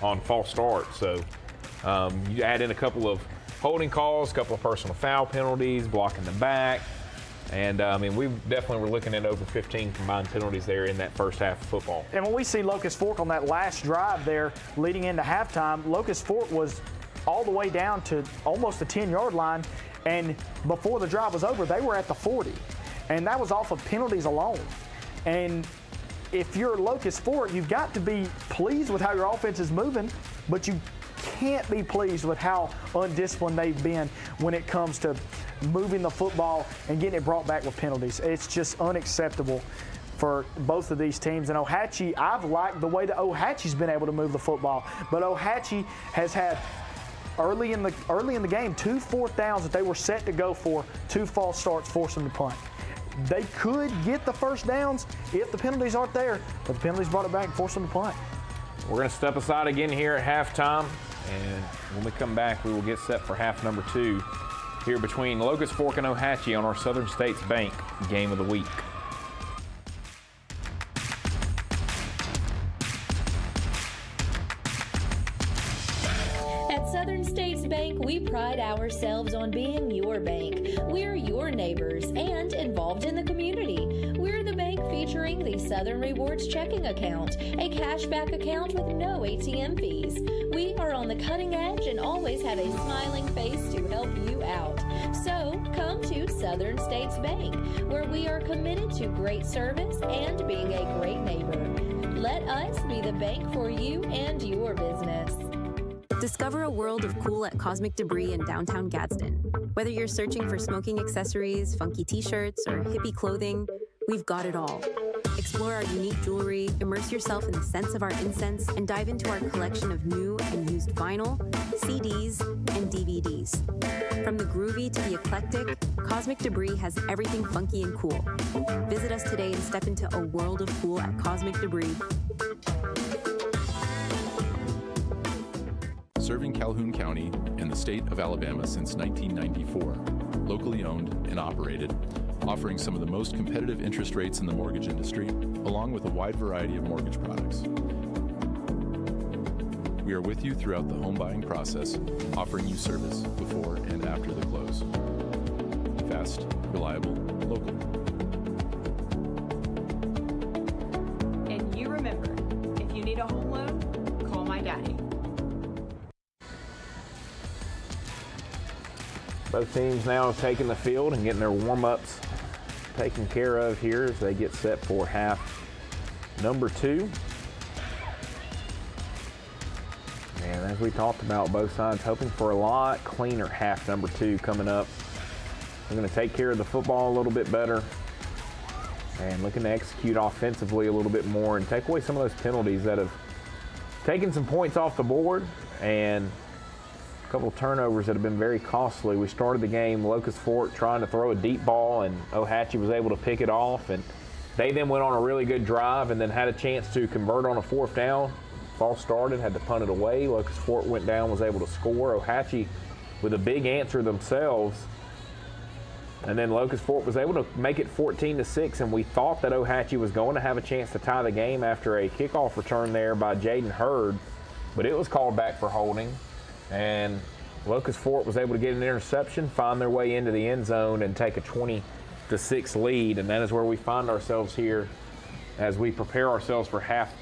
on false starts. So you add in a couple of holding calls, a couple of personal foul penalties, blocking the back. And, we definitely were looking at over 15 combined penalties there in that first half of football. And when we see Locust Fork on that last drive there leading into halftime, Locust Fork was all the way down to almost the 10-yard line, and before the drive was over, they were at the 40, and that was off of penalties alone. And if you're Locust Fork, you've got to be pleased with how your offense is moving, but you can't be pleased with how undisciplined they've been when it comes to moving the football and getting it brought back with penalties. It's just unacceptable for both of these teams. And Ohatchee, I've liked the way that Ohatchee's been able to move the football, but Ohatchee has had early in the game 2 4th downs that they were set to go for, 2 false starts, forced them to punt. They could get the first downs if the penalties aren't there, but the penalties brought it back and forced them to punt. We're going to step aside again here at halftime, and when we come back, we will get set for half number 2 here between Locust Fork and Ohatchee on our Southern States Bank Game of the Week. At Southern States Bank, we pride ourselves on being your bank. We're your neighbors and involved in the community. We're the bank featuring the Southern Rewards checking account, a cashback account with no ATM fees. We are on the cutting edge and always have a smiling face to help you out. So come to Southern States Bank, where we are committed to great service and being a great neighbor. Let us be the bank for you and your business. Discover a world of cool at Cosmic Debris in downtown Gadsden. Whether you're searching for smoking accessories, funky t-shirts, or hippie clothing, we've got it all. Explore our unique jewelry, immerse yourself in the scents of our incense, and dive into our collection of new and used vinyl, CDs, and DVDs. From the groovy to the eclectic, Cosmic Debris has everything funky and cool. Visit us today and step into a world of cool at Cosmic Debris. Serving Calhoun County and the state of Alabama since 1994, locally owned and operated, offering some of the most competitive interest rates in the mortgage industry, along with a wide variety of mortgage products. We are with you throughout the home buying process, offering you service before and after the close. fast, reliable, local. And you remember, if you need a home loan, call my daddy. Both teams now taking the field and getting their warm-ups taken care of here as they get set for half number 2. And as we talked about, both sides hoping for a lot cleaner half number 2 coming up. They're going to take care of the football a little bit better and looking to execute offensively a little bit more and take away some of those penalties that have taken some points off the board and a couple of turnovers that have been very costly. We started the game, Locust Fork trying to throw a deep ball, and Ohatchee was able to pick it off, and they then went on a really good drive and then had a chance to convert on a 4th down. False started, had to punt it away. Locust Fork went down, was able to score. Ohatchee with a big answer themselves. And then Locust Fork was able to make it 14-6, and we thought that Ohatchee was going to have a chance to tie the game after a kickoff return there by Jaden Hurd, but it was called back for holding. And Locust Fork was able to get an interception, find their way into the end zone, and take a 20-6 lead. And that is where we find ourselves here as we prepare ourselves for half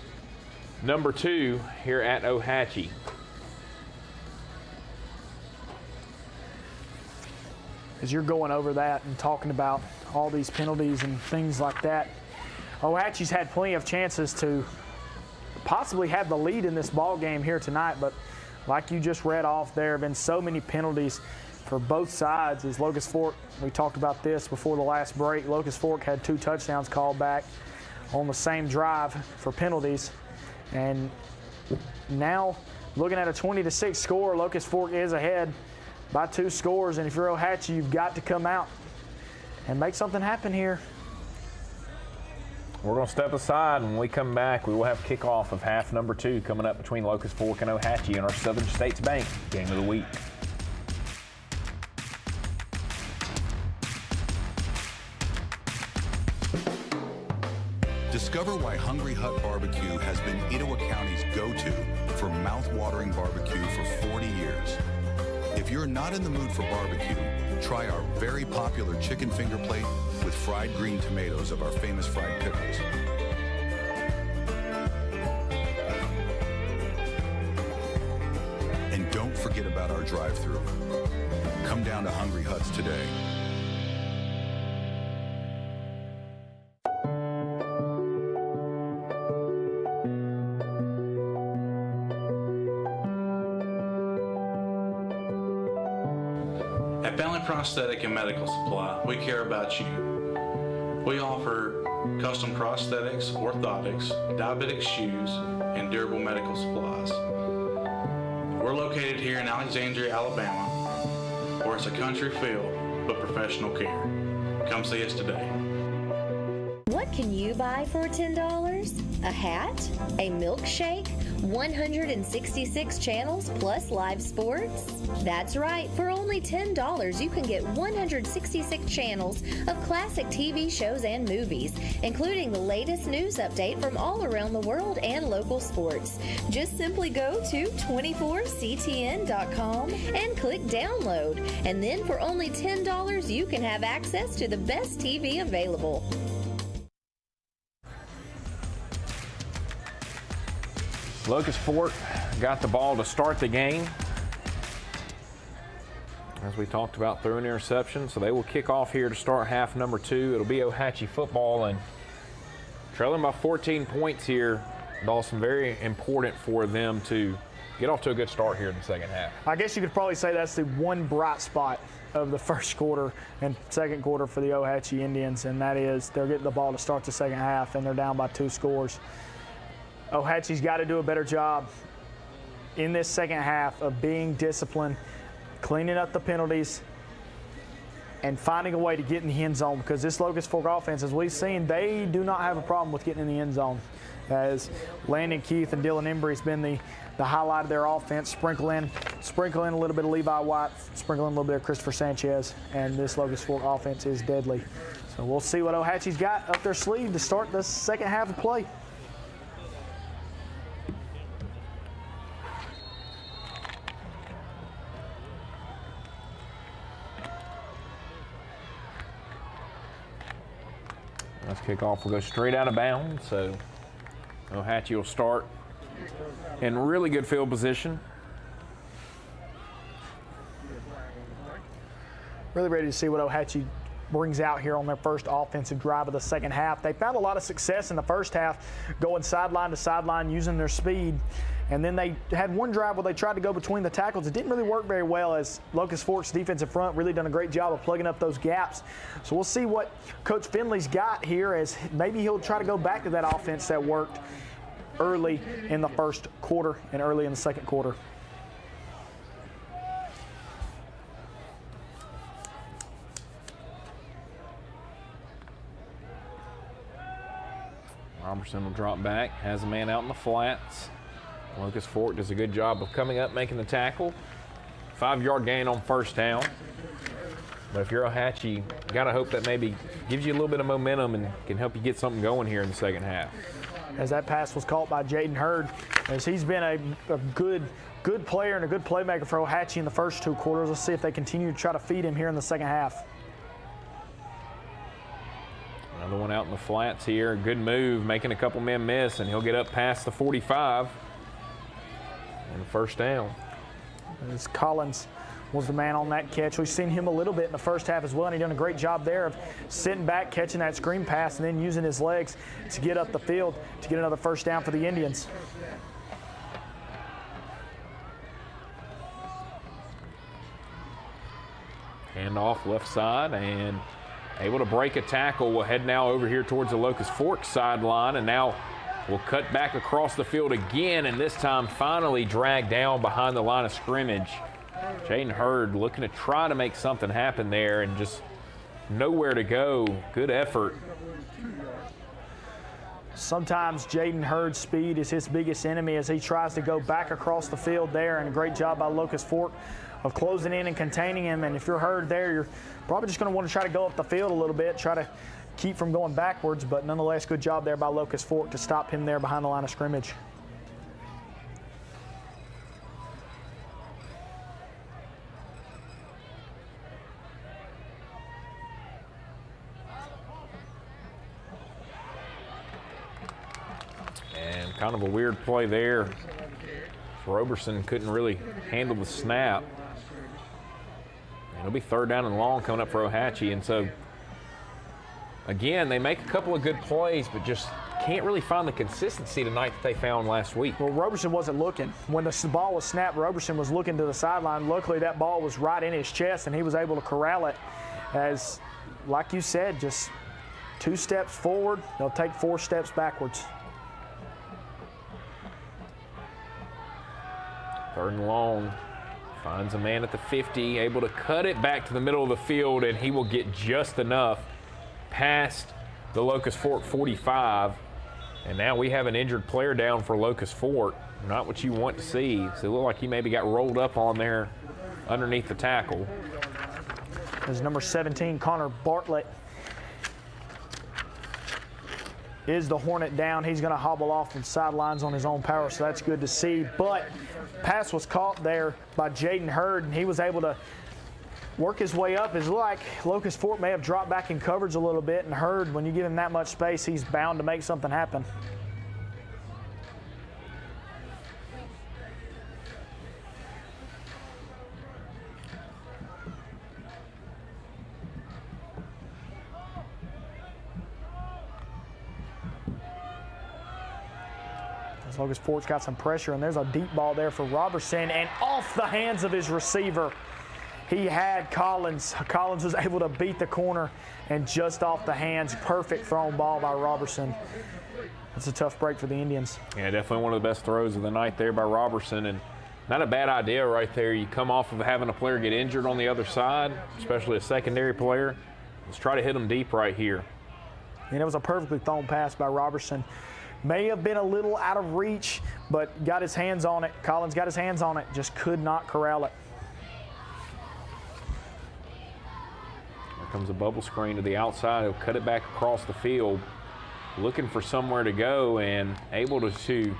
number 2 here at Ohatchee. As you're going over that and talking about all these penalties and things like that, Ohatchee's had plenty of chances to possibly have the lead in this ball game here tonight, but like you just read off, there have been so many penalties for both sides. As Locust Fork, we talked about this before the last break, Locust Fork had 2 touchdowns called back on the same drive for penalties. And now, looking at a 20-6 score, Locust Fork is ahead by 2 scores. And if you're Ohatchee, you've got to come out and make something happen here. We're going to step aside. When we come back, we will have kickoff of half number 2 coming up between Locust Fork and Ohatchee in our Southern States Bank Game of the Week. Discover why Hungry Hut Barbecue has been Etowah County's go-to for mouth-watering barbecue for 40 years. If you're not in the mood for barbecue, try our very popular chicken finger plate with fried green tomatoes of our famous fried pickles. And don't forget about our drive-thru. Come down to Hungry Huts today. At Bentley Prosthetic and Medical Supply, we care about you. We offer custom prosthetics, orthotics, diabetic shoes, and durable medical supplies. We're located here in Alexandria, Alabama, where it's a country feel but professional care. Come see us today. What can you buy for $10? A hat? A milkshake? 166 channels plus live sports? That's right, for only $10 you can get 166 channels of classic TV shows and movies, including the latest news update from all around the world and local sports. Just simply go to 24ctn.com and click download, and then for only $10 you can have access to the best TV available. Locust Fork got the ball to start the game. As we talked about, through an interception, so they will kick off here to start half number 2. It'll be Ohatchee football, and trailing by 14 points here. Dawson, very important for them to get off to a good start here in the second half. I guess you could probably say that's the one bright spot of the first quarter and second quarter for the Ohatchee Indians, and that is they're getting the ball to start the second half, and they're down by 2 scores. Ohatchee's got to do a better job in this second half of being disciplined, cleaning up the penalties, and finding a way to get in the end zone, because this Locust Fork offense, as we've seen, they do not have a problem with getting in the end zone. As Landon Keith and Dylan Embry has been the highlight of their offense, sprinkle in a little bit of Levi White, sprinkle in a little bit of Christopher Sanchez, and this Locust Fork offense is deadly. So we'll see what Ohatchee's got up their sleeve to start the second half of play. This kickoff will go straight out of bounds, so Ohatchee will start in really good field position. Really ready to see what Ohatchee brings out here on their first offensive drive of the second half. They found a lot of success in the first half, going sideline to sideline, using their speed. And then they had one drive where they tried to go between the tackles. It didn't really work very well, as Locust Fork's defensive front really done a great job of plugging up those gaps. So we'll see what Coach Finley's got here, as maybe he'll try to go back to that offense that worked early in the first quarter and early in the second quarter. Robertson will drop back, has a man out in the flats. Locust Fork does a good job of coming up, making the tackle. 5-yard gain on first down. But if you're Ohatchee, you got to hope that maybe gives you a little bit of momentum and can help you get something going here in the second half. As that pass was caught by Jaden Hurd, as he's been a good player and a good playmaker for Ohatchee in the first 2 quarters. Let's see if they continue to try to feed him here in the second half. Another one out in the flats here. Good move, making a couple men miss, and he'll get up past the 45. And first down. As Collins was the man on that catch. We've seen him a little bit in the first half as well, and he's done a great job there of sitting back, catching that screen pass, and then using his legs to get up the field to get another first down for the Indians. Hand off left side, and able to break a tackle. We'll head now over here towards the Locust Fork sideline, and now we'll cut back across the field again, and this time finally dragged down behind the line of scrimmage. Jaden Hurd looking to try to make something happen there, and just nowhere to go. Good effort. Sometimes Jaden Hurd's speed is his biggest enemy as he tries to go back across the field there, and a great job by Locust Fork of closing in and containing him. And if you're Hurd there, you're probably just going to want to try to go up the field a little bit, try to keep from going backwards, but nonetheless, good job there by Locust Fork to stop him there behind the line of scrimmage. And kind of a weird play there. Roberson couldn't really handle the snap. And it'll be third down and long coming up for Ohatchee, and so again, they make a couple of good plays, but just can't really find the consistency tonight that they found last week. Well, Roberson wasn't looking. When the ball was snapped, Roberson was looking to the sideline. Luckily, that ball was right in his chest, and he was able to corral it. As, like you said, just 2 steps forward, they'll take 4 steps backwards. Third and long. Finds a man at the 50, able to cut it back to the middle of the field, and he will get just enough past the Locust Fork 45. And now we have an injured player down for Locust Fork. Not what you want to see. So it looked like he maybe got rolled up on there underneath the tackle. As number 17, Connor Bartlett, is the Hornet down. He's going to hobble off the sidelines on his own power, so that's good to see. But pass was caught there by Jaden Hurd, and he was able to work his way up. It's like Locust Fork may have dropped back in coverage a little bit, and Hurd, when you give him that much space, he's bound to make something happen. Locust Fork's got some pressure, and there's a deep ball there for Robertson, and off the hands of his receiver. He had Collins. Collins was able to beat the corner, and just off the hands, perfect thrown ball by Robertson. It's a tough break for the Indians. Yeah, definitely one of the best throws of the night there by Robertson, and not a bad idea right there. You come off of having a player get injured on the other side, especially a secondary player. Let's try to hit him deep right here. And it was a perfectly thrown pass by Robertson. May have been a little out of reach, but got his hands on it. Collins got his hands on it, just could not corral it. Here comes a bubble screen to the outside. He'll cut it back across the field, looking for somewhere to go, and able to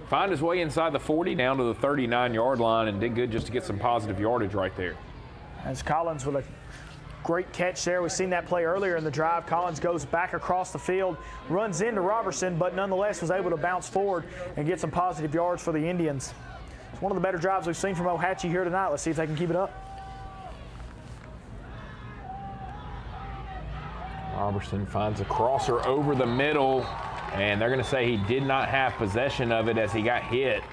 find his way inside the 40 down to the 39-yard line, and did good just to get some positive yardage right there. As Collins with a Great catch there. We've seen that play earlier in the drive. Collins goes back across the field, runs into Robertson, but nonetheless was able to bounce forward and get some positive yards for the Indians. It's one of the better drives we've seen from Ohatchee here tonight. Let's see if they can keep it up. Robertson finds a crosser over the middle, and they're going to say he did not have possession of it as he got hit.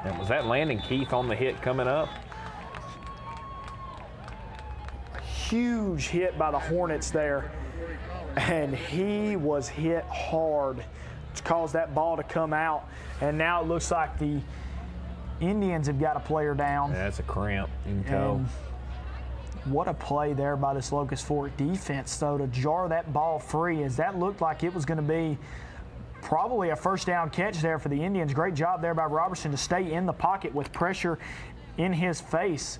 And was that Landon Keith on the hit coming up? Huge hit by the Hornets there, and he was hit hard to cause that ball to come out. And now it looks like the Indians have got a player down. That's a cramp in toe. What a play there by this Locust Fork defense, though, to jar that ball free, as that looked like it was going to be probably a first down catch there for the Indians. Great job there by Robertson to stay in the pocket with pressure in his face.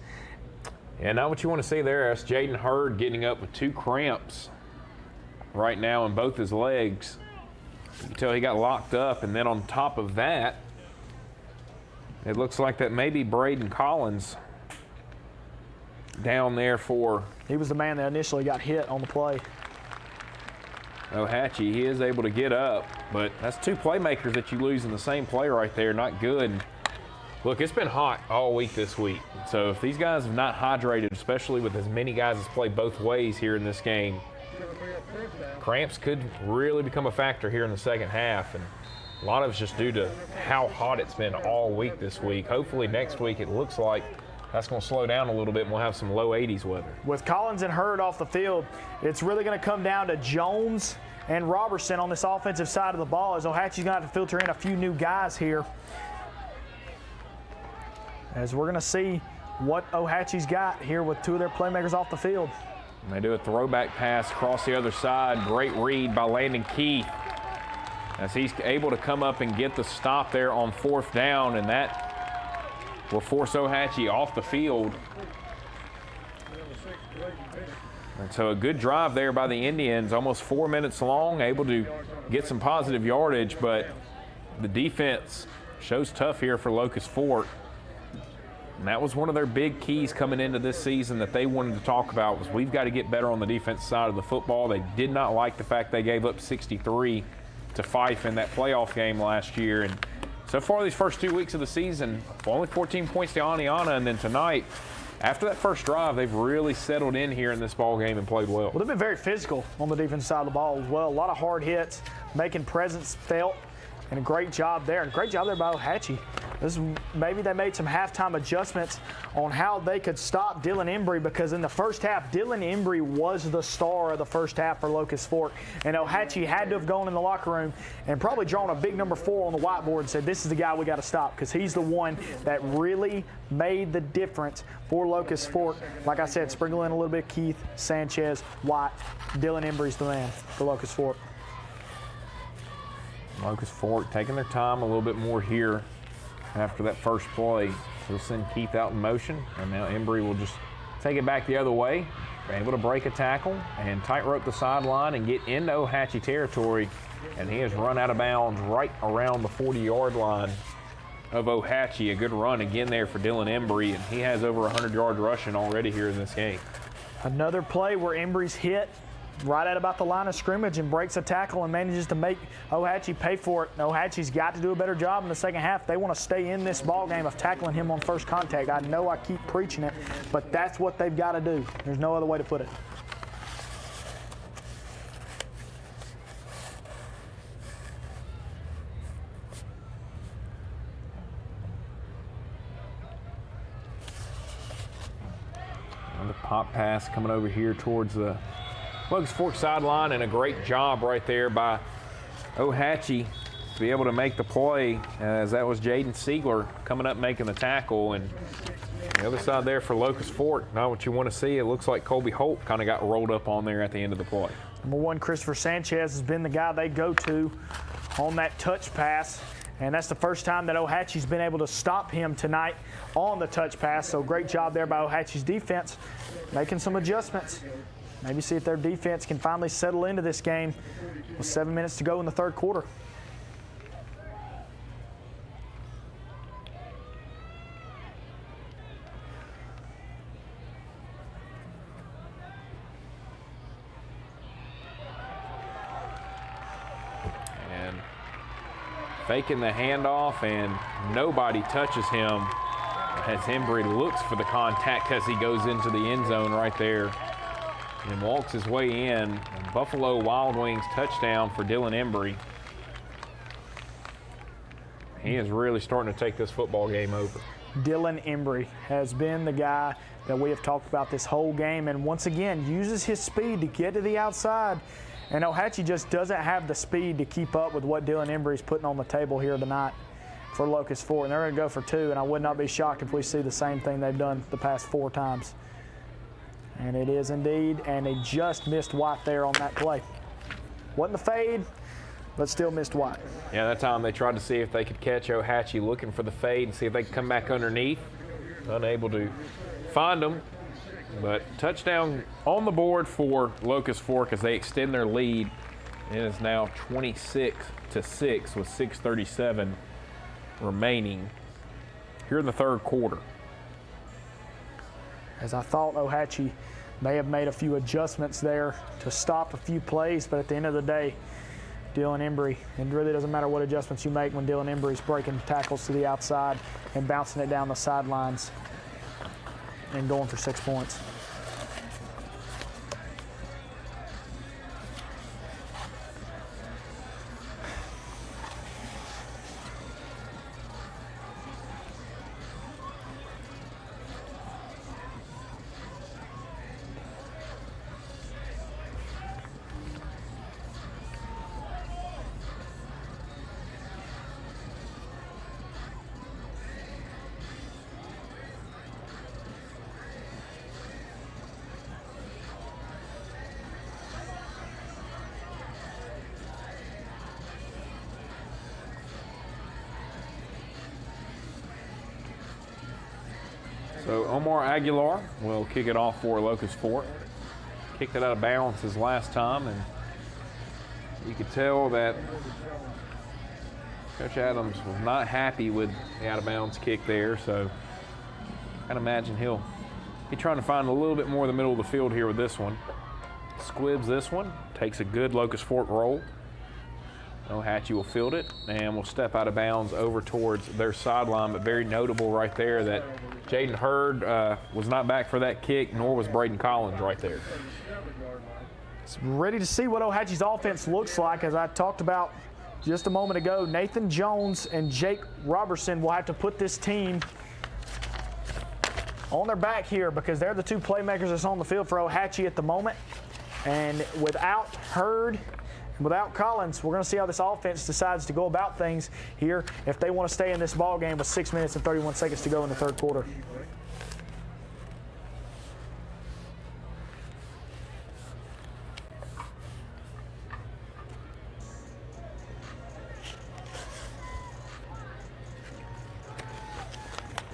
Yeah, not what you want to see there. That's Jaden Hurd getting up with 2 cramps right now in both his legs. You can tell he got locked up, and then on top of that, it looks like that may be Braden Collins down there for... He was the man that initially got hit on the play. Ohatchee, he is able to get up, but that's 2 playmakers that you lose in the same play right there. Not good. Look, it's been hot all week this week. So if these guys have not hydrated, especially with as many guys as play both ways here in this game, cramps could really become a factor here in the second half. And a lot of it's just due to how hot it's been all week this week. Hopefully next week it looks like that's going to slow down a little bit and we'll have some low 80s weather. With Collins and Hurd off the field, it's really going to come down to Jones and Robertson on this offensive side of the ball, as Ohatchee's going to have to filter in a few new guys here, as we're going to see what Ohatchee's got here with 2 of their playmakers off the field. And they do a throwback pass across the other side. Great read by Landon Keith as he's able to come up and get the stop there on 4th down, and that will force Ohatchee off the field. And so a good drive there by the Indians, almost 4 minutes long, able to get some positive yardage, but the defense shows tough here for Locust Fork. And that was one of their big keys coming into this season that they wanted to talk about, was we've got to get better on the defense side of the football. They did not like the fact they gave up 63 to Fife in that playoff game last year. And so far these first 2 weeks of the season, only 14 points to Aniana, and then tonight, after that first drive, they've really settled in here in this ball game and played well. Well, they've been very physical on the defensive side of the ball as well. A lot of hard hits, making presence felt, and a great job there. And great job there by Ohatchee. Maybe they made some halftime adjustments on how they could stop Dylan Embry, because in the first half, Dylan Embry was the star of the first half for Locust Fork. And Ohatchee had to have gone in the locker room and probably drawn a big number 4 on the whiteboard and said, this is the guy we got to stop, because he's the one that really made the difference for Locust Fork. Like I said, sprinkle in a little bit of Keith, Sanchez, White. Dylan Embry's the man for Locust Fork. Locust Fork taking their time a little bit more here after that first play. They'll send Keith out in motion, and now Embry will just take it back the other way. They're able to break a tackle and tightrope the sideline and get into Ohatchee territory, and he has run out of bounds right around the 40-yard line of Ohatchee. A good run again there for Dylan Embry, and he has over 100 yards rushing already here in this game. Another play where Embry's hit right at about the line of scrimmage and breaks a tackle and manages to make Ohatchee pay for it. Ohatchee's got to do a better job in the second half. They want to stay in this ball game of tackling him on first contact. I know I keep preaching it, but that's what they've got to do. There's no other way to put it. Another pop pass coming over here towards the Locust Fork sideline, and a great job right there by Ohatchee to be able to make the play, as that was Jaden Siegler coming up making the tackle. And the other side there for Locust Fork, not what you want to see. It looks like Colby Holt kind of got rolled up on there at the end of the play. Number 1, Christopher Sanchez has been the guy they go to on that touch pass, and that's the first time that Ohatchee's been able to stop him tonight on the touch pass. So great job there by Ohatchee's defense, making some adjustments. Maybe see if their defense can finally settle into this game with 7 minutes to go in the third quarter. faking the handoff, and nobody touches him as Embry looks for the contact as he goes into the end zone right there and walks his way in. Buffalo Wild Wings touchdown for Dylan Embry. He is really starting to take this football game over. Dylan Embry has been the guy that we have talked about this whole game, and once again uses his speed to get to the outside. And Ohatchee just doesn't have the speed to keep up with what Dylan Embry is putting on the table here tonight for Locust Fort. And they're going to go for 2, and I would not be shocked if we see the same thing they've done the past 4 times. And it is indeed, and they just missed White there on that play. Wasn't the fade, but still missed White. Yeah, that time they tried to see if they could catch Ohatchee looking for the fade and see if they could come back underneath. Unable to find them, but touchdown on the board for Locust Fork as they extend their lead. It is now 26-6 with 6:37 remaining here in the third quarter. As I thought Ohatchee may have made a few adjustments there to stop a few plays, but at the end of the day, Dylan Embry, it really doesn't matter what adjustments you make when Dylan Embry's breaking tackles to the outside and bouncing it down the sidelines and going for 6 points. So Omar Aguilar will kick it off for Locust Fork. Kicked it out of bounds his last time, and you could tell that Coach Adams was not happy with the out of bounds kick there, so I can imagine he'll be trying to find a little bit more of the middle of the field here with this one. Squibs this one, takes a good Locust Fork roll. Ohatchee will field it and will step out of bounds over towards their sideline, but very notable right there that Jaden Hurd was not back for that kick, nor was Braden Collins right there. It's ready to see what Ohatchee's offense looks like. As I talked about just a moment ago, Nathan Jones and Jake Robertson will have to put this team on their back here because they're the 2 playmakers that's on the field for Ohatchee at the moment. And without Hurd, without Collins, we're going to see how this offense decides to go about things here if they want to stay in this ball game with 6 minutes and 31 seconds to go in the third quarter.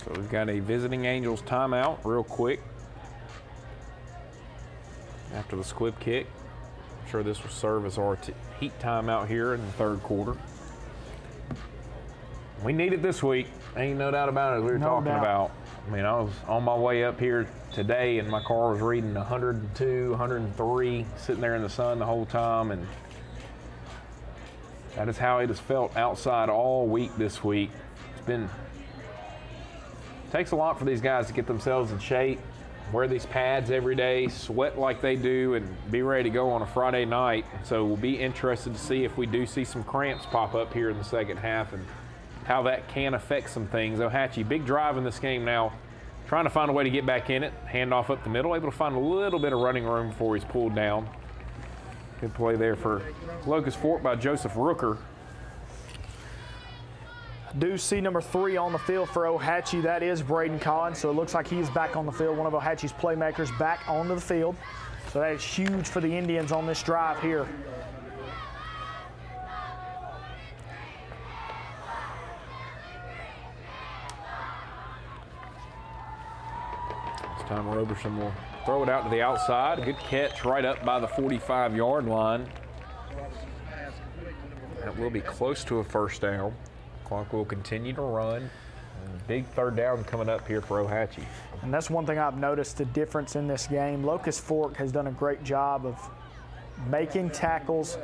So we've got a visiting Angels timeout real quick after the squib kick. I'm sure this will serve as our heat timeout here in the third quarter. We need it this week. Ain't no doubt about it, as we were talking about. I mean, I was on my way up here today and my car was reading 102, 103, sitting there in the sun the whole time, and that is how it has felt outside all week this week. It takes a lot for these guys to get themselves in shape, wear these pads every day, sweat like they do, and be ready to go on a Friday night. So we'll be interested to see if we do see some cramps pop up here in the second half and how that can affect some things. Ohatchee, big drive in this game now, trying to find a way to get back in it, hand off up the middle, able to find a little bit of running room before he's pulled down. Good play there for Locust Fork by Joseph Rooker. I do see number 3 on the field for Ohatchee. That is Braden Collins. So it looks like he's back on the field. One of Ohatchee's playmakers back onto the field. So that is huge for the Indians on this drive here. This time Roberson will throw it out to the outside. Good catch right up by the 45-yard line. That will be close to a first down. Clock will continue to run. Big third down coming up here for Ohatchee. And that's one thing I've noticed, the difference in this game. Locust Fork has done a great job of making tackles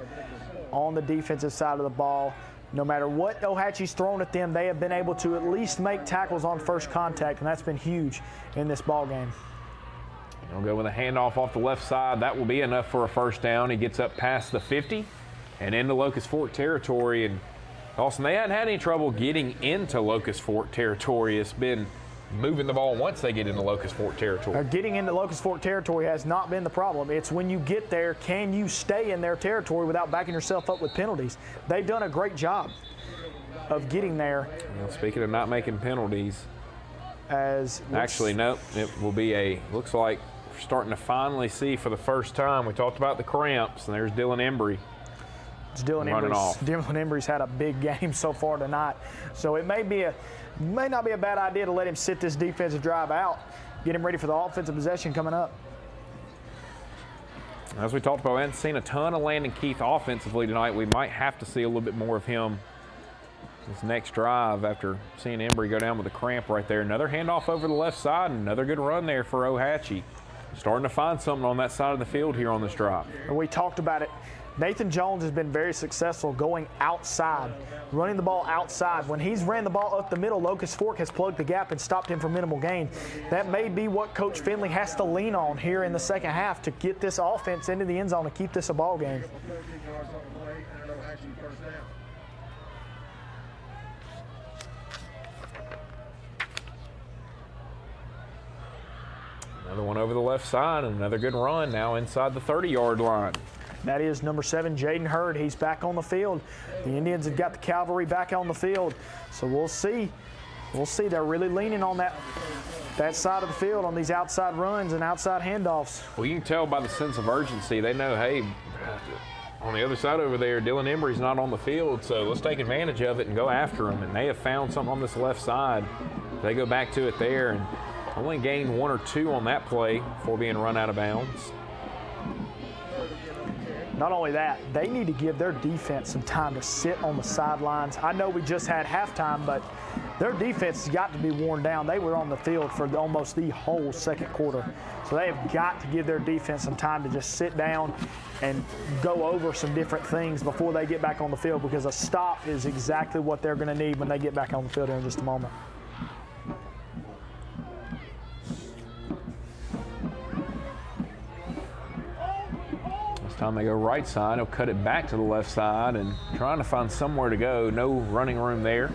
on the defensive side of the ball, no matter what Ohatchee's thrown at them, they have been able to at least make tackles on first contact, and that's been huge in this ball game. He'll go with a handoff off the left side. That will be enough for a first down. He gets up past the 50 and into Locust Fork territory. And Austin, they hadn't had any trouble getting into Locust Fork territory. It's been moving the ball once they get into Locust Fork territory. Getting into Locust Fork territory has not been the problem. It's when you get there, can you stay in their territory without backing yourself up with penalties? They've done a great job of getting there. Well, speaking of not making penalties, actually, no, it will be looks like we're starting to finally see for the first time. We talked about the cramps, and there's Dylan Embry. It's Dylan Embry's had a big game so far tonight. So it may not be a bad idea to let him sit this defensive drive out, get him ready for the offensive possession coming up. As we talked about, we haven't seen a ton of Landon Keith offensively tonight. We might have to see a little bit more of him this next drive after seeing Embry go down with a cramp right there. Another handoff over the left side, and another good run there for Ohatchee. Starting to find something on that side of the field here on this drive. We talked about it. Nathan Jones has been very successful going outside, running the ball outside. When he's ran the ball up the middle, Locust Fork has plugged the gap and stopped him for minimal gain. That may be what Coach Finley has to lean on here in the second half to get this offense into the end zone and keep this a ball game. Another one over the left side and another good run now inside the 30-yard line. That is number 7, Jaden Hurd. He's back on the field. The Indians have got the cavalry back on the field. So we'll see. We'll see. They're really leaning on that side of the field on these outside runs and outside handoffs. Well, you can tell by the sense of urgency. They know, hey, on the other side over there, Dylan Embry's not on the field, so let's take advantage of it and go after him. And they have found something on this left side. They go back to it there and only gained 1 or 2 on that play before being run out of bounds. Not only that, they need to give their defense some time to sit on the sidelines. I know we just had halftime, but their defense has got to be worn down. They were on the field for almost the whole second quarter. So they have got to give their defense some time to just sit down and go over some different things before they get back on the field, because a stop is exactly what they're going to need when they get back on the field in just a moment. Time they go right side, he'll cut it back to the left side and trying to find somewhere to go. No running room there.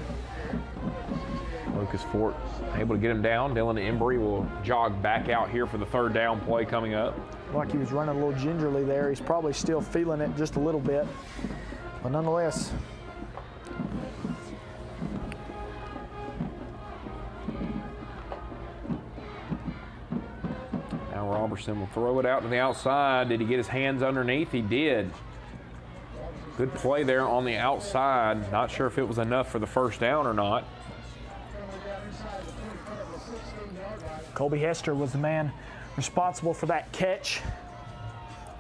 Locust Fork able to get him down. Dylan Embry will jog back out here for the third down play coming up. Like he was running a little gingerly there. He's probably still feeling it just a little bit, but nonetheless. Robertson will throw it out to the outside. Did he get his hands underneath? He did. Good play there on the outside. Not sure if it was enough for the first down or not. Colby Hester was the man responsible for that catch.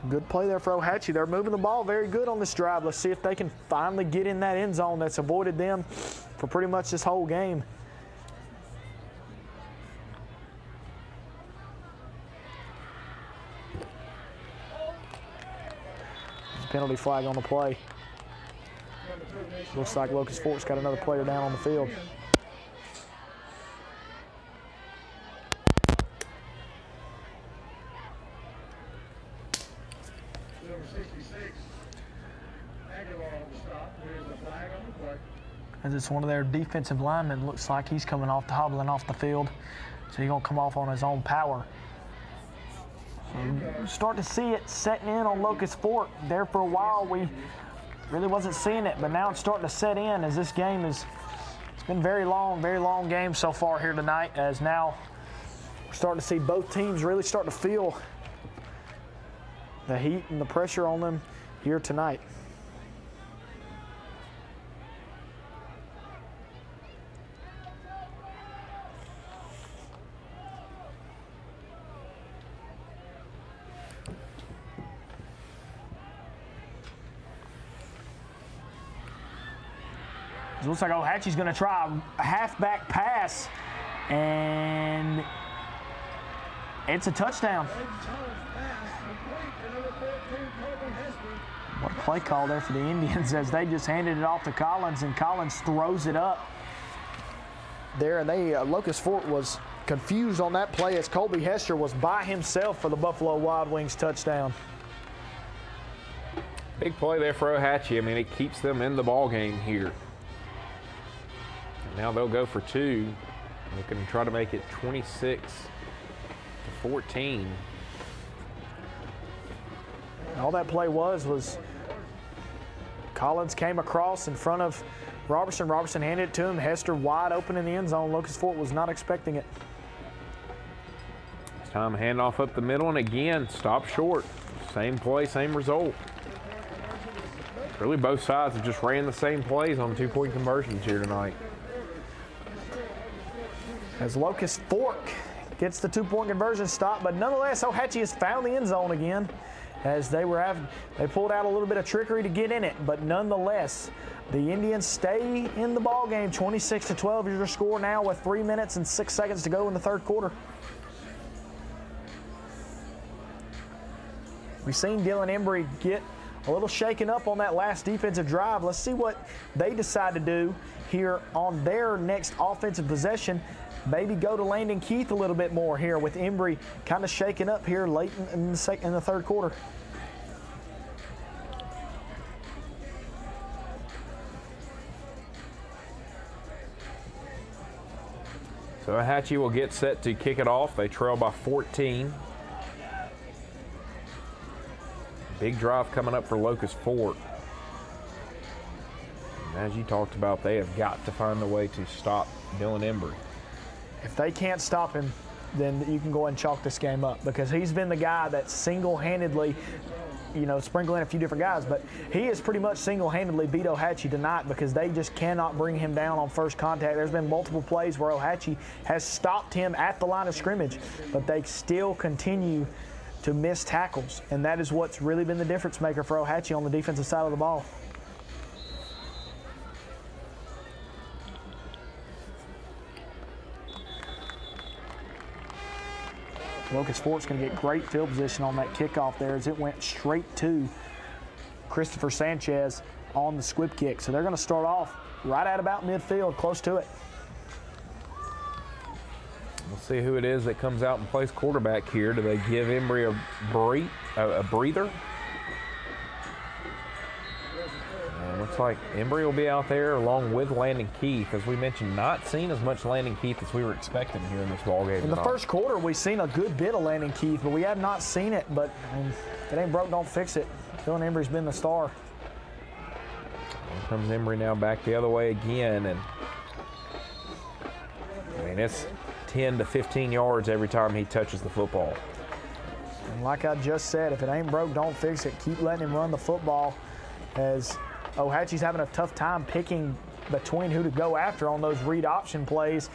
Good play there for Ohatchee. They're moving the ball very good on this drive. Let's see if they can finally get in that end zone that's avoided them for pretty much this whole game. Penalty flag on the play. Looks like Locust Fork's got another player down on the field. As it's one of their defensive linemen, looks like he's coming off, hobbling off the field. So he's gonna come off on his own power. So start to see it setting in on Locust Fork. There for a while, we really wasn't seeing it, but now it's starting to set in as this game it's been very long game so far here tonight, as now we're starting to see both teams really start to feel the heat and the pressure on them here tonight. It looks like Ohatchee's going to try a halfback pass, and it's a touchdown. What a play call there for the Indians as they just handed it off to Collins, and Collins throws it up there. And Locust Fork was confused on that play as Colby Hester was by himself for the Buffalo Wild Wings touchdown. Big play there for Ohatchee. I mean, it keeps them in the ball game here. And now they'll go for 2. Looking to try to make it 26-14. All that play was Collins came across in front of Robertson. Robertson handed it to him. Hester wide open in the end zone. Locust Fork was not expecting it. It's time to hand off up the middle, and again, stop short. Same play, same result. Really, both sides have just ran the same plays on 2-point conversions here tonight. As Locust Fork gets the 2-point conversion stop, but nonetheless, Ohatchee has found the end zone again as they pulled out a little bit of trickery to get in it, but nonetheless, the Indians stay in the ball game. 26-12 is your score now with 3 minutes and 6 seconds to go in the third quarter. We've seen Dylan Embry get a little shaken up on that last defensive drive. Let's see what they decide to do here on their next offensive possession. Maybe go to Landon Keith a little bit more here with Embry kind of shaken up here late in the third quarter. So Ohatchee will get set to kick it off. They trail by 14. Big drive coming up for Locust Fork. And as you talked about, they have got to find a way to stop Dylan Embry. If they can't stop him, then you can go ahead and chalk this game up, because he's been the guy that single-handedly, sprinkling a few different guys, but he has pretty much single-handedly beat Ohatchee tonight because they just cannot bring him down on first contact. There's been multiple plays where Ohatchee has stopped him at the line of scrimmage, but they still continue to miss tackles, and that is what's really been the difference maker for Ohatchee on the defensive side of the ball. Locust Fork's going to get great field position on that kickoff there as it went straight to Christopher Sanchez on the squib kick. So they're going to start off right at about midfield, close to it. We'll see who it is that comes out and plays quarterback here. Do they give Embry a breather? And looks like Embry will be out there along with Landon Keith. As we mentioned, not seen as much Landon Keith as we were expecting here in this ballgame. In the first quarter, we've seen a good bit of Landon Keith, but we have not seen it. But if it ain't broke, don't fix it. Dylan Embry's been the star. Here comes Embry now back the other way again. And I mean, it's 10 to 15 yards every time he touches the football. And like I just said, if it ain't broke, don't fix it. Keep letting him run the football, as Ohatchee's having a tough time picking between who to go after on those read option plays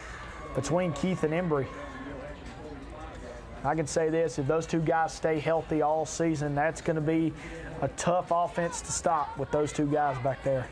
between Keith and Embry. I can say this, if those two guys stay healthy all season, that's going to be a tough offense to stop with those two guys back there.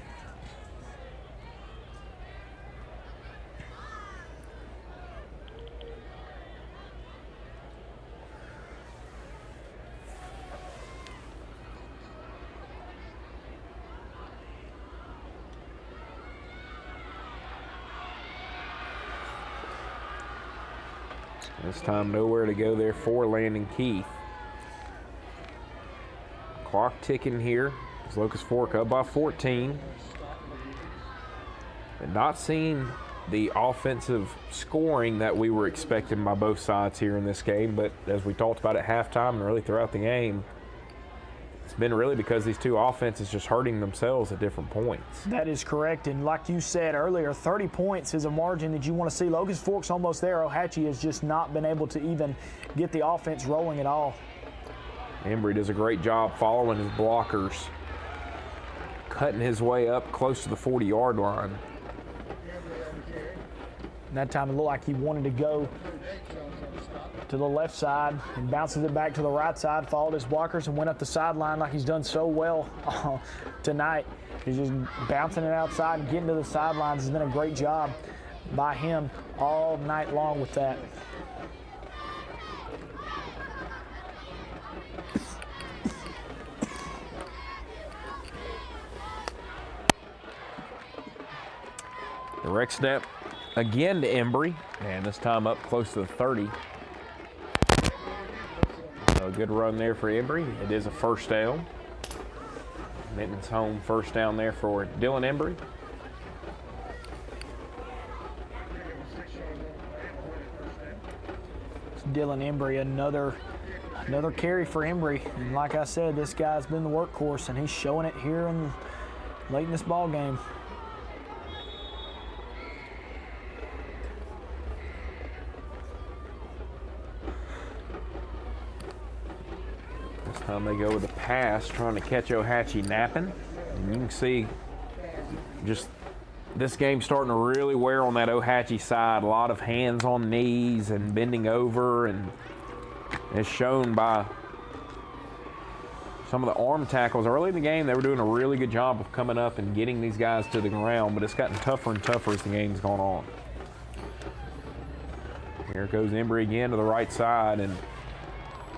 This time nowhere to go there for Landon Keith. Clock ticking here as Locust Fork up by 14. And not seeing the offensive scoring that we were expecting by both sides here in this game, but as we talked about at halftime and really throughout the game, it's been really because these two offenses just hurting themselves at different points. That is correct, and like you said earlier, 30 points is a margin that you want to see. Locust Fork's almost there. Ohatchee has just not been able to even get the offense rolling at all. Embry does a great job following his blockers, cutting his way up close to the 40-yard line. And that time it looked like he wanted to go to the left side and bounces it back to the right side, followed his blockers and went up the sideline like he's done so well tonight. He's just bouncing it outside and getting to the sidelines. Has been a great job by him all night long with that. Direct snap again to Embry, and this time up close to the 30. So a good run there for Embry. It is a first down. Minton's home first down there for Dylan Embry. Dylan Embry, another carry for Embry. And like I said, this guy's been the workhorse, and he's showing it here late in this ball game. This time they go with a pass, trying to catch Ohatchee napping. And you can see just this game starting to really wear on that Ohatchee side. A lot of hands on knees and bending over, and it's shown by some of the arm tackles. Early in the game, they were doing a really good job of coming up and getting these guys to the ground, but it's gotten tougher and tougher as the game's gone on. Here goes Embry again to the right side, and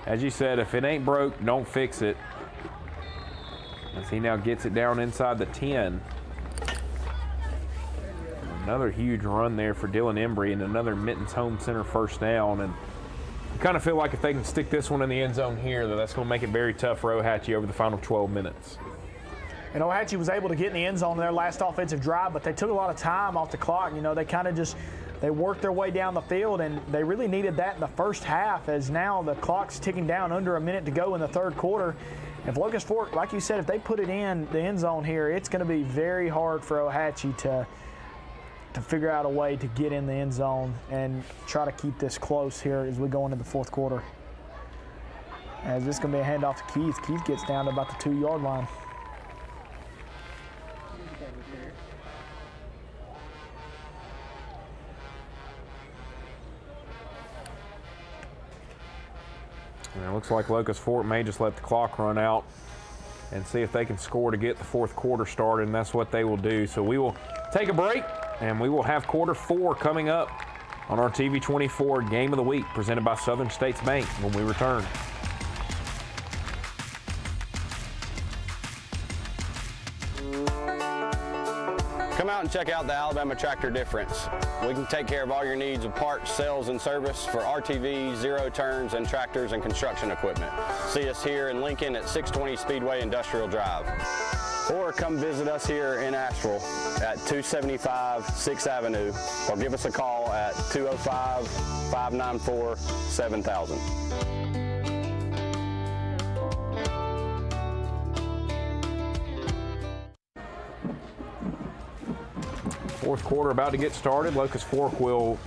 as you said, if it ain't broke, don't fix it. As he now gets it down inside the 10. Another huge run there for Dylan Embry, and another Mittens Home Center first down. And I kind of feel like if they can stick this one in the end zone here, that's going to make it very tough for Ohatchee over the final 12 minutes. And Ohatchee was able to get in the end zone in their last offensive drive, but they took a lot of time off the clock. You know, they kind of just they worked their way down the field, and they really needed that in the first half, as now the clock's ticking down under a minute to go in the third quarter. If Locust Fork, like you said, if they put it in the end zone here, it's going to be very hard for Ohatchee to figure out a way to get in the end zone and try to keep this close here as we go into the fourth quarter. As this is going to be a handoff to Keith. Keith gets down to about the 2-yard line. And it looks like Locust Fork may just let the clock run out and see if they can score to get the fourth quarter started, and that's what they will do. So we will take a break, and we will have quarter 4 coming up on our TV 24 Game of the Week, presented by Southern States Bank, when we return. Come out and check out the Alabama Tractor Difference. We can take care of all your needs of parts, sales, and service for RTVs, zero turns, and tractors and construction equipment. See us here in Lincoln at 620 Speedway Industrial Drive. Or come visit us here in Asheville at 275 6th Avenue, or give us a call at 205-594-7000. Fourth quarter about to get started. Locust Fork will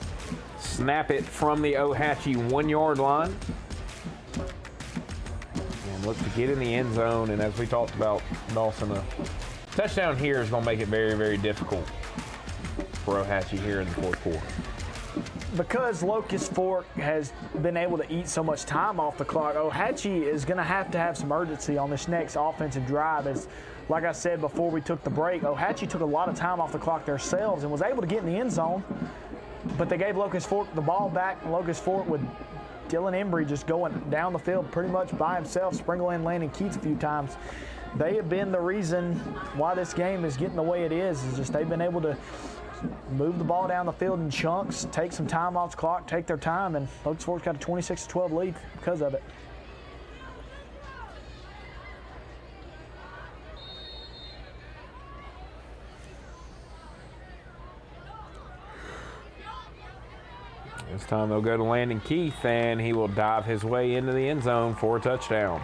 snap it from the Ohatchee 1-yard line and look to get in the end zone. And as we talked about, Dawson, a touchdown here is going to make it very, very difficult for Ohatchee here in the fourth quarter. Because Locust Fork has been able to eat so much time off the clock, Ohatchee is going to have some urgency on this next offensive drive. As like I said before we took the break, Ohatchee took a lot of time off the clock themselves and was able to get in the end zone, but they gave Locust Fork the ball back. Locust Fork with Dylan Embry just going down the field pretty much by himself, sprinkling Landon Keats a few times. They have been the reason why this game is getting the way it is just they've been able to move the ball down the field in chunks, take some time off the clock, take their time, and Locust Fork's got a 26-12 lead because of it. This time they'll go to Landon Keith, and he will dive his way into the end zone for a touchdown.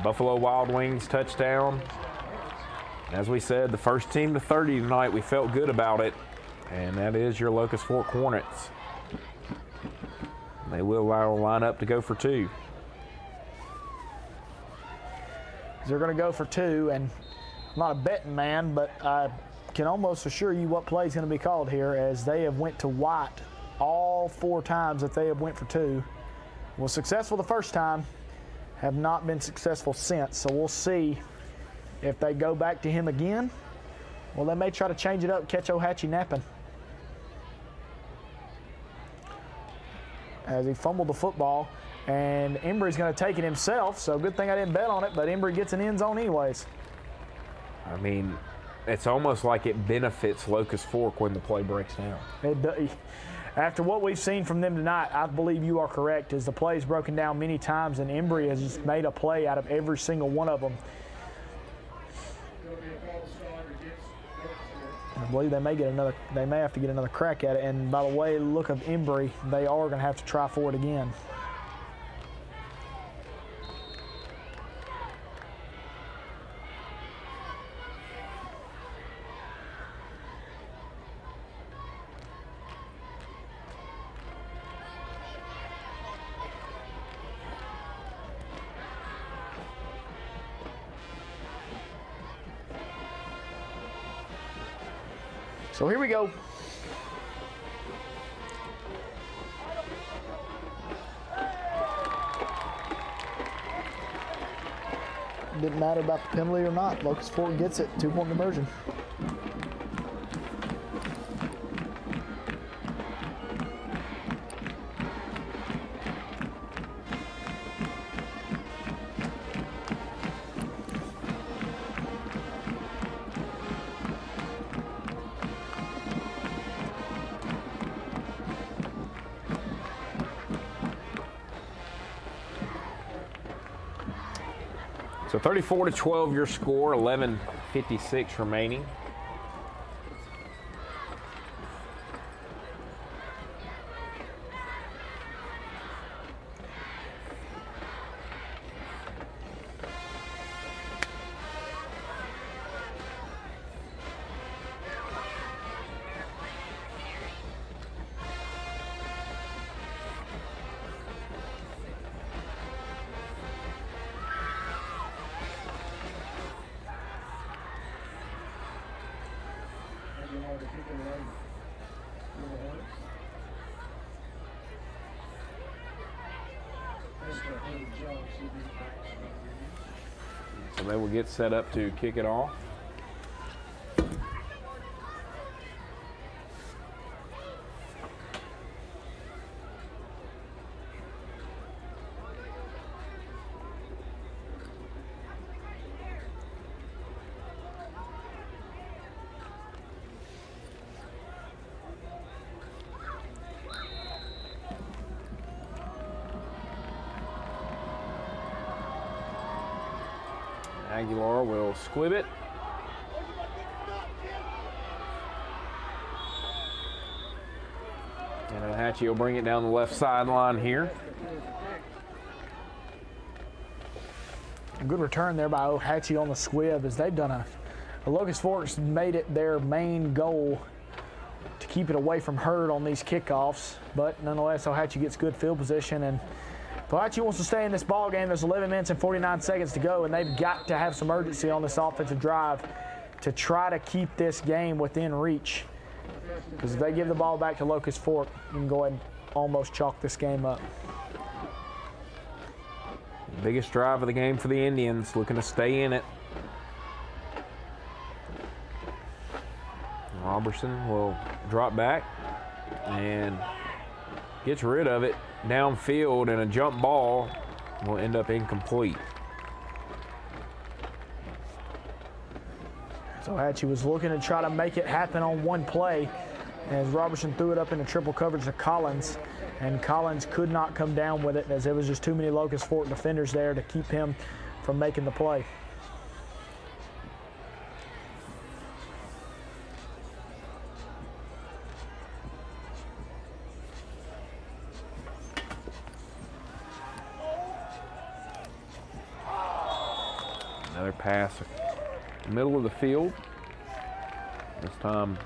Buffalo Wild Wings touchdown. As we said, the first team to 30 tonight, we felt good about it, and that is your Locust Fork Hornets. They will line up to go for 2. They're going to go for 2, and I'm not a betting man, but I can almost assure you what play is going to be called here, as they have went to White all 4 times that they have went for 2. Was successful the first time, have not been successful since, so we'll see if they go back to him again. Well, they may try to change it up, catch Ohatchee napping. As he fumbled the football, and Embry's going to take it himself, so good thing I didn't bet on it, but Embry gets an end zone anyways. I mean, it's almost like it benefits Locust Fork when the play breaks down. After what we've seen from them tonight, I believe you are correct, as the play's broken down many times, and Embry has just made a play out of every single one of them. I believe they may have to get another crack at it, and by the way, look of Embry, they are going to have to try for it again. So here we go. Didn't matter about the penalty or not. Locust Fork gets it. 2-point conversion. So 34-12 your score, 11:56 remaining. So they will get set up to kick it off. Aguilar will squib it. And Ohatchee will bring it down the left sideline here. A good return there by Ohatchee on the squib, as they've done the Locust Fork's made it their main goal to keep it away from Hurd on these kickoffs. But nonetheless, Ohatchee gets good field position, and Ohatchee wants to stay in this ball game. There's 11 minutes and 49 seconds to go, and they've got to have some urgency on this offensive drive to try to keep this game within reach. Because if they give the ball back to Locust Fork, you can go ahead and almost chalk this game up. Biggest drive of the game for the Indians, looking to stay in it. Robertson will drop back and gets rid of it downfield, and a jump ball will end up incomplete. So Ohatchee was looking to try to make it happen on one play, as Robertson threw it up into triple coverage to Collins, and Collins could not come down with it, as there was just too many Locust Fork defenders there to keep him from making the play. Another pass, middle of the field. This time,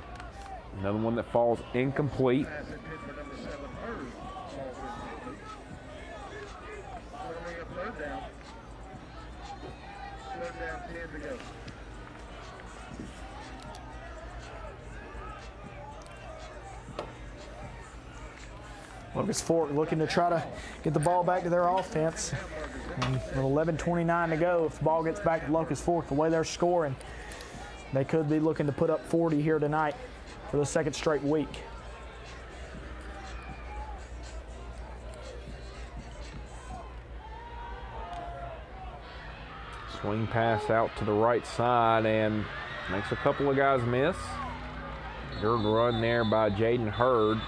another one that falls incomplete. Locust Fork looking to try to get the ball back to their offense. And with 11:29 to go, if the ball gets back to Locust Fork, the way they're scoring, they could be looking to put up 40 here tonight for the second straight week. Swing pass out to the right side, and Makes a couple of guys miss. Good run there by Jaden Hurd.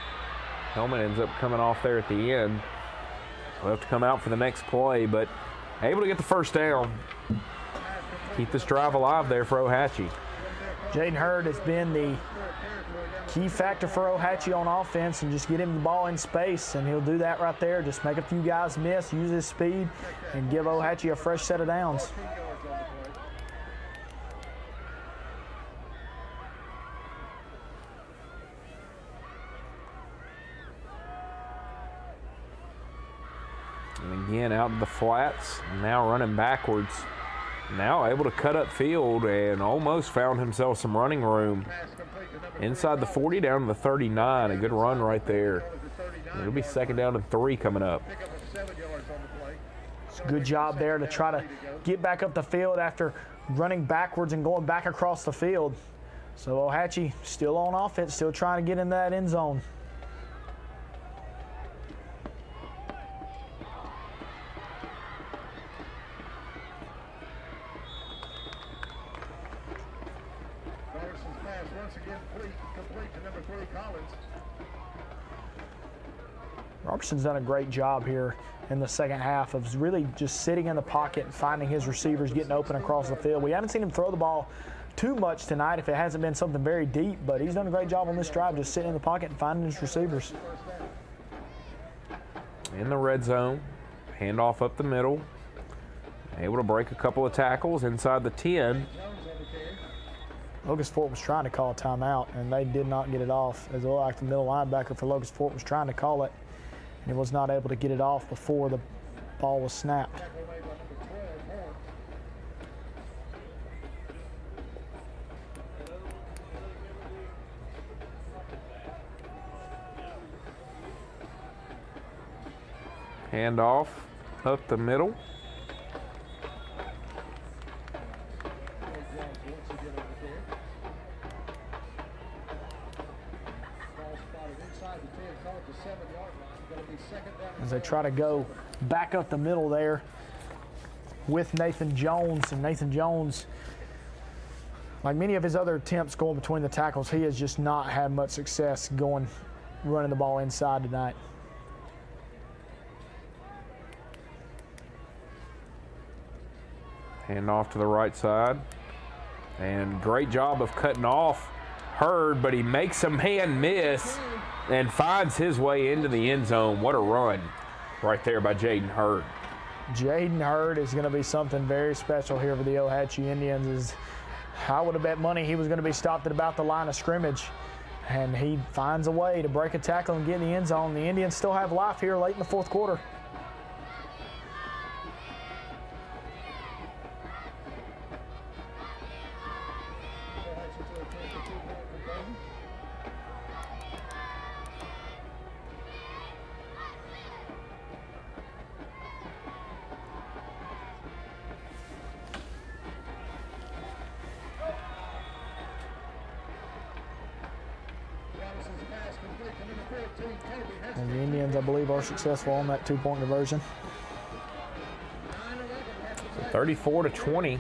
Helmet ends up coming off there at the end. We'll have to come out for the next play, but able to get the first down. Keep this drive alive there for Ohatchee. Jaden Hurd has been the key factor for Ohatchee on offense, and just get him the ball in space, and he'll do that right there. Just make a few guys miss, use his speed, and give Ohatchee a fresh set of downs. And again, out to the flats, now running backwards. Now able to cut up field and almost found himself some running room. Inside the 40 down to the 39, a good run right there. It'll be second down and 3 coming up. It's a good job there to try to get back up the field after running backwards and going back across the field. So Ohatchee still on offense, still trying to get in that end zone. Robertson's done a great job here in the second half of really just sitting in the pocket and finding his receivers, getting open across the field. We haven't seen him throw the ball too much tonight if it hasn't been something very deep, but he's done a great job on this drive, just sitting in the pocket and finding his receivers. In the red zone, handoff up the middle. Able to break a couple of tackles inside the 10. Locust Fort was trying to call a timeout, and they did not get it off, as well, like the middle linebacker for Locust Fort was trying to call it, and he was not able to get it off before the ball was snapped. Handoff up the middle. As they try to go back up the middle there with Nathan Jones. And Nathan Jones, like many of his other attempts going between the tackles, he has just not had much success running the ball inside tonight. Hand off to the right side. And great job of cutting off Hurd, but he makes a man miss and finds his way into the end zone. What a run right there by Jaden Hurd. Jaden Hurd is going to be something very special here for the Ohatchee Indians. I would have bet money he was going to be stopped at about the line of scrimmage, and he finds a way to break a tackle and get in the end zone. The Indians still have life here late in the fourth quarter. And the Indians, I believe, are successful on that two-point conversion. 34-20.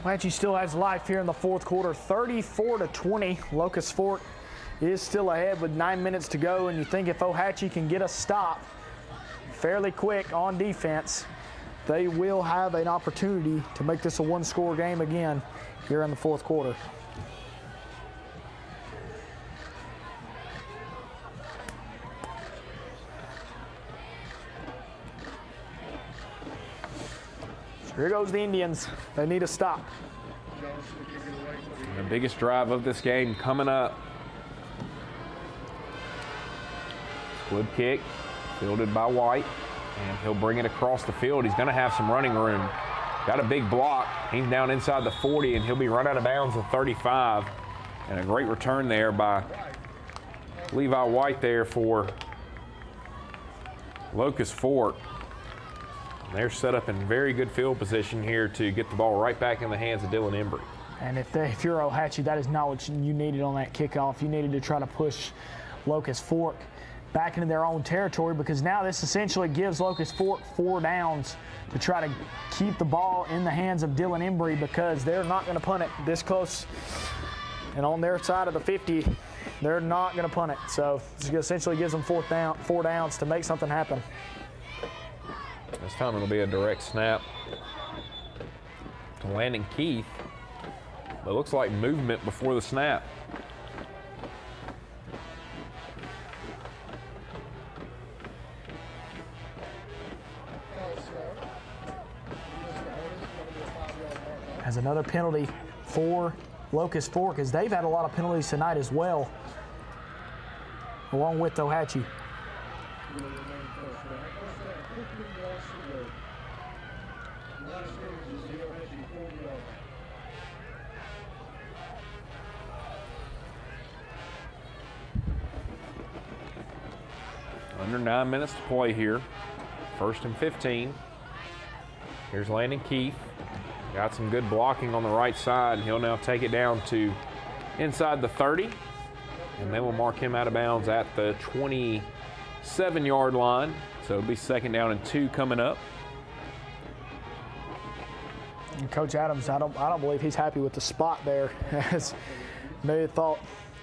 Ohatchee still has life here in the fourth quarter, 34-20. Locust Fort is still ahead with 9 minutes to go, and you think if Ohatchee can get a stop fairly quick on defense, they will have an opportunity to make this a one-score game again here in the fourth quarter. Here goes the Indians. They need a stop. The biggest drive of this game coming up. Squib kick, fielded by White, and he'll bring it across the field. He's going to have some running room. Got a big block. He's down inside the 40, and he'll be run out of bounds at 35. And a great return there by Levi White there for Locust Fork. They're set up in very good field position here to get the ball right back in the hands of Dylan Embry. And if you're Ohatchee, that is not what you needed on that kickoff. You needed to try to push Locust Fork back into their own territory, because now this essentially gives Locust Fork 4 downs to try to keep the ball in the hands of Dylan Embry, because they're not going to punt it this close. And on their side of the 50, they're not going to punt it. So this essentially gives them 4 downs to make something happen. This time it'll be a direct snap to Landon Keith. But it looks like movement before the snap. As another penalty for Locust Fork, as they've had a lot of penalties tonight as well, along with Ohatchee. Under 9 minutes to play here. 1st and 15. Here's Landon Keith. Got some good blocking on the right side, and he'll now take it down to inside the 30. And then we'll mark him out of bounds at the 27-yard line. So it'll be 2nd down and 2 coming up. And Coach Adams, I don't believe he's happy with the spot there. As they thought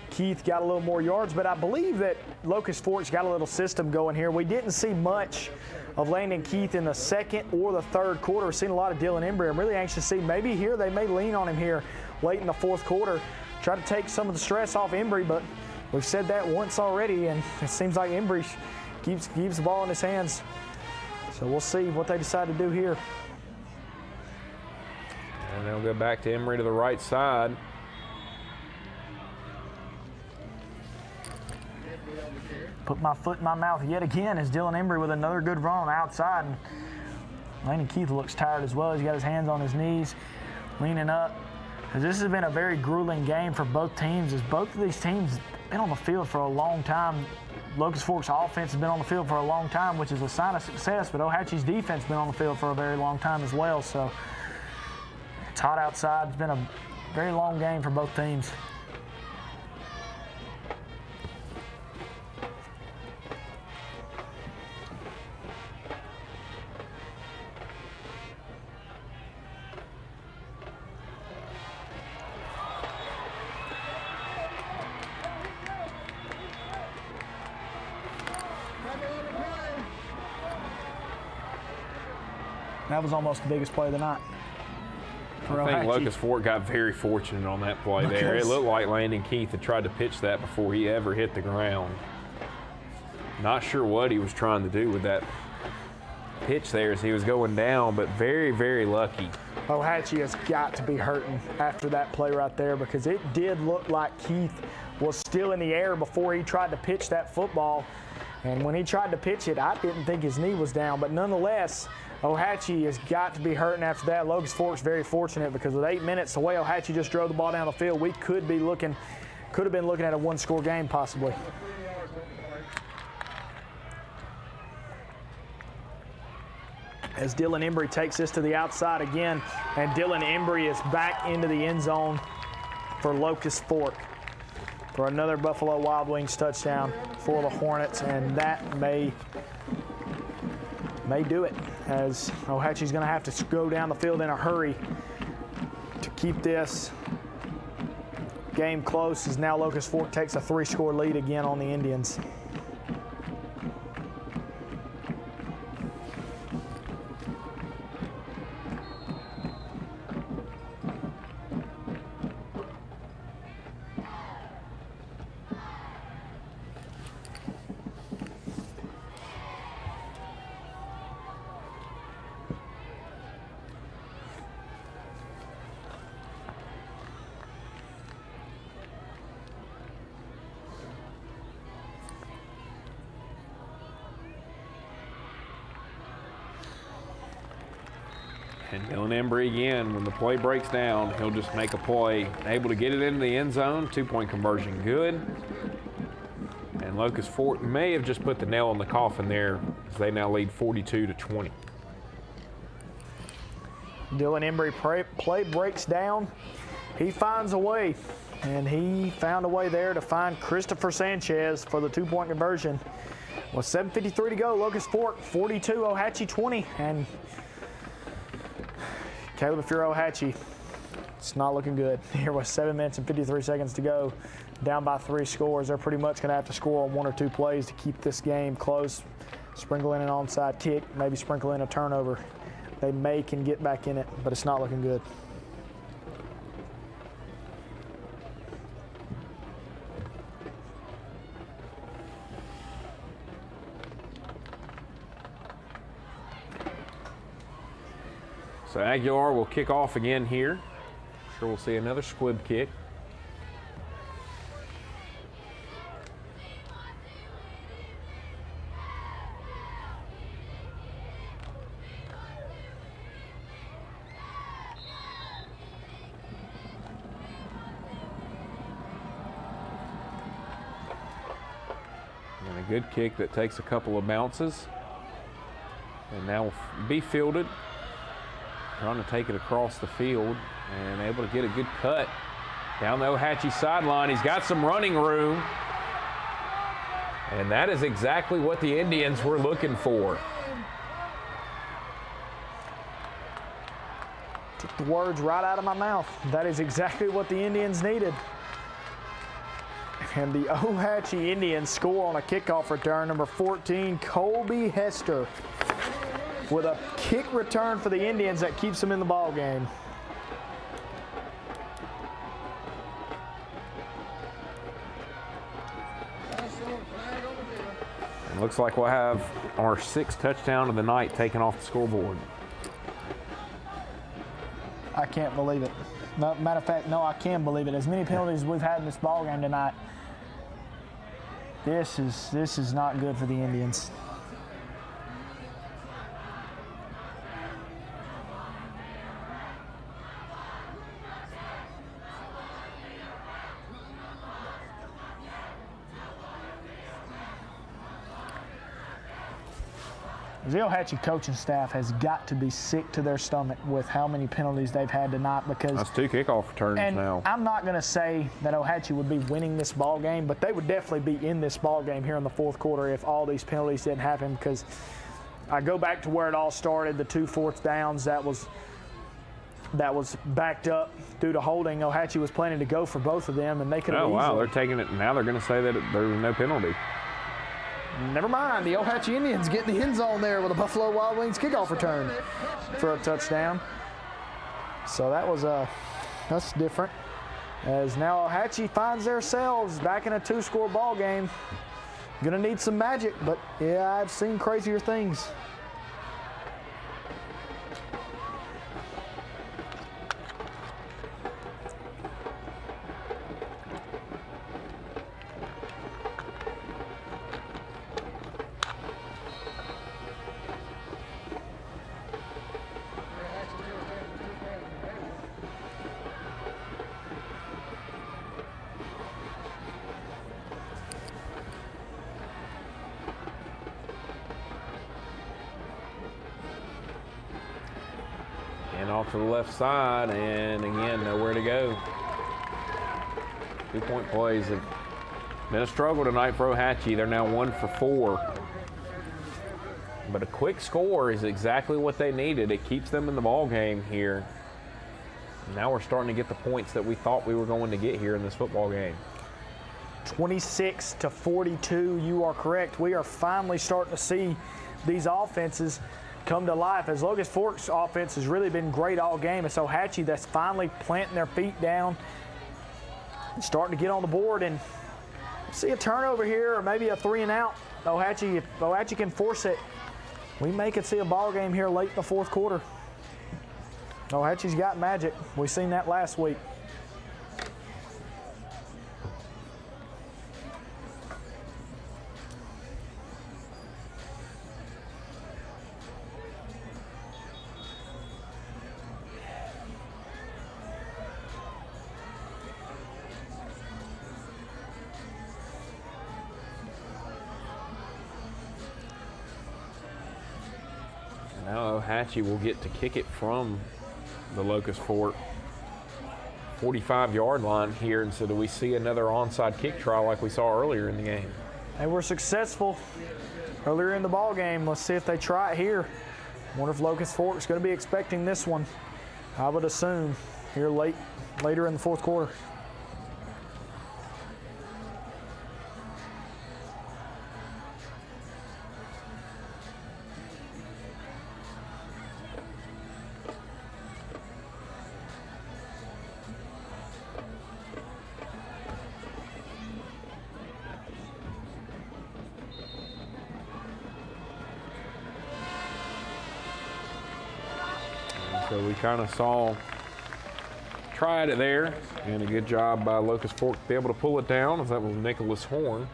Keith got a little more yards, but I believe that Locust Fork's got a little system going here. We didn't see much of Landon Keith in the 2nd or the 3rd quarter. We've seen a lot of Dylan Embry. I'm really anxious to see, maybe here they may lean on him here late in the 4th quarter, try to take some of the stress off Embry, but we've said that once already, and it seems like Embry keeps the ball in his hands. So we'll see what they decide to do here. And they'll go back to Embry to the right side. Put my foot in my mouth yet again as Dylan Embry with another good run on the outside. And Landon Keith looks tired as well. He's got his hands on his knees, leaning up. Because this has been a very grueling game for both teams, as both of these teams have been on the field for a long time. Locust Fork's offense has been on the field for a long time, which is a sign of success, but Ohatchee's defense has been on the field for a very long time as well. So it's hot outside. It's been a very long game for both teams. That was almost the biggest play of the night. I think Locust Fork got very fortunate on that play there. It looked like Landon Keith had tried to pitch that before he ever hit the ground. Not sure what he was trying to do with that pitch there as he was going down, but very, very lucky. Ohatchee has got to be hurting after that play right there, because it did look like Keith was still in the air before he tried to pitch that football. And when he tried to pitch it, I didn't think his knee was down, but nonetheless, Ohatchee has got to be hurting after that. Locust Fork's very fortunate, because with 8 minutes, the way Ohatchee just drove the ball down the field, we could have been looking at a 1-score game possibly. As Dylan Embry takes this to the outside again, and Dylan Embry is back into the end zone for Locust Fork for another Buffalo Wild Wings touchdown for the Hornets, and that may do it, as Ohatchee's going to have to go down the field in a hurry to keep this game close, as now Locust Fork takes a 3-score lead again on the Indians. And Dylan Embry again, when the play breaks down, he'll just make a play. Able to get it into the end zone, 2-point conversion good. And Locust Fort may have just put the nail in the coffin there as they now lead 42-20. Dylan Embry play breaks down. He finds a way, and he found a way there to find Christopher Sanchez for the 2-point conversion. With 7:53 to go, Locust Fort 42, Ohatchee 20. And Caleb, if you're Ohatchee, it's not looking good. Here with 7 minutes and 53 seconds to go, down by 3 scores. They're pretty much going to have to score on 1 or 2 plays to keep this game close. Sprinkle in an onside kick, maybe sprinkle in a turnover. They can get back in it, but it's not looking good. So Aguilar will kick off again here. Sure we'll see another squib kick. And a good kick that takes a couple of bounces. And now will be fielded. Trying to take it across the field and able to get a good cut down the Ohatchee sideline. He's got some running room. And that is exactly what the Indians were looking for. Took the words right out of my mouth. That is exactly what the Indians needed. And the Ohatchee Indians score on a kickoff return. Number 14, Colby Hester, with a kick return for the Indians that keeps them in the ball game. It looks like we'll have our 6th touchdown of the night taken off the scoreboard. I can't believe it. Matter of fact, no, I can believe it. As many penalties as we've had in this ball game tonight, this is not good for the Indians. The Ohatchee coaching staff has got to be sick to their stomach with how many penalties they've had tonight, because that's 2 kickoff returns now. I'm not going to say that Ohatchee would be winning this ball game, but they would definitely be in this ball game here in the 4th quarter if all these penalties didn't happen. Because I go back to where it all started, the 2 4th downs that was backed up due to holding. Ohatchee was planning to go for both of them, and they could have easily. Wow, they're taking it. Now they're going to say that there was no penalty. Never mind, the Ohatchee Indians get in the end zone there with a Buffalo Wild Wings kickoff return for a touchdown. So that's different. As now Ohatchee finds themselves back in a 2-score ball game. Gonna need some magic, but yeah, I've seen crazier things. Off to the left side, and again, nowhere to go. 2-point plays have been a struggle tonight for Ohatchee. They're now 1 for 4. But a quick score is exactly what they needed. It keeps them in the ball game here. Now we're starting to get the points that we thought we were going to get here in this football game. 26-42, you are correct. We are finally starting to see these offenses come to life, as Locust Fork's offense has really been great all game. It's Ohatchee that's finally planting their feet down and starting to get on the board, and see a turnover here or maybe a 3-and-out. If Ohatchee can force it, we may could see a ball game here late in the 4th quarter. Ohatchee's got magic. We seen that last week. Now Ohatchee will get to kick it from the Locust Fort 45-yard line here, and so do we see another onside kick try like we saw earlier in the game? They were successful earlier in the ball game. Let's see if they try it here. Wonder if Locust Fort's going to be expecting this one. I would assume here later in the fourth quarter. So we kind of tried it there, and a good job by Locust Fork to be able to pull it down, as that was Nicholas Horn.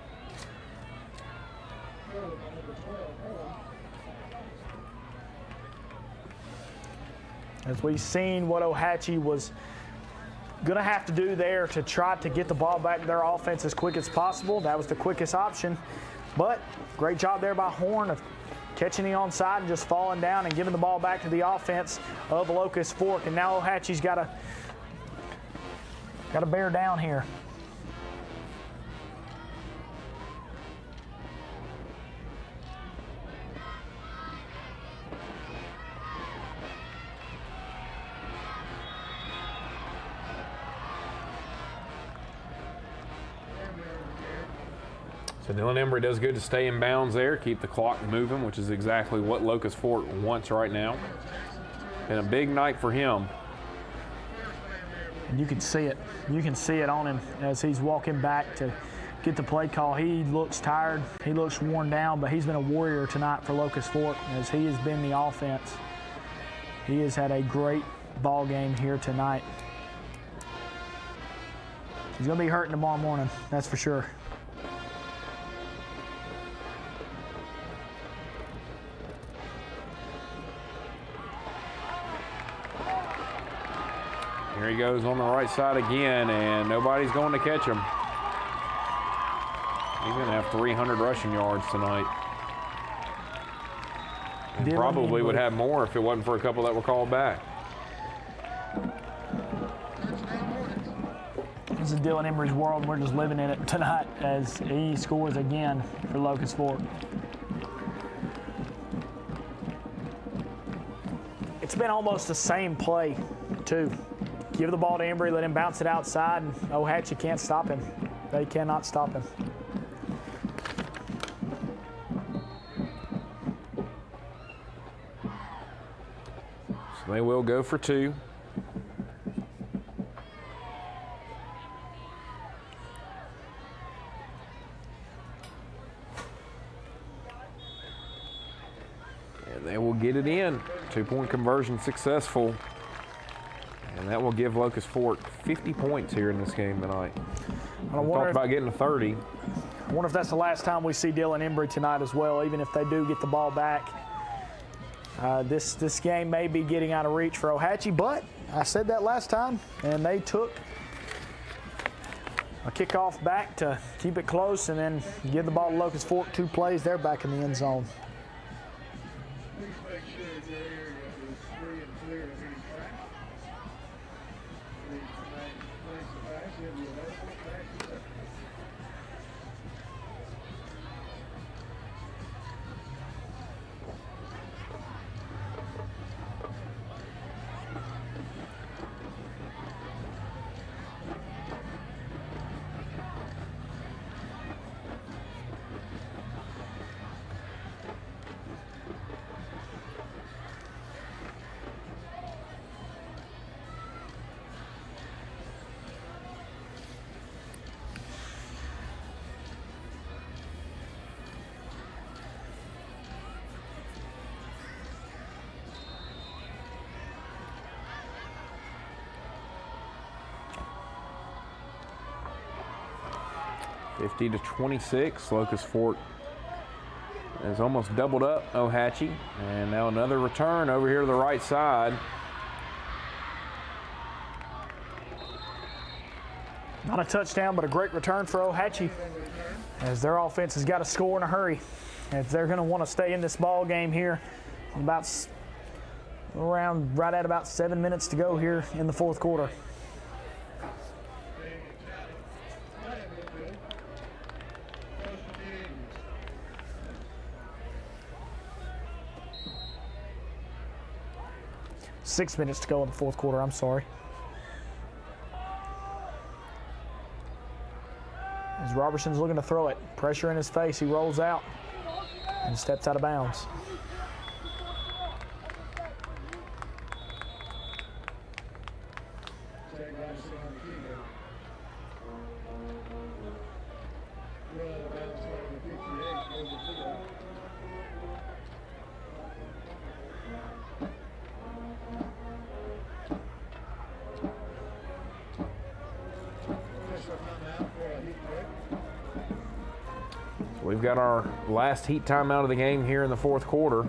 As we've seen what Ohatchee was going to have to do there to try to get the ball back to their offense as quick as possible. That was the quickest option, but great job there by Horn of catching the onside and just falling down and giving the ball back to the offense of Locust Fork. And now Ohatchee's got to bear down here. So Dylan Embry does good to stay in bounds there, keep the clock moving, which is exactly what Locust Fort wants right now. Been a big night for him. And you can see it. You can see it on him as he's walking back to get the play call. He looks tired. He looks worn down, but he's been a warrior tonight for Locust Fork as he has been the offense. He has had a great ball game here tonight. He's going to be hurting tomorrow morning, that's for sure. Here he goes on the right side again, and nobody's going to catch him. He's going to have 300 rushing yards tonight. And probably would have more if it wasn't for a couple that were called back. This is Dylan Embry's world. We're just living in it tonight as he scores again for Locust Fork. It's been almost the same play, too. Give the ball to Embry, let him bounce it outside, and Ohatchee can't stop him. They cannot stop him. So they will go for two. And they will get it in. 2-point conversion successful. And that will give Locust Fort 50 points here in this game tonight. We talked about getting to 30. I wonder if that's the last time we see Dylan Embry tonight as well, even if they do get the ball back. This game may be getting out of reach for Ohatchee, but I said that last time, and they took a kickoff back to keep it close and then give the ball to Locust Fork. 2 plays, they're back in the end zone. To 26, Locust Fort has almost doubled up Ohatchee, and now another return over here to the right side. Not a touchdown, but a great return for Ohatchee, as their offense has got to score in a hurry if they're going to want to stay in this ball game here. About Around right at about 7 minutes to go here in the fourth quarter. Six minutes to go in the fourth quarter, I'm sorry. As Robertson's looking to throw it, pressure in his face, he rolls out and steps out of bounds. We've got our last heat time out of the game here in the fourth quarter.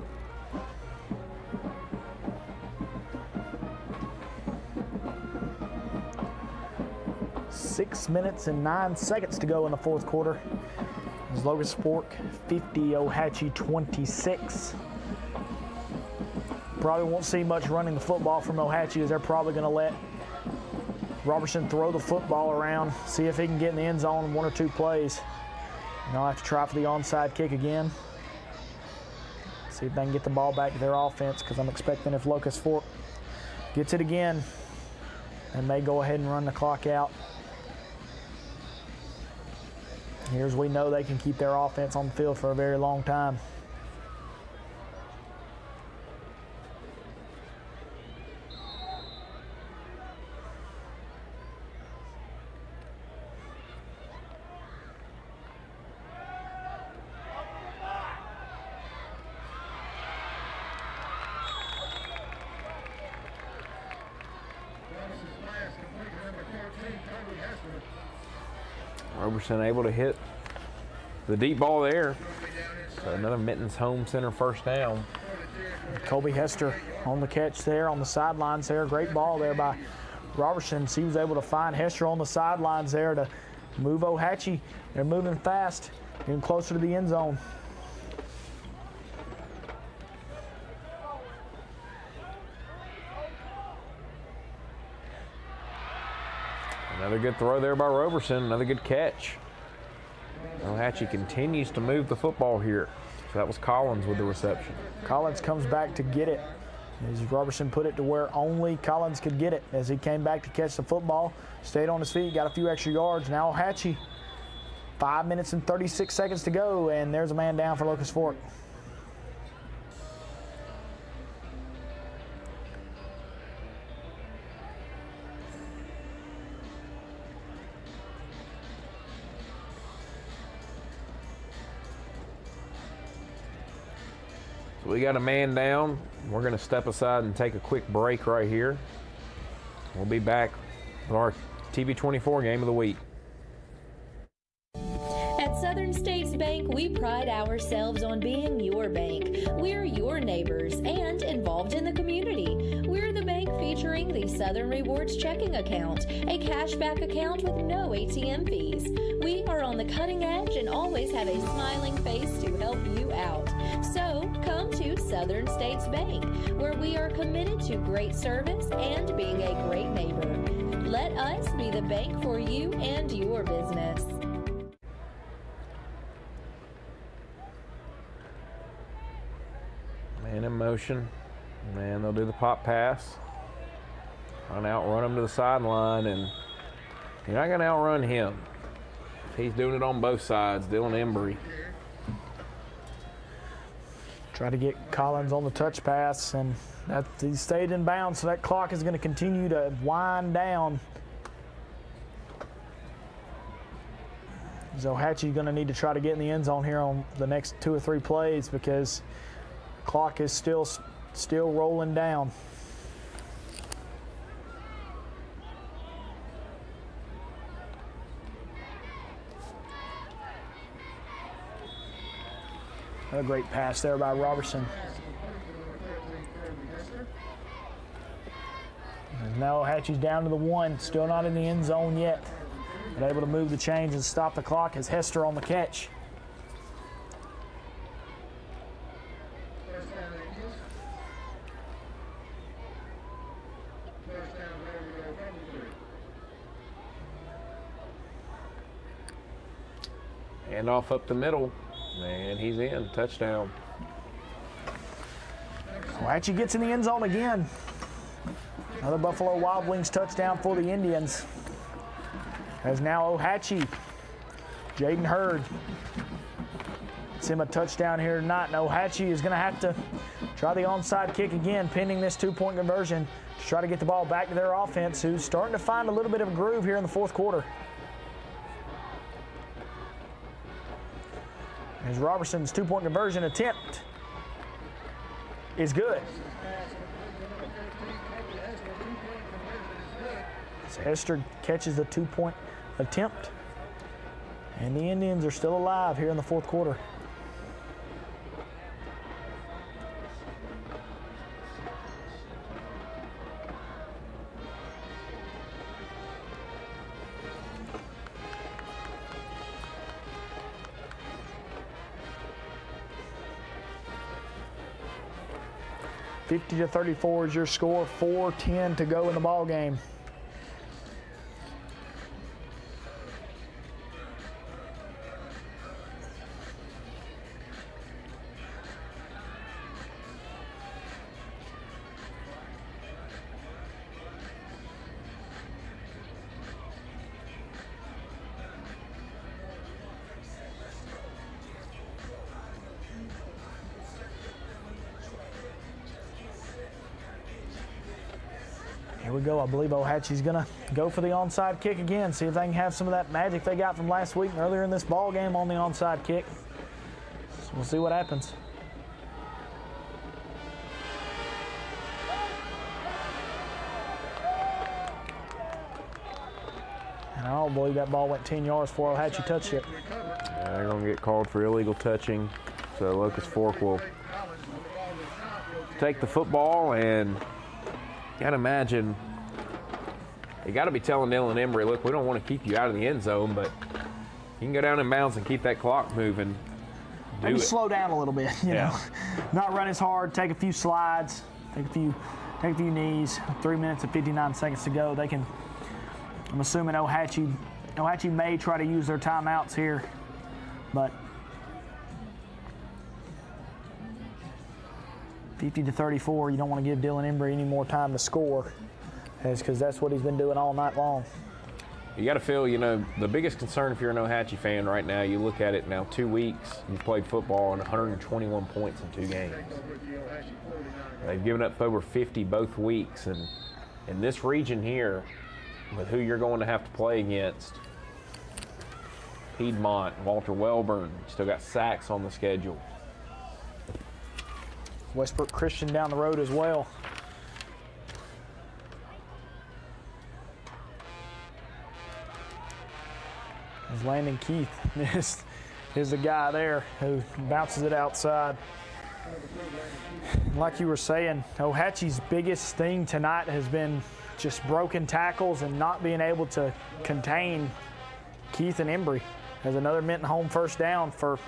Six minutes and 9 seconds to go in the fourth quarter. As Locust Fork 50, Ohatchee 26. Probably won't see much running the football from Ohatchee, as they're probably going to let Robertson throw the football around, see if he can get in the end zone in one or two plays. And they'll have to try for the onside kick again. See if they can get the ball back to their offense, because I'm expecting if Locust Fork gets it again, they may go ahead and run the clock out. Here's we know they can keep their offense on the field for a very long time. Robertson able to hit the deep ball there. So another Mittens Home Center first down. Colby Hester on the catch there on the sidelines there. Great ball there by Robertson. He was able to find Hester on the sidelines there to move Ohatchee. They're moving fast, getting closer to the end zone. Another good throw there by Robertson, another good catch. Ohatchee continues to move the football here. So that was Collins with the reception. Collins comes back to get it. As Robertson put it to where only Collins could get it. As he came back to catch the football, stayed on his feet, got a few extra yards. Now Ohatchee, 5 minutes and 36 seconds to go, and there's a man down for Locust Fork. So we got a man down. We're going to step aside and take a quick break right here. We'll be back with our TV24 game of the week. At Southern States Bank, we pride ourselves on being your bank. We're your neighbors and involved in the community. We're the bank featuring the Southern Rewards checking account, a cashback account with no ATM fees. We are on the cutting edge and always have a smiling face to help you out. So come to Southern States Bank, where we are committed to great service and being a great neighbor. Let us be the bank for you and your business. Man in motion, and they'll do the pop pass. Trying to outrun him to the sideline, and you're not going to outrun him. He's doing it on both sides, Dylan Embry. Try to get Collins on the touch pass, and he stayed in bounds, so that clock is going to continue to wind down. Ohatchee going to need to try to get in the end zone here on the next 2 or 3 plays, because the clock is still rolling down. A great pass there by Robertson. And now Ohatchee's down to the 1, still not in the end zone yet, but able to move the chains and stop the clock as Hester on the catch. Handoff up the middle, and he's in. Touchdown. Ohatchee gets in the end zone again. Another Buffalo Wild Wings touchdown for the Indians. As now Ohatchee, Jaden Hurd, gets him a touchdown here tonight. And Ohatchee is going to have to try the onside kick again, pending this 2-point conversion, to try to get the ball back to their offense, who's starting to find a little bit of a groove here in the fourth quarter. As Robertson's 2-point conversion attempt is good. As Hester catches the 2-point attempt. And the Indians are still alive here in the fourth quarter. (50-34) is your score. 4:10 to go in the ball game. Here we go. I believe Ohatchee's going to go for the onside kick again, see if they can have some of that magic they got from last week and earlier in this ball game on the onside kick. So we'll see what happens. And I don't believe that ball went 10 yards before Ohatchee touched it. They're going to get called for illegal touching, so Locust Fork will take the football, and you gotta imagine you got to be telling Dylan Embry, look, we don't want to keep you out of the end zone, but you can go down in bounds and keep that clock moving. Maybe slow down a little bit, you know. Not run as hard, take a few slides, take a few knees. 3 minutes and 59 seconds to go. They can, I'm assuming Ohatchee may try to use their timeouts here, but 50-34, you don't want to give Dylan Embry any more time to score, because that's what he's been doing all night long. You got to feel, you know, the biggest concern if you're an Ohatchee fan right now, you look at it now, 2 weeks, you've played football and 121 points in 2 games. They've given up over 50 both weeks, and in this region here, with who you're going to have to play against, Piedmont, Walter Wellborn, still got Sachs on the schedule. Westbrook Christian down the road as well. As Landon Keith is the guy there who bounces it outside. Like you were saying, Ohatchee's biggest thing tonight has been just broken tackles and not being able to contain Keith and Embry. As another Minton home first down for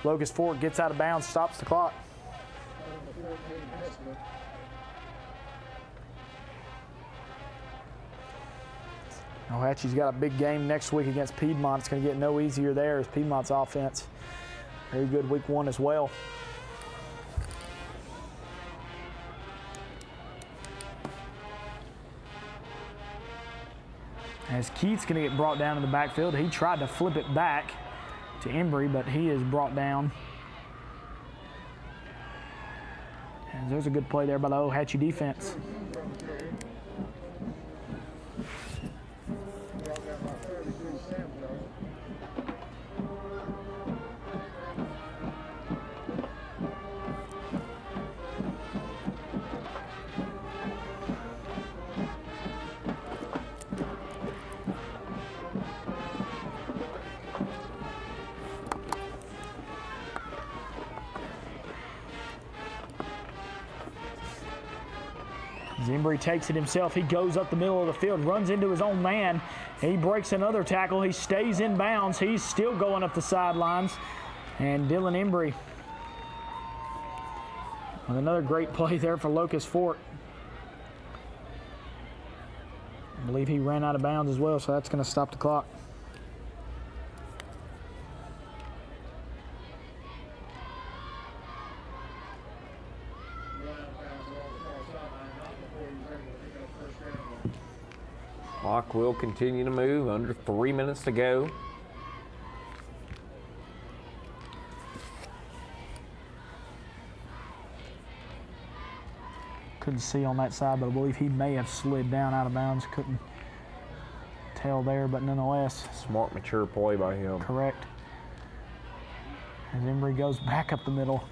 Locust Fork, gets out of bounds, stops the clock. Ohatchee's got a big game next week against Piedmont. It's going to get no easier there as Piedmont's offense. Very good week 1 as well. As Keith's going to get brought down in the backfield. He tried to flip it back to Embry, but he is brought down. And there's a good play there by the Ohatchee defense. Embry takes it himself. He goes up the middle of the field, runs into his own man. He breaks another tackle. He stays in bounds. He's still going up the sidelines. And Dylan Embry with another great play there for Locust Fork. I believe he ran out of bounds as well, so that's going to stop the clock. Clock will continue to move. Under 3 minutes to go. Couldn't see on that side, but I believe he may have slid down out of bounds. Couldn't tell there, but nonetheless. Smart, mature play by him. Correct. As Embry goes back up the middle.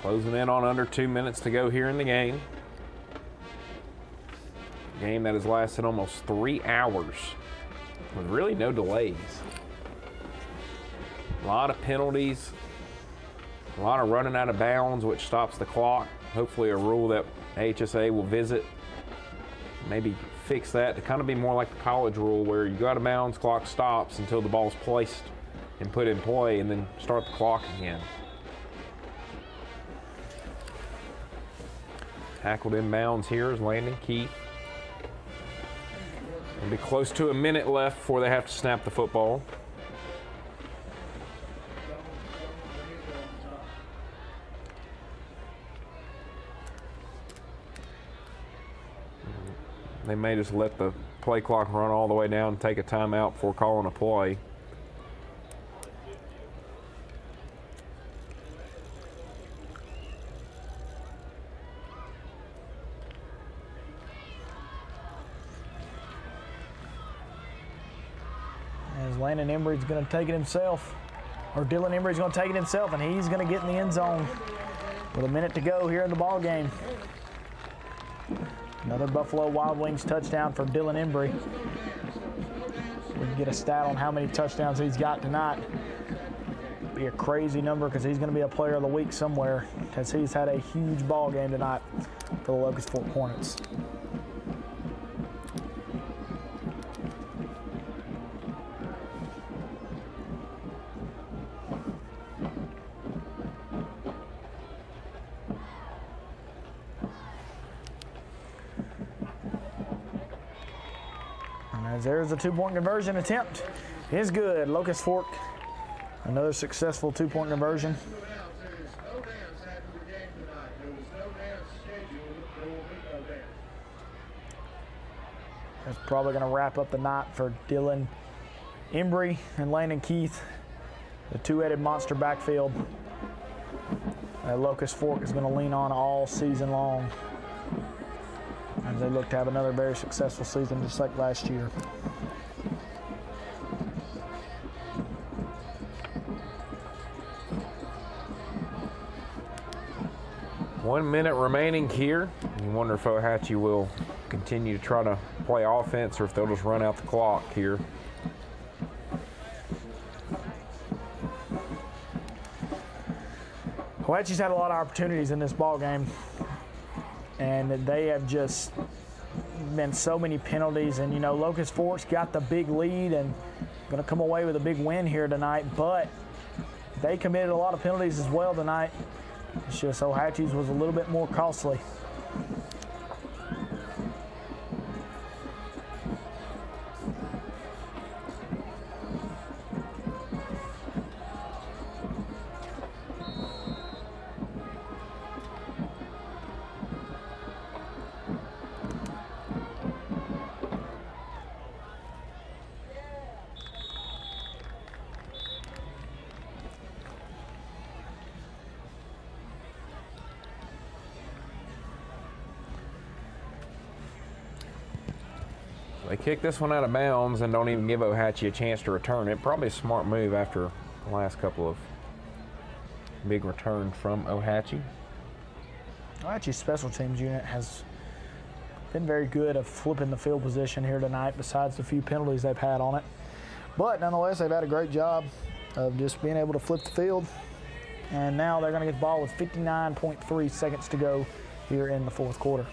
Closing in on under 2 minutes to go here in the game. Game that has lasted almost 3 hours with really no delays. A lot of penalties, a lot of running out of bounds, which stops the clock. Hopefully a rule that HSA will visit, maybe fix that to kind of be more like the college rule where you go out of bounds, clock stops until the ball's placed and put in play, and then start the clock again. Tackled in bounds here is Landon Keith. It'll be close to a minute left before they have to snap the football. They may just let the play clock run all the way down and take a timeout before calling a play. As Landon Embry's going to take it himself, or Dylan Embry's going to take it himself, and he's going to get in the end zone with a minute to go here in the ball game. Another Buffalo Wild Wings touchdown for Dylan Embry. We can get a stat on how many touchdowns he's got tonight. Be a crazy number because he's going to be a player of the week somewhere, because he's had a huge ball game tonight for the Locust Fork Hornets. There's a two-point conversion attempt. Is good. Locust Fork, another successful two-point conversion. That's probably going to wrap up the night for Dylan Embry and Landon Keith, the two-headed monster backfield that Locust Fork is going to lean on all season long, as they look to have another very successful season just like last year. One minute remaining here. You wonder if Ohatchee will continue to try to play offense or if they'll just run out the clock here. Ohatchee's had a lot of opportunities in this ball game, and they have just been so many penalties. And you know, Locust Fork's got the big lead and going to come away with a big win here tonight, but they committed a lot of penalties as well tonight. It's just Ohatchee's was a little bit more costly. They kick this one out of bounds and don't even give Ohatchee a chance to return it. Probably a smart move after the last couple of big returns from Ohatchee. Ohatchee's special teams unit has been very good at flipping the field position here tonight, besides the few penalties they've had on it. But nonetheless, they've had a great job of just being able to flip the field. And now they're going to get the ball with 59.3 seconds to go here in the fourth quarter.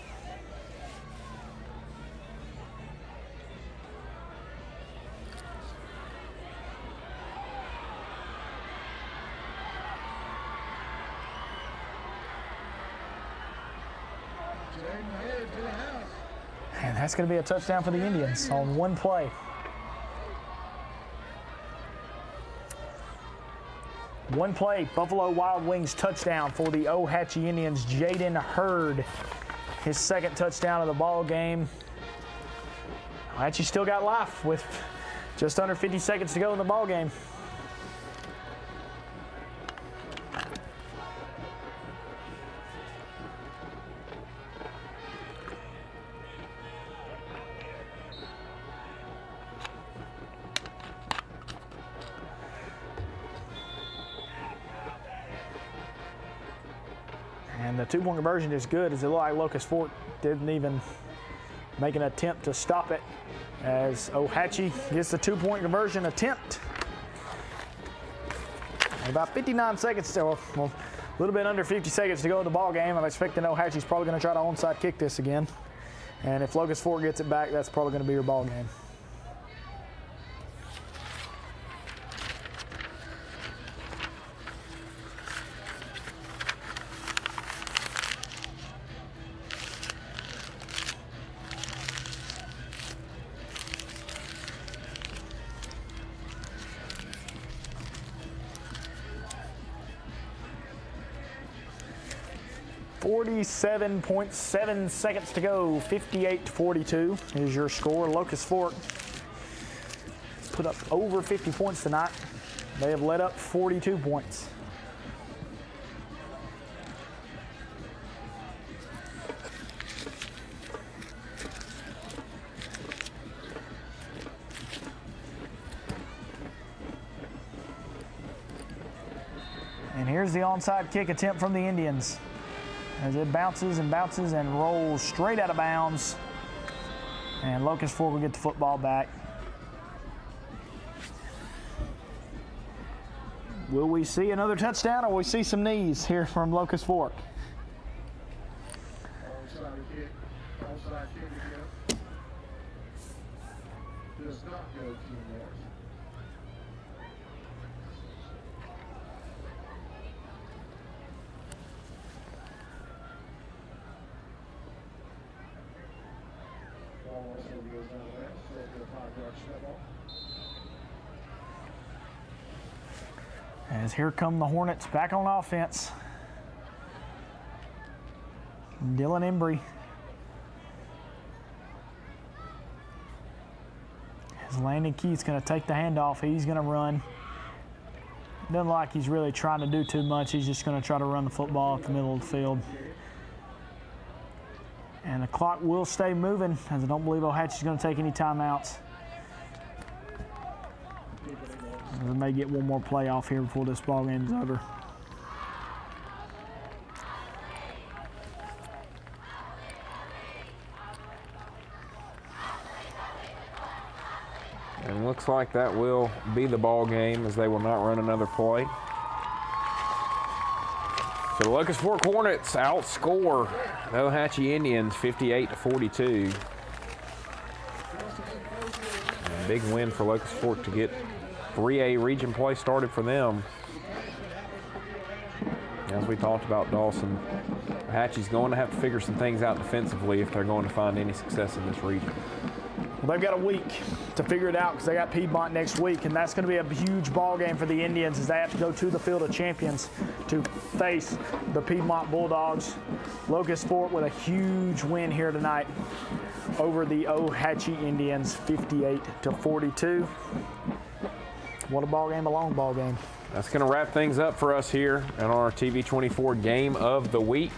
And that's going to be a touchdown for the Indians on one play. One play, Buffalo Wild Wings touchdown for the Ohatchee Indians. Jaden Hurd, his second touchdown of the ball game. Ohatchee still got life with just under 50 seconds to go in the ball game. And the two-point conversion is good, as it looked like Locust Fork didn't even make an attempt to stop it, as Ohatchee gets the two-point conversion attempt. And about 59 seconds still, well, a little bit under 50 seconds to go in the ball game. I'm expecting Ohatchee's probably going to try to onside kick this again. And if Locust Fork gets it back, that's probably going to be your ball game. .7 seconds to go. 58-42 is your score. Locust Fork put up over 50 points tonight. They have let up 42 points. And here's the onside kick attempt from the Indians, as it bounces and bounces and rolls straight out of bounds. And Locust Fork will get the football back. Will we see another touchdown, or will we see some knees here from Locust Fork? Onside kick again. Does not go 2 yards. As here come the Hornets back on offense. Dylan Embry. As Landon Keith's going to take the handoff, he's going to run. Doesn't look like he's really trying to do too much. He's just going to try to run the football at the middle of the field. And the clock will stay moving, as I don't believe Ohatchee's going to take any timeouts. We may get one more play off here before this ball game is over. And looks like that will be the ball game, as they will not run another play. So the Locust Fork Hornets outscore the Ohatchee Indians 58-42. A big win for Locust Fork to get 3A region play started for them. As we talked about, Dawson, Ohatchee's going to have to figure some things out defensively if they're going to find any success in this region. Well, they've got a week to figure it out, because they got Piedmont next week, and that's going to be a huge ball game for the Indians, as they have to go to the Field of Champions to face the Piedmont Bulldogs. Locust Fork with a huge win here tonight over the Ohatchee Indians, 58-42. What a ball game, a long ball game. That's going to wrap things up for us here in our TV24 Game of the Week.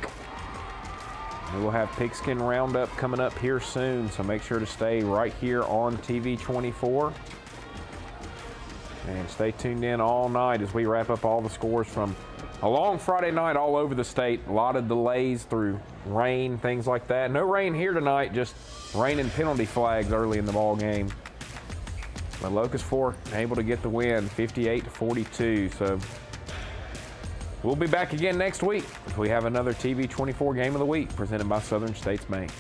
We will have Pigskin Roundup coming up here soon, so make sure to stay right here on TV24. And stay tuned in all night as we wrap up all the scores from a long Friday night all over the state. A lot of delays through rain, things like that. No rain here tonight, just rain and penalty flags early in the ball game. But Locust Fork able to get the win, 58-42. So we'll be back again next week if we have another TV24 Game of the Week presented by Southern States Bank.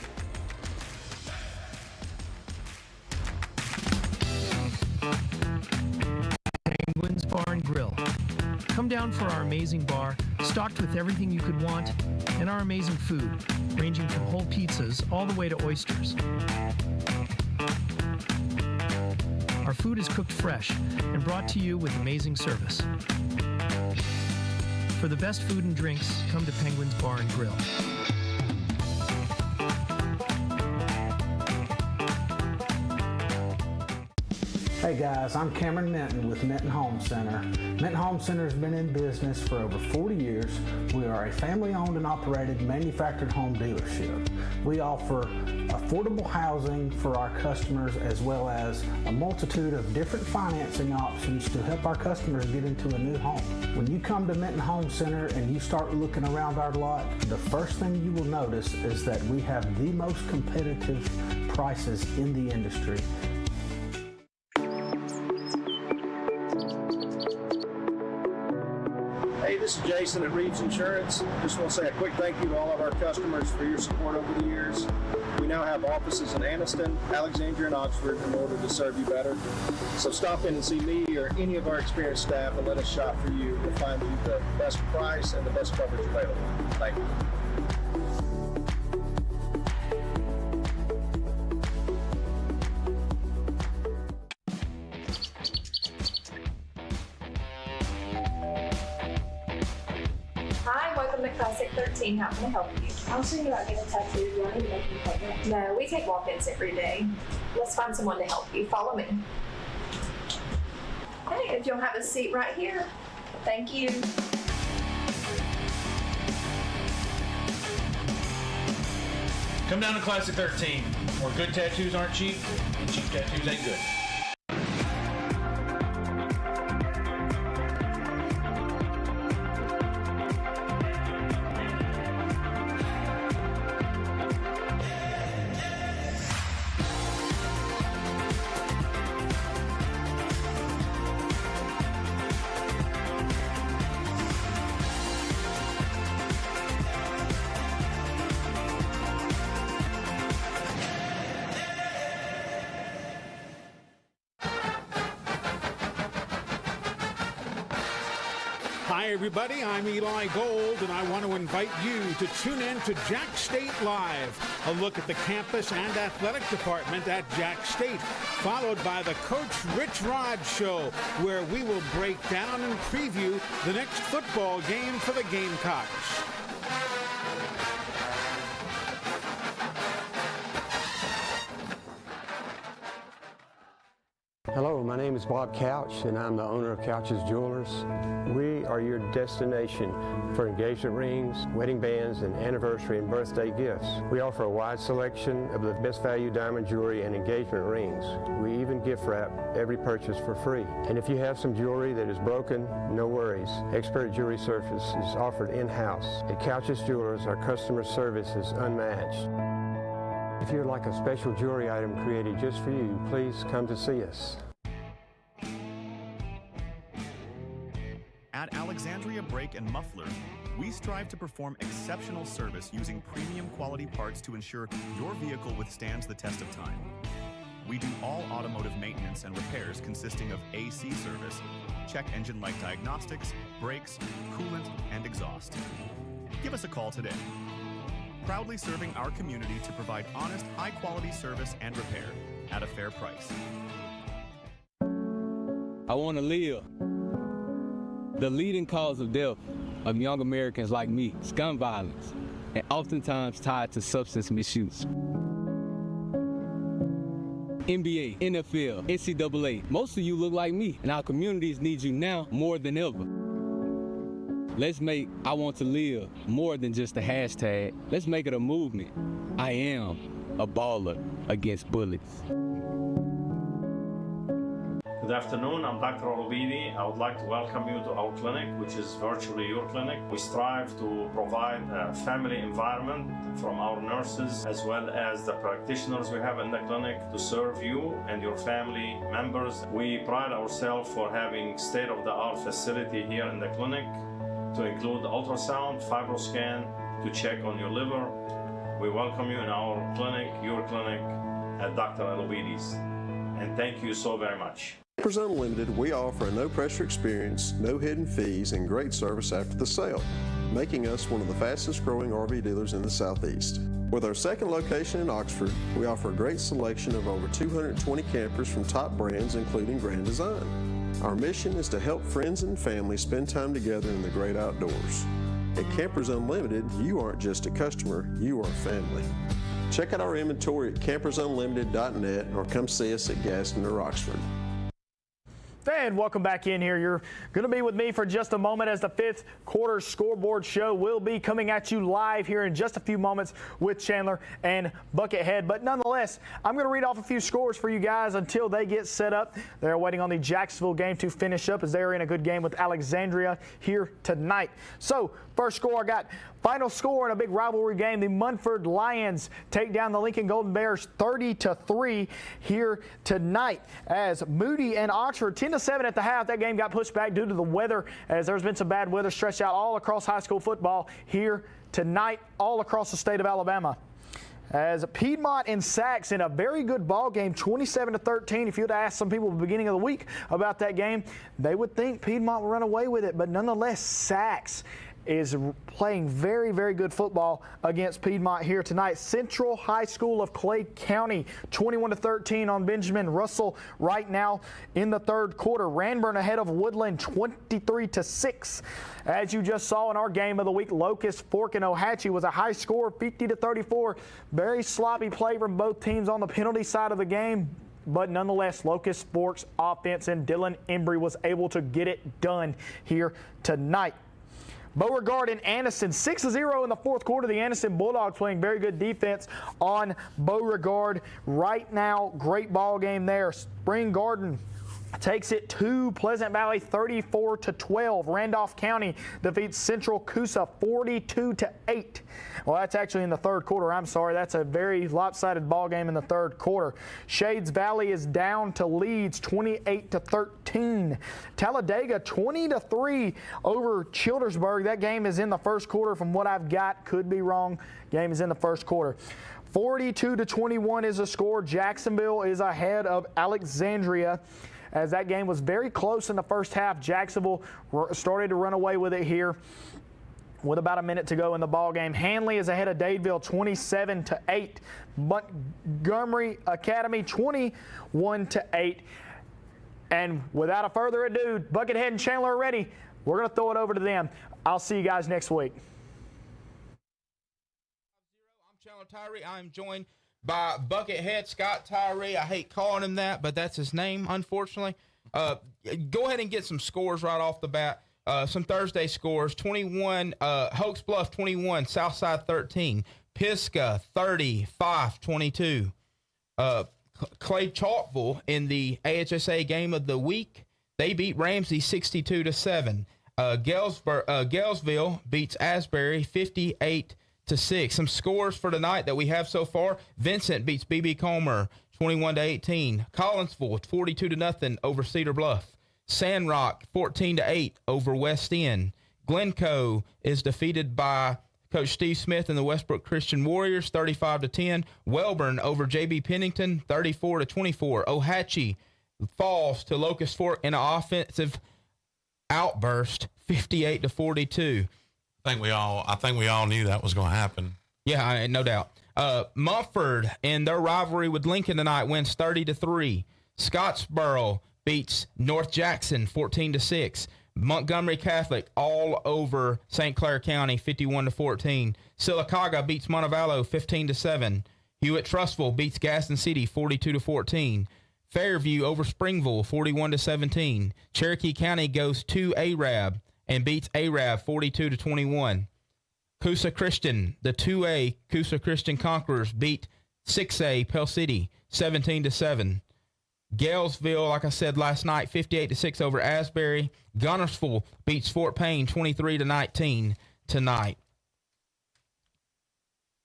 Penguins Bar and Grill. Come down for our amazing bar, stocked with everything you could want, and our amazing food, ranging from whole pizzas all the way to oysters. Our food is cooked fresh and brought to you with amazing service. For the best food and drinks, come to Penguin's Bar and Grill. Hey guys, I'm Cameron Minton with Minton Home Center. Minton Home Center has been in business for over 40 years. We are a family-owned and operated manufactured home dealership. We offer affordable housing for our customers as well as a multitude of different financing options to help our customers get into a new home. When you come to Minton Home Center and you start looking around our lot, the first thing you will notice is that we have the most competitive prices in the industry. Hey, this is Jason at Reeves Insurance. Just want to say a quick thank you to all of our customers for your support over the years. We now have offices in Anniston, Alexandria, and Oxford in order to serve you better. So stop in and see me or any of our experienced staff and let us shop for you to find you the best price and the best coverage available. Thank you. Hi, welcome to Classic 13. How can I help you? I was thinking about getting a tattoo. Do I need to make an appointment? No, we take walk-ins every day. Let's find someone to help you. Follow me. Hey, if you'll have a seat right here. Thank you. Come down to Classic 13, where good tattoos aren't cheap, and cheap tattoos ain't good. Hi, everybody. I'm Eli Gold, and I want to invite you to tune in to Jack State Live, a look at the campus and athletic department at Jack State, followed by the Coach Rich Rod Show, where we will break down and preview the next football game for the Gamecocks. Hello, my name is Bob Couch, and I'm the owner of Couch's Jewelers. We are your destination for engagement rings, wedding bands, and anniversary and birthday gifts. We offer a wide selection of the best value diamond jewelry and engagement rings. We even gift wrap every purchase for free. And if you have some jewelry that is broken, no worries. Expert jewelry service is offered in-house. At Couch's Jewelers, our customer service is unmatched. If you'd like a special jewelry item created just for you, please come to see us. At Alexandria Brake and Muffler, we strive to perform exceptional service using premium quality parts to ensure your vehicle withstands the test of time. We do all automotive maintenance and repairs consisting of AC service, check engine light diagnostics, brakes, coolant, and exhaust. Give us a call today. Proudly serving our community to provide honest, high-quality service and repair at a fair price. I want to live. The leading cause of death of young Americans like me is gun violence, and oftentimes tied to substance misuse. NBA, NFL, NCAA, most of you look like me, and our communities need you now more than ever. Let's make I Want to Live more than just a hashtag. Let's make it a movement. I am a baller against bullets. Good afternoon, I'm Dr. Olubidi. I would like to welcome you to our clinic, which is virtually your clinic. We strive to provide a family environment from our nurses as well as the practitioners we have in the clinic to serve you and your family members. We pride ourselves for having state-of-the-art facility here in the clinic to include ultrasound, fibroscan, to check on your liver. We welcome you in our clinic, your clinic, at Dr. Alobides. and thank you so very much. Campers Unlimited, we offer a no-pressure experience, no hidden fees, and great service after the sale, making us one of the fastest-growing RV dealers in the Southeast. With our second location in Oxford, we offer a great selection of over 220 campers from top brands, including Grand Design. Our mission is to help friends and family spend time together in the great outdoors. At Campers Unlimited, you aren't just a customer, you are family. Check out our inventory at campersunlimited.net or come see us at Gaston or Oxford. And welcome back in here. You're going to be with me for just a moment as the fifth quarter scoreboard show will be coming at you live here in just a few moments with Chandler and Buckethead. But nonetheless, I'm going to read off a few scores for you guys until they get set up. They're waiting on the Jacksonville game to finish up as they're in a good game with Alexandria here tonight. So first score, I got final score in a big rivalry game. The Munford Lions take down the Lincoln Golden Bears 30-3 here tonight as Moody and Oxford 10-7 at the half. That game got pushed back due to the weather as there's been some bad weather stretched out all across high school football here tonight all across the state of Alabama. As Piedmont and Sachs in a very good ball game, 27-13. If you had asked some people at the beginning of the week about that game, they would think Piedmont would run away with it. But nonetheless, Sachs is playing very, very good football against Piedmont here tonight. Central High School of Clay County, 21-13 on Benjamin Russell right now in the third quarter. Ranburn ahead of Woodland, 23-6. As you just saw in our game of the week, Locust, Fork, and Ohatchee was a high score, 50-34. Very sloppy play from both teams on the penalty side of the game. But nonetheless, Locust Fork's offense and Dylan Embry was able to get it done here tonight. Beauregard and Anniston 6-0 in the fourth quarter. The Anniston Bulldogs playing very good defense on Beauregard right now. Great ball game there. Spring Garden takes it to Pleasant Valley 34-12. Randolph County defeats Central Coosa 42-8. Well, that's actually in the third quarter. I'm sorry. That's a very lopsided ball game in the third quarter. Shades Valley is down to Leeds 28-13. Talladega 20-3 over Childersburg. That game is in the first quarter from what I've got. Could be wrong. Game is in the first quarter. 42-21 is the score. Jacksonville is ahead of Alexandria. As that game was very close in the first half, Jacksonville started to run away with it here with about a minute to go in the ball game. Hanley is ahead of Dadeville 27-8. Montgomery Academy 21-8. And without a further ado, Buckethead and Chandler are ready. We're going to throw it over to them. I'll see you guys next week. I'm Chandler Tyree. I'm joined by Buckethead Scott Tyree. I hate calling him that, but that's his name, unfortunately. Go ahead and get some scores right off the bat. Some Thursday scores. 21, Hoax Bluff 21, Southside 13. Pisgah 35-22. Clay Chalkville in the AHSA game of the week, they beat Ramsey 62-7. Galesville beats Asbury 58-6. Some scores for tonight that we have so far. Vincent beats B.B. Comer 21-18. Collinsville 42-0 over Cedar Bluff. Sandrock 14-8 over West End. Glencoe is defeated by Coach Steve Smith and the Westbrook Christian Warriors 35-10. Welborn over J.B. Pennington 34-24. Ohatchee falls to Locust Fork in an offensive outburst 58-42. I think we all knew that was going to happen. Yeah, no doubt. Mumford in their rivalry with Lincoln tonight wins 30-3. Scottsboro beats North Jackson 14-6. Montgomery Catholic all over St. Clair County 51-14. Sylacauga beats Montevallo 15-7. Hewitt Trussville beats Gaston City 42-14. Fairview over Springville 41-17. Cherokee County goes to Arab and beats Arab 42-21. Coosa Christian, the 2A Coosa Christian Conquerors beat 6A Pell City 17-7. Galesville, like I said last night, 58-6 over Asbury. Gunnersville beats Fort Payne 23-19 tonight.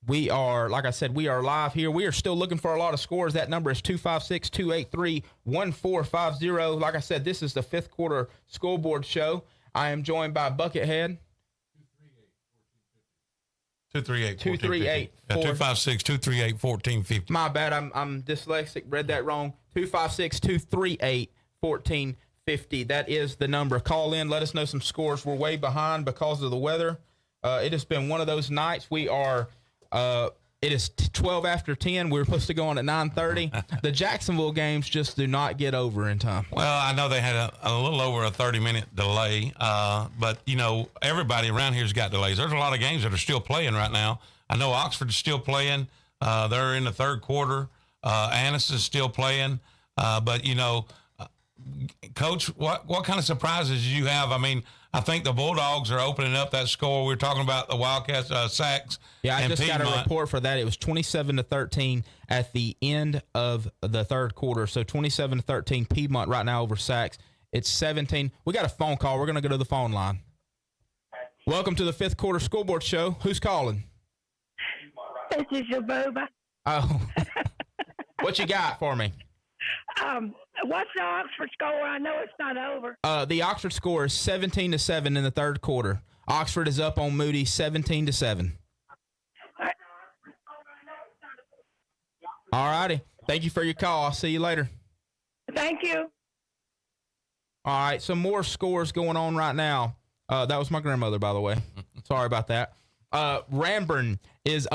We are, like I said, we are live here. We are still looking for a lot of scores. That number is 256-283-1450. Like I said, this is the fifth quarter scoreboard show. I am joined by Buckethead. 238. 256-238-1450. My bad. I'm dyslexic. Read that wrong. 256-238-1450. That is the number. Call in. Let us know some scores. We're way behind because of the weather. It has been one of those nights. We are. It is 12 after 10. We were supposed to go on at 9:30. The Jacksonville games just do not get over in time. Well, I know they had a little over a 30-minute delay, but, you know, everybody around here's got delays. There's a lot of games that are still playing right now. I know Oxford is still playing. They're in the third quarter. Annis is still playing. But, you know, Coach, what kind of surprises do you have? I mean, I think the Bulldogs are opening up that score. We were talking about the Wildcats, sacks. Yeah, I just Piedmont. got a report for that. It was 27-13 at the end of the third quarter. So 27-13 Piedmont right now over sacks. It's 17. We got a phone call. We're going to go to the phone line. Welcome to the Fifth Quarter Scoreboard Show. Who's calling? This is your Booba. Oh. What you got for me? What's the Oxford score? I know it's not over. The Oxford score is 17-7 in the third quarter. Oxford is up on Moody 17-7. All righty. Thank you for your call. I'll see you later. Thank you. All right. Some more scores going on right now. That was my grandmother, by the way. Sorry about that. Ranburne is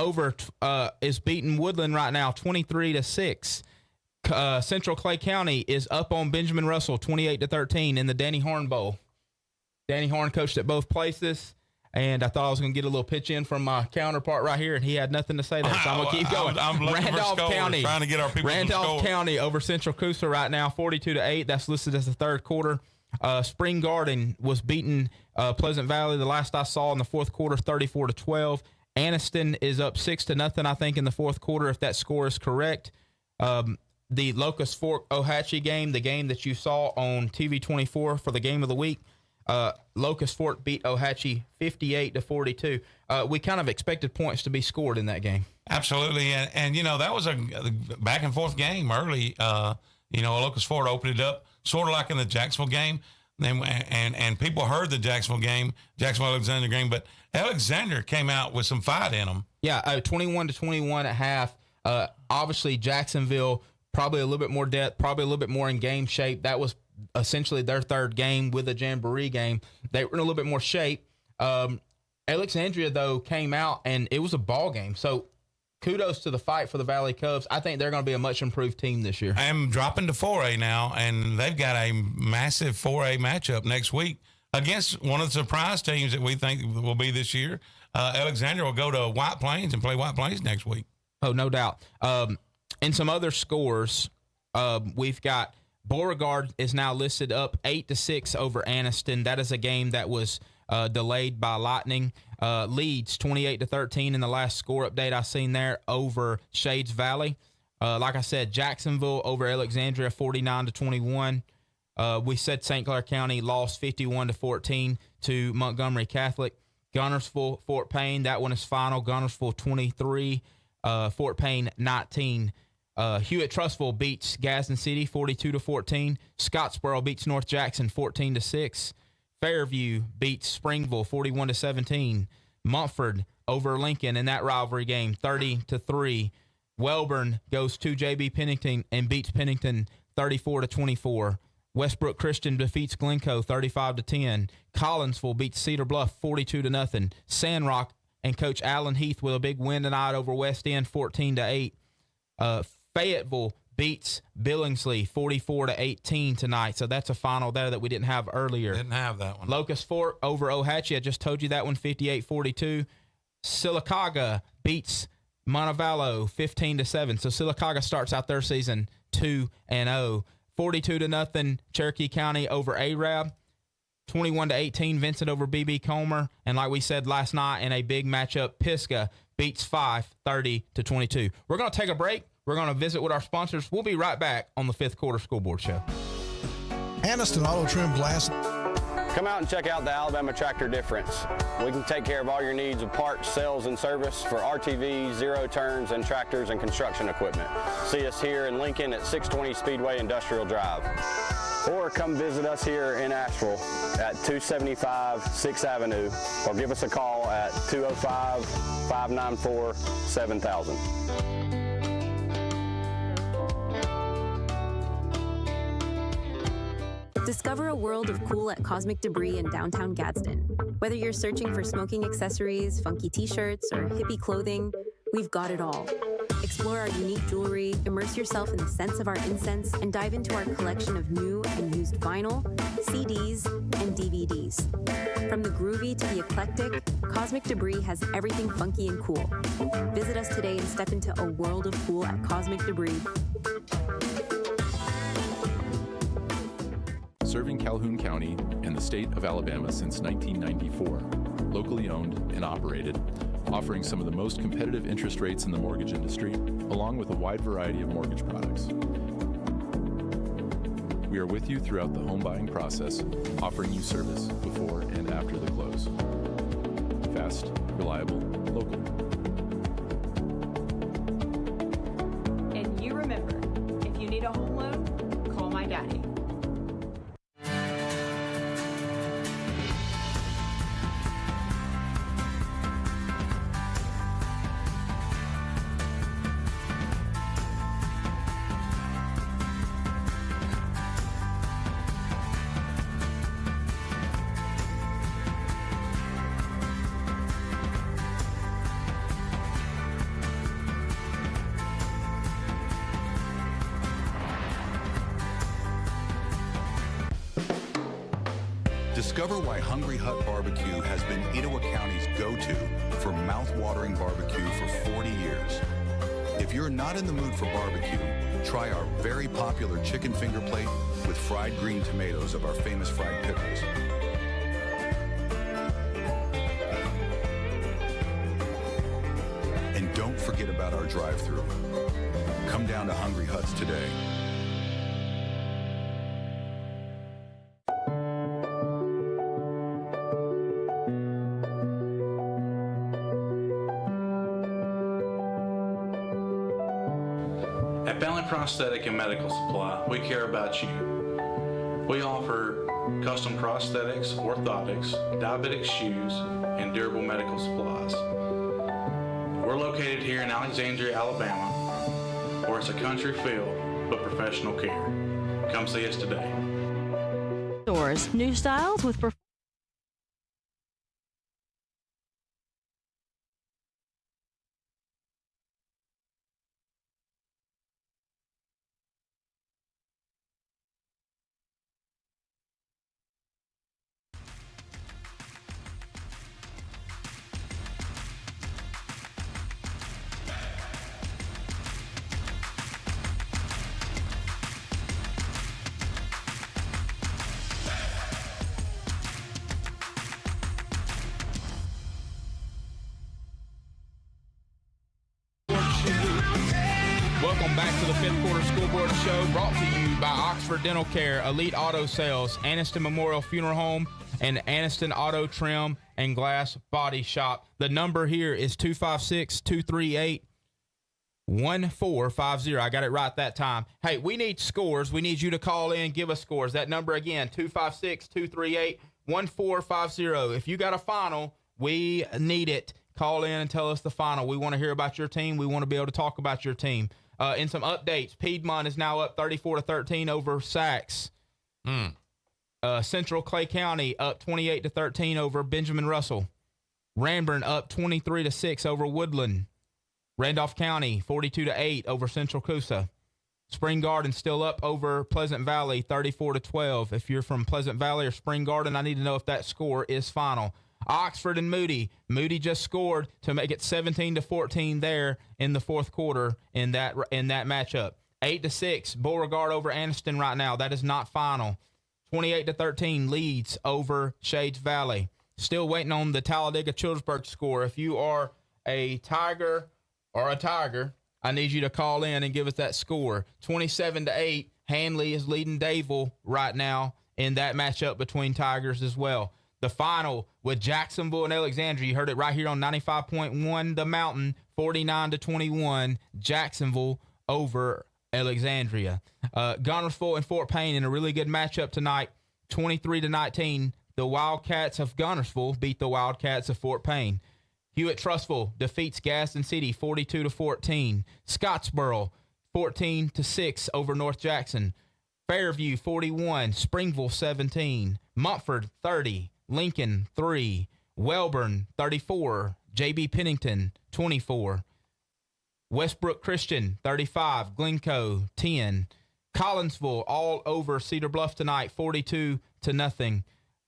beating Woodland right now 23-6. Central Clay County is up on Benjamin Russell 28-13 in the Danny Horn Bowl. Danny Horn coached at both places, and I thought I was going to get a little pitch in from my counterpart right here, and he had nothing to say there, so I'm going to keep going. I'm Randolph County, trying to get our people Randolph County over Central Coosa right now 42-8. That's listed as the third quarter. Spring Garden was beating Pleasant Valley the last I saw in the fourth quarter 34-12. Anniston is up 6-0, I think, in the fourth quarter, if that score is correct. The Locust Fork Ohatchee game, the game that you saw on TV 24 for the game of the week, Locust Fork beat Ohatchee 58-42. We kind of expected points to be scored in that game. Absolutely, and you know, that was a back and forth game early. You know, Locust Fork opened it up sort of like in the Jacksonville game. And people heard the Jacksonville-Alexander game, but Alexander came out with some fight in them. Yeah, 21-21 at half. Obviously, Jacksonville probably a little bit more depth, probably a little bit more in game shape. That was essentially their third game with a Jamboree game. They were in a little bit more shape. Alexandria, though, came out, and it was a ball game. So kudos to the fight for the Valley Cubs. I think they're going to be a much improved team this year. I'm dropping to 4A now, and they've got a massive 4A matchup next week against one of the surprise teams that we think will be this year. Alexandria will go to White Plains and play White Plains next week. Oh, no doubt. And some other scores, we've got Beauregard is now listed up 8-6 over Anniston. That is a game that was delayed by lightning. Leeds 28-13 in the last score update I seen there over Shades Valley. Like I said, Jacksonville over Alexandria 49-21. We said St. Clair County lost 51-14 to Montgomery Catholic. Gunnersville, Fort Payne, that one is final. Gunnersville 23, Fort Payne 19. Hewitt-Trussville beats Gadsden City 42-14. Scottsboro beats North Jackson 14-6. Fairview beats Springville 41-17. Montford over Lincoln in that rivalry game 30-3. Welborn goes to J.B. Pennington and beats Pennington 34-24. Westbrook Christian defeats Glencoe 35-10. Collinsville beats Cedar Bluff 42-0. Sandrock and Coach Allen Heath with a big win tonight over West End 14-8. Fayetteville beats Billingsley 44-18 tonight. So that's a final there that we didn't have earlier. Didn't have that one. Locust Fork over Ohatchee. I just told you that one 58-42. Sylacauga beats Montevallo 15-7. So Sylacauga starts out their season 2-0. 42-0 Cherokee County over Arab. 21-18 Vincent over BB Comer. And like we said last night in a big matchup, Pisgah beats 5 30-22. We're going to take a break. We're going to visit with our sponsors. We'll be right back on the Fifth Quarter Scoreboard Show. Anniston Auto Trim Glass. Come out and check out the Alabama Tractor Difference. We can take care of all your needs of parts, sales, and service for RTVs, zero turns, and tractors and construction equipment. See us here in Lincoln at 620 Speedway Industrial Drive. Or come visit us here in Asheville at 275 6th Avenue, or give us a call at 205-594-7000. Discover a world of cool at Cosmic Debris in downtown Gadsden. Whether you're searching for smoking accessories, funky t-shirts, or hippie clothing, we've got it all. Explore our unique jewelry, immerse yourself in the scents of our incense, and dive into our collection of new and used vinyl, CDs, and DVDs. From the groovy to the eclectic, Cosmic Debris has everything funky and cool. Visit us today and step into a world of cool at Cosmic Debris. Serving Calhoun County and the state of Alabama since 1994. Locally owned and operated, offering some of the most competitive interest rates in the mortgage industry, along with a wide variety of mortgage products. We are with you throughout the home buying process, offering you service before and after the close. Fast, reliable, local. And you remember, if you need a home loan, call my daddy. Discover why Hungry Hut Barbecue has been Etowah County's go-to for mouth-watering barbecue for 40 years. If you're not in the mood for barbecue, try our very popular chicken finger plate with fried green tomatoes of our famous fried pickles. And don't forget about our drive-thru. Come down to Hungry Huts today. At Bentley Prosthetic and Medical Supply, we care about you. We offer custom prosthetics, orthotics, diabetic shoes, and durable medical supplies. We're located here in Alexandria, Alabama, where it's a country feel but professional care. Come see us today. Stores, new styles with Welcome back to the Fifth Quarter School Board Show, brought to you by Oxford Dental Care, Elite Auto Sales, Anniston Memorial Funeral Home, and Anniston Auto Trim and Glass Body Shop. The number here is 256-238-1450. I got it right that time. Hey, we need scores. We need you to call in, give us scores. That number again, 256-238-1450. If you got a final, we need it. Call in and tell us the final. We want to hear about your team. We want to be able to talk about your team. In some updates, Piedmont is now up 34-13 over Sachs. Central Clay County up 28-13 over Benjamin Russell. Ranburne up 23-6 over Woodland. Randolph County 42-8 over Central Coosa. Spring Garden still up over Pleasant Valley 34-12. If you're from Pleasant Valley or Spring Garden, I need to know if that score is final. Oxford and Moody. Moody just scored to make it 17-14 there in the fourth quarter in that matchup. 8-6 Beauregard over Anniston right now. That is not final. 28-13 Leeds over Shades Valley. Still waiting on the Talladega-Childersburg score. If you are a Tiger or a Tiger, I need you to call in and give us that score. 27-8 Hanley is leading Davil right now in that matchup between Tigers as well. The final with Jacksonville and Alexandria. You heard it right here on 95.1 The Mountain, 49-21, Jacksonville over Alexandria. Gunnersville and Fort Payne in a really good matchup tonight, 23-19. The Wildcats of Gunnersville beat the Wildcats of Fort Payne. Hewitt-Trussville defeats Gadsden City 42-14. Scottsboro 14-6 over North Jackson. Fairview 41, Springville 17, Montford 30, Lincoln 3, Welborn 34, J.B. Pennington 24, Westbrook Christian 35, Glencoe 10, Collinsville all over Cedar Bluff tonight 42-0.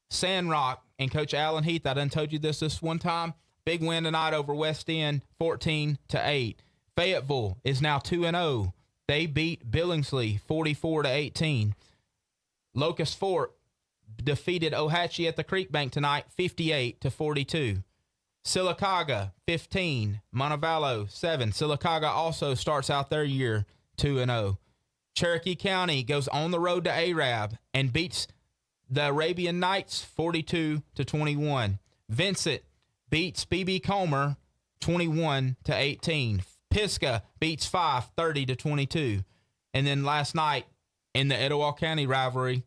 Sandrock and Coach Allen Heath, I done told you this one time, big win tonight over West End 14-8. Fayetteville is now 2-0. They beat Billingsley 44-18. Locust Fort defeated Ohatchee at the Creek Bank tonight 58-42. Sylacauga 15, Montevallo 7. Sylacauga also starts out their year 2-0. Cherokee County goes on the road to Arab and beats the Arabian Knights 42-21. Vincent beats BB Comer 21-18. Pisgah beats Fife 30-22. And then last night in the Etowah County rivalry,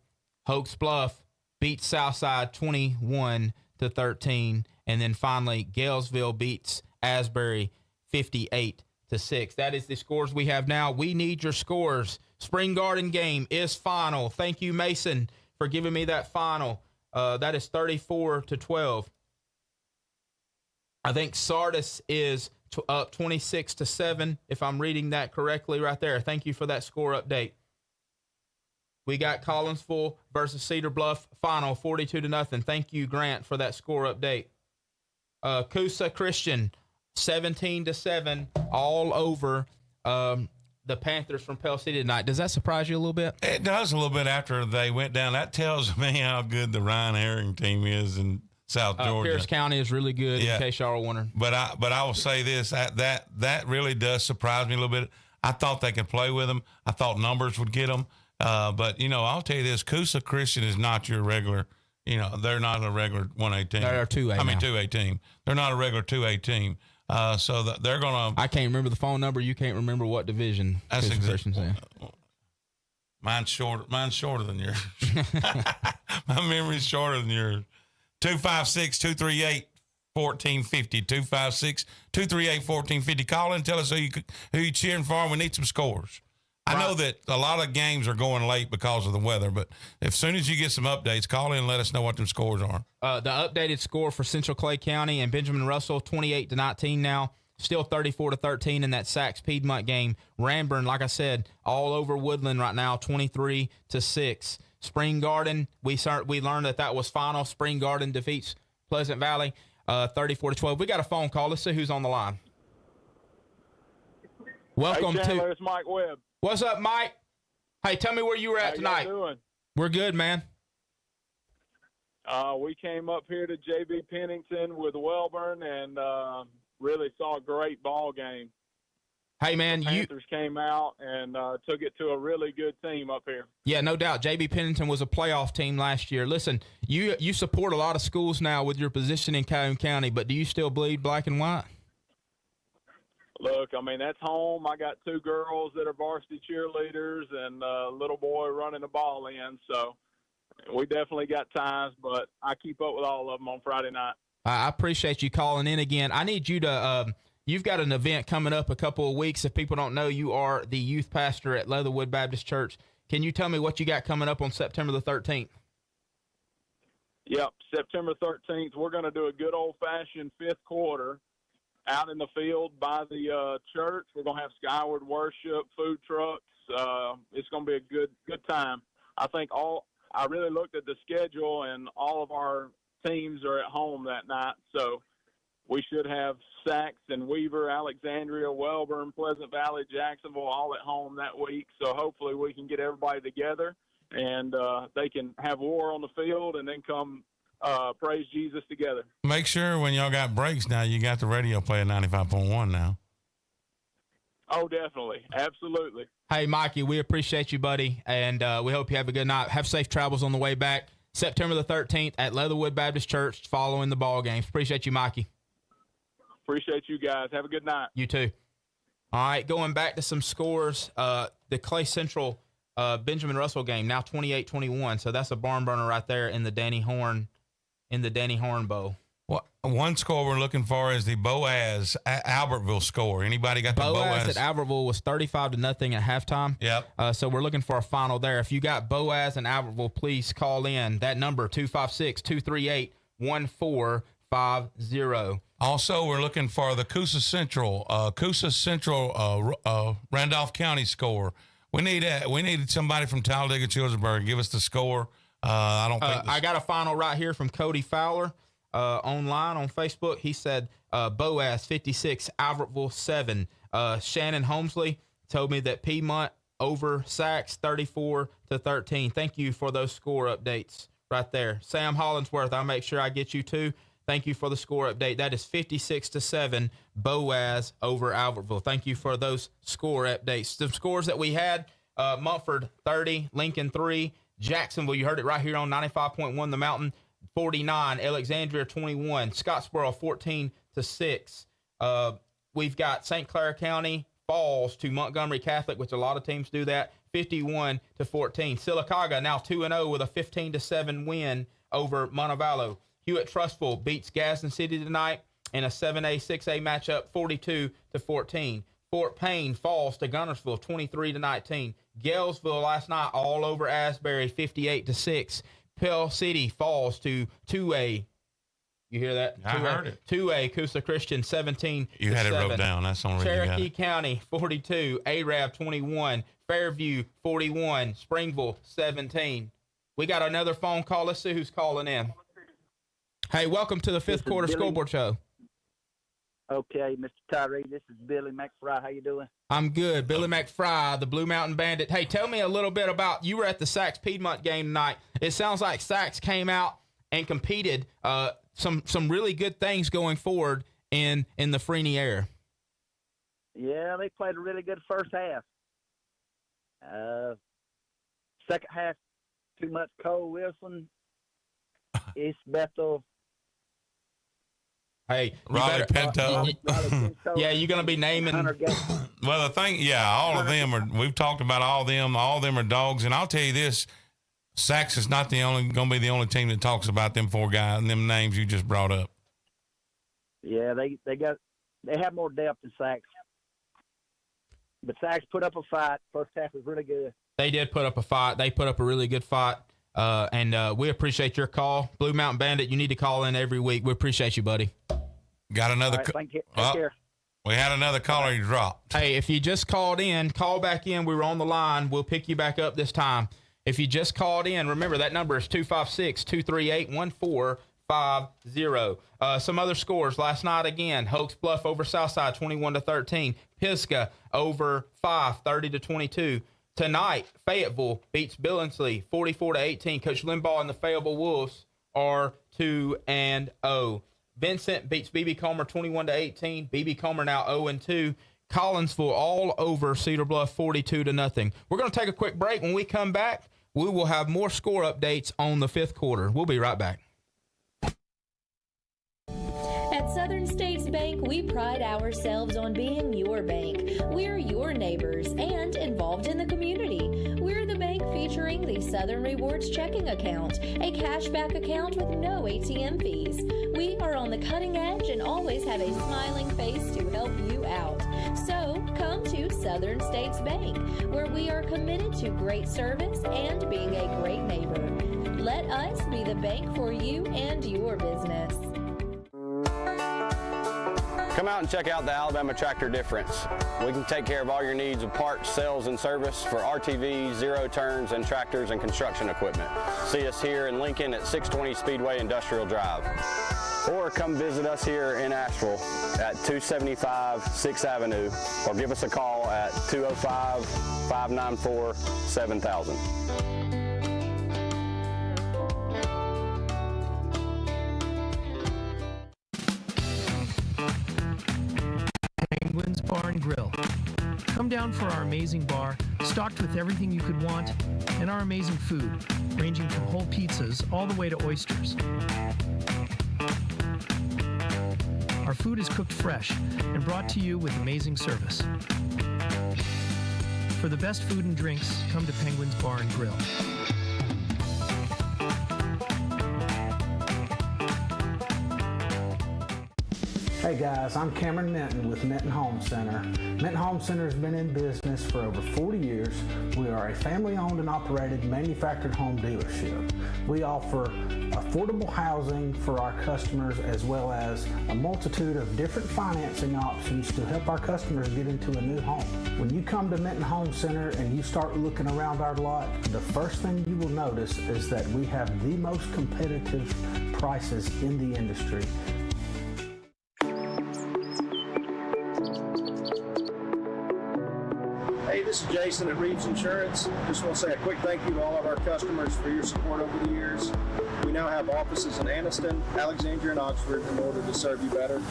Hoax Bluff beats Southside 21-13. And then finally, Galesville beats Asbury 58-6. That is the scores we have now. We need your scores. Spring Garden game is final. Thank you, Mason, for giving me that final. That is 34-12. I think Sardis is up 26-7, if I'm reading that correctly right there. Thank you for that score update. We got Collinsville versus Cedar Bluff final 42-0. Thank you, Grant, for that score update. Coosa Christian 17-7 all over the Panthers from Pell City tonight. Does that surprise you a little bit? It does a little bit after they went down. That tells me how good the Ryan Herring team is in South Georgia. Pierce County is really good, yeah. In case y'all are wondering. But I will say this, that really does surprise me a little bit. I thought they could play with them. I thought numbers would get them. But, I'll tell you this, Coosa Christian is not your regular, they're not a regular 1A team. They're a 2A. 2A team. They're not a regular 2A team. So they're going to. I can't remember the phone number. You can't remember what division. That's exactly. Mine's shorter than yours. My memory's shorter than yours. 256-238-1450. 256-238-1450. Call in. Tell us who you cheering for. We need some scores. I know that a lot of games are going late because of the weather, but as soon as you get some updates, call in and let us know what them scores are. The updated score for Central Clay County and Benjamin Russell, 28-19 now. Still 34-13 in that Sachs Piedmont game. Ranburn, like I said, all over Woodland right now, 23-6. Spring Garden, we learned that was final. Spring Garden defeats Pleasant Valley, 34-12. We got a phone call. Let's see who's on the line. Welcome hey, Chandler, it's Mike Webb. What's up, Mike? Hey, tell me where you were at tonight. How you doing? We're good, man. We came up here to J.B. Pennington with Welborn and really saw a great ball game. Hey, man, the Panthers came out and took it to a really good team up here. Yeah, no doubt. J.B. Pennington was a playoff team last year. Listen, you support a lot of schools now with your position in Calhoun County, but do you still bleed black and white? Look, I mean, that's home. I got two girls that are varsity cheerleaders and a little boy running the ball in, so we definitely got ties, but I keep up with all of them on Friday night. I appreciate you calling in again. I need you to you've got an event coming up a couple of weeks. If people don't know, you are the youth pastor at Leatherwood Baptist Church. Can you tell me what you got coming up on September the 13th? Yep, September 13th, we're going to do a good old-fashioned fifth quarter out in the field by the church. We're going to have skyward worship, food trucks. It's going to be a good time. I really looked at the schedule, and all of our teams are at home that night, so we should have Saxon, Weaver, Alexandria, Welborn, Pleasant Valley, Jacksonville all at home that week. So hopefully we can get everybody together and they can have war on the field and then come praise Jesus together. Make sure when y'all got breaks now, you got the radio play at 95.1 now. Oh, definitely. Absolutely. Hey, Mikey, we appreciate you, buddy, and we hope you have a good night. Have safe travels on the way back. September the 13th at Leatherwood Baptist Church following the ball games. Appreciate you, Mikey. Appreciate you guys. Have a good night. You too. All right, going back to some scores. The Clay Central Benjamin Russell game, now 28-21. So that's a barn burner right there in the Danny Horn Bowl. Well, one score we're looking for is the Boaz Albertville score. Anybody got the Boaz? Boaz at Albertville was 35-0 at halftime. Yep. So we're looking for a final there. If you got Boaz and Albertville, please call in. That number, 256-238-1450. Also, we're looking for the Coosa Central Randolph County score. We needed somebody from Talladega Childersburg. Give us the score. I don't think I got a final right here from Cody Fowler online on Facebook. He said Boaz 56, Albertville 7. Shannon Holmesley told me that Piedmont over Sachs 34-13. Thank you for those score updates right there. Sam Hollinsworth, I'll make sure I get you too. Thank you for the score update. That is 56-7, Boaz over Albertville. Thank you for those score updates. The scores that we had, Mumford 30, Lincoln 3, Jacksonville, you heard it right here on 95.1 The Mountain, 49, Alexandria 21, Scottsboro 14-6. We've got St. Clair County falls to Montgomery Catholic, which a lot of teams do that, 51-14. Sylacauga now 2-0 with a 15-7 win over Montevallo. Hewitt-Trussville beats Gadsden City tonight in a 7A, 6A matchup, 42-14. Fort Payne falls to Gunnersville, 23-19. Galesville last night all over Asbury, 58-6. Pell City falls to 2A. You hear that? I heard it. 2A, Coosa Christian, 17-7. You had it wrote down. That's the only reason you got Cherokee it. County, 42. Arab, 21. Fairview, 41. Springville, 17. We got another phone call. Let's see who's calling in. Hey, welcome to the fifth quarter Billy. scoreboard show. Okay, Mr. Tyree, this is Billy McFry. How you doing? I'm good. Billy McFry, the Blue Mountain Bandit. Hey, tell me a little bit about, you were at the Sachs Piedmont game tonight. It sounds like Sachs came out and competed. Some really good things going forward in the Freeney era. Yeah, they played a really good first half. Second half, too much Cole Wilson, East Bethel. Hey, Raleigh Pinto. Yeah, you're going to be naming. Well, the thing, all of them are, we've talked about all of them. All of them are dogs. And I'll tell you this, Sachs is not going to be the only team that talks about them four guys and them names you just brought up. Yeah, they have more depth than Sachs. But Sachs put up a fight. First half was really good. They did put up a fight. They put up a really good fight. And we appreciate your call. Blue Mountain Bandit, you need to call in every week. We appreciate you, buddy. Got another. All right, thank you. Take care. We had another caller you dropped. Hey, if you just called in, call back in. We were on the line. We'll pick you back up this time. If you just called in, remember that number is 256-238-1450. Some other scores last night again. Hoax Bluff over Southside 21-13. Pisgah over 5, 30-22. Tonight, Fayetteville beats Billingsley 44-18. Coach Limbaugh and the Fayetteville Wolves are 2-0. Vincent beats B.B. Comer 21-18. B.B. Comer now 0-2. Collinsville all over Cedar Bluff 42-0. We're going to take a quick break. When we come back, we will have more score updates on the fifth quarter. We'll be right back. At Southern States Bank, we pride ourselves on being your bank. We're your neighbors and involved in the community. We're the bank featuring the Southern Rewards checking account, a cashback account with no ATM fees. We are on the cutting edge and always have a smiling face to help you out. So come to Southern States Bank, where we are committed to great service and being a great neighbor. Let us be the bank for you and your business. Come out and check out the Alabama Tractor Difference. We can take care of all your needs of parts, sales, and service for RTVs, zero turns, and tractors and construction equipment. See us here in Lincoln at 620 Speedway Industrial Drive. Or come visit us here in Asheville at 275 6th Avenue, or give us a call at 205-594-7000. Penguins Bar and Grill. Come down for our amazing bar, stocked with everything you could want, and our amazing food, ranging from whole pizzas all the way to oysters. Our food is cooked fresh and brought to you with amazing service. For the best food and drinks, come to Penguin's Bar and Grill. Hey guys, I'm Cameron Minton with Minton Home Center. Minton Home Center has been in business for over 40 years. We are a family-owned and operated manufactured home dealership. We offer affordable housing for our customers as well as a multitude of different financing options to help our customers get into a new home. When you come to Minton Home Center and you start looking around our lot, the first thing you will notice is that we have the most competitive prices in the industry. Hey, this is Jason at Reeves Insurance. Just want to say a quick thank you to all of our customers for your support over the years. We now have offices in Anniston, Alexandria, and Oxford in order to serve you better.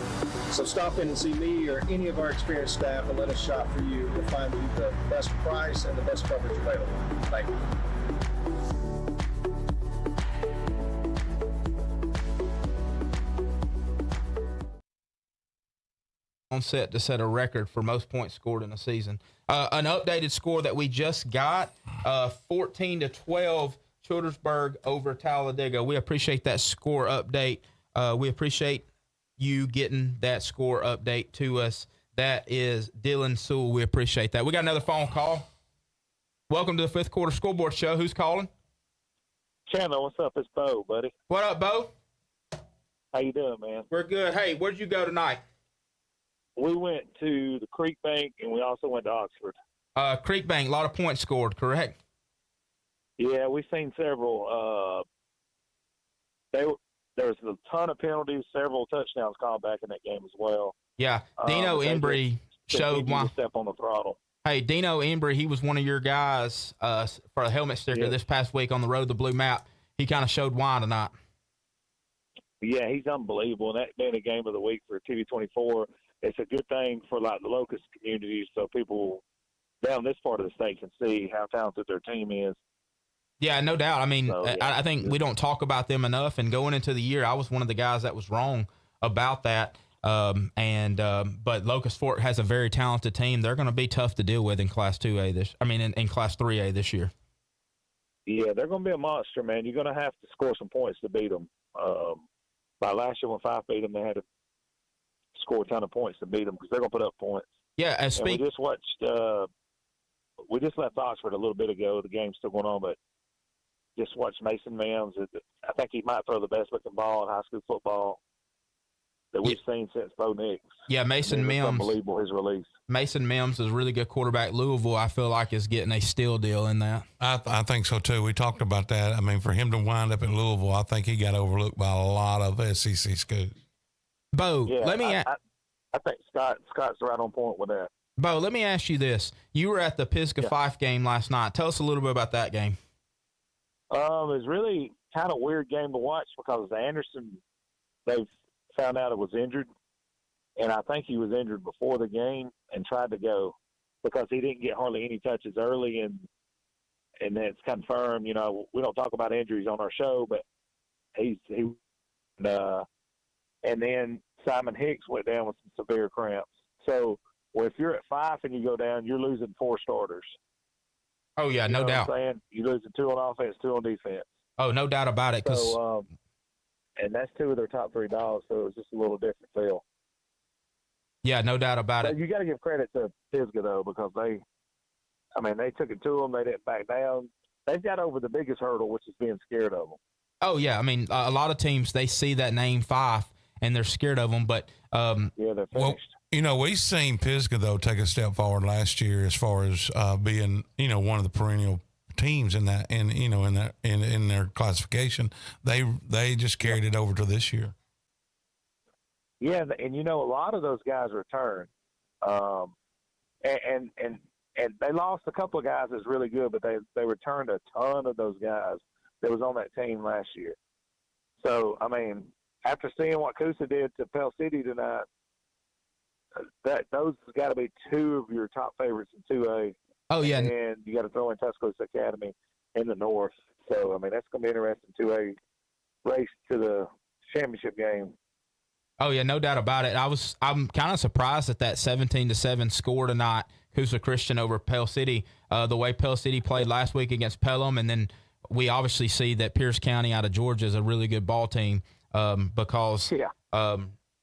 So stop in and see me or any of our experienced staff and let us shop for you. We'll find you the best price and the best coverage available. Thank you. On set to set a record for most points scored in a season. An updated score that we just got, 14-12, Childersburg over Talladega. We appreciate that score update. We appreciate you getting that score update to us. That is Dylan Sewell. We appreciate that. We got another phone call. Welcome to the Fifth Quarter Scoreboard Show. Who's calling? Chandler, what's up? It's Bo, buddy. What up, Bo? How you doing, man? We're good. Hey, where'd you go tonight? We went to the Creek Bank, and we also went to Oxford. Creek Bank, a lot of points scored, correct? Yeah, we've seen several. There was a ton of penalties, several touchdowns called back in that game as well. Yeah, Dino Embry showed why. Step on the throttle. Hey, Dino Embry, he was one of your guys for a helmet sticker this past week on the Road to the Blue Map. He kind of showed why tonight. Yeah, he's unbelievable. And that being a game of the week for TV24, it's a good thing for like the Locust communities, so people down this part of the state can see how talented their team is. Yeah, no doubt. I mean, I think we don't talk about them enough. And going into the year, I was one of the guys that was wrong about that. But Locust Fork has a very talented team. They're going to be tough to deal with in Class 2A in Class 3A this year. Yeah, they're going to be a monster, man. You're going to have to score some points to beat them. By last year when 5 beat them, they had to score a ton of points to beat them because they're going to put up points. Yeah, we just watched. We just left Oxford a little bit ago. The game's still going on, but just watched Mason Mims. I think he might throw the best looking ball in high school football that we've seen since Bo Nix. Yeah, Mason Mims. Unbelievable, his release. Mason Mims is a really good quarterback. Louisville, I feel like, is getting a steal deal in that. I think so, too. We talked about that. I mean, for him to wind up at Louisville, I think he got overlooked by a lot of SEC schools. Bo, yeah, let me I think Scott's right on point with that. Bo, let me ask you this. You were at the Pisgah-Fife game last night. Tell us a little bit about that game. It was really kind of a weird game to watch because Anderson, they found out it was injured, and I think he was injured before the game and tried to go because he didn't get hardly any touches early, and it's confirmed. You know, we don't talk about injuries on our show, but and then Simon Hicks went down with some severe cramps. So, if you're at 5 and you go down, you're losing 4 starters. Oh, yeah, no doubt. What I'm saying? You're losing 2 on offense, 2 on defense. Oh, no doubt about it. So, and that's 2 of their top 3 dogs, so it was just a little different feel. Yeah, no doubt about it. You got to give credit to Pisgah, though, because they took it to them. They didn't back down. They've got over the biggest hurdle, which is being scared of them. Oh, yeah. I mean, a lot of teams, they see that name Fife, and they're scared of them. But yeah, they're finished. Well, you know, we've seen Pisgah, though, take a step forward last year as far as being, you know, one of the perennial teams in that, in their classification. They just carried it over to this year. Yeah, and you know, a lot of those guys returned, and they lost a couple of guys that's really good, but they returned a ton of those guys that was on that team last year. So, I mean, after seeing what Coosa did to Pell City tonight, those got to be 2 of your top favorites in 2A. Oh, yeah. And you got to throw in Tuscaloosa Academy in the north. So, I mean, that's going to be interesting 2A race to the championship game. Oh yeah, no doubt about it. I'm kind of surprised at that 17-7 score tonight. Coosa Christian over Pell City. The way Pell City played last week against Pelham, and then we obviously see that Pierce County out of Georgia is a really good ball team because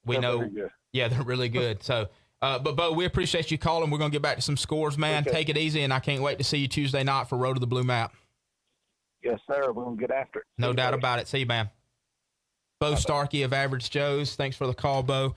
we know, they're really good. So, but Bo, we appreciate you calling. We're gonna get back to some scores, man. Okay. Take it easy, and I can't wait to see you Tuesday night for Road to the Blue Map. Yes, sir. We're going to get after it. No doubt about it. See you, man. Bo Starkey of Average Joe's. Thanks for the call, Bo.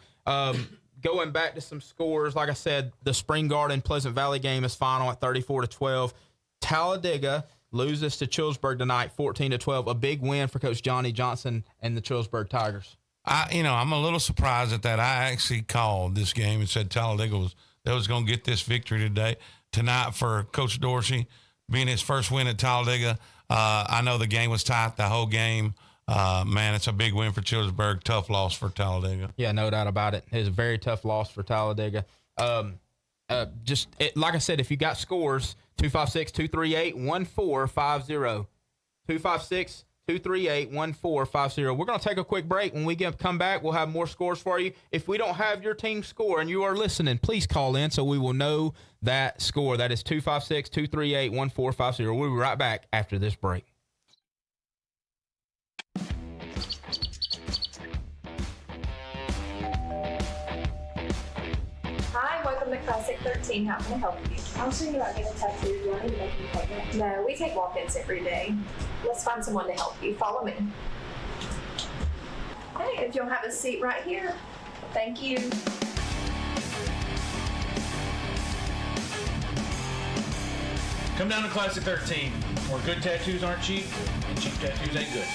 Going back to some scores, like I said, the Spring Garden Pleasant Valley game is final at 34-12. Talladega loses to Childersburg tonight, 14-12. A big win for Coach Johnny Johnson and the Childersburg Tigers. I'm a little surprised at that. I actually called this game and said Talladega was going to get this victory tonight for Coach Dorsey, being his first win at Talladega. I know the game was tight the whole game. Man, it's a big win for Childersburg. Tough loss for Talladega. Yeah, no doubt about it. It's a very tough loss for Talladega. Like I said, if you got scores, 256-238-1450. 256-238-1450. We're going to take a quick break. When we come back, we'll have more scores for you. If we don't have your team score and you are listening, please call in so we will know that score. That is 256-238-1450. We'll be right back after this break. Hi, welcome to Classic 13. How can I help you? I was thinking about getting a tattoo. Do I need to make an appointment? No, we take walk-ins every day. Let's find someone to help you. Follow me. Hey, if you'll have a seat right here. Thank you. Come down to Classic 13, where good tattoos aren't cheap, and cheap tattoos ain't good.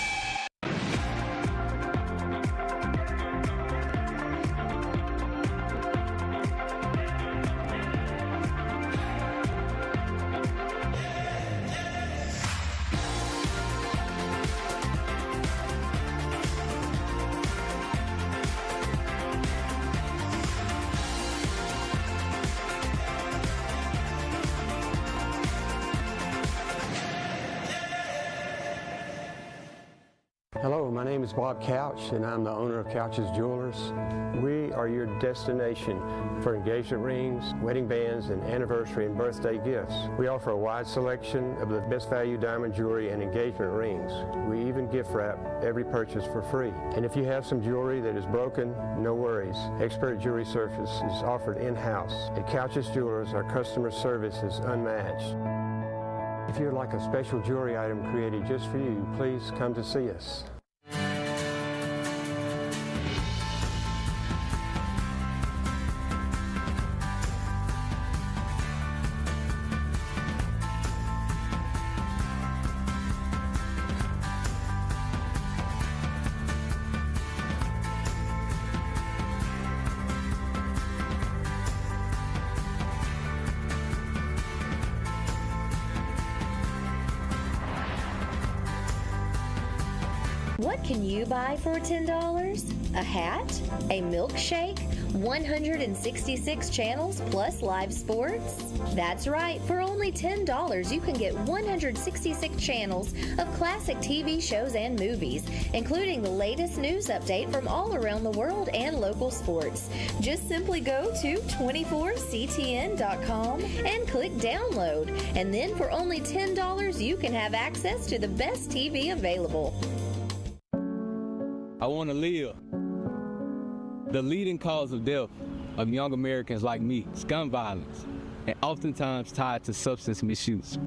Hello, my name is Bob Couch, and I'm the owner of Couch's Jewelers. We are your destination for engagement rings, wedding bands, and anniversary and birthday gifts. We offer a wide selection of the best value diamond jewelry and engagement rings. We even gift wrap every purchase for free. And if you have some jewelry that is broken, no worries. Expert jewelry service is offered in-house. At Couch's Jewelers, our customer service is unmatched. If you'd like a special jewelry item created just for you, please come to see us. What can you buy for $10? A hat? A milkshake? 166 channels plus live sports? That's right, for only $10 you can get 166 channels of classic TV shows and movies, including the latest news update from all around the world and local sports. Just simply go to 24ctn.com and click download, and then for only $10 you can have access to the best TV available. I want to live. The leading cause of death of young Americans like me is gun violence, and oftentimes tied to substance misuse.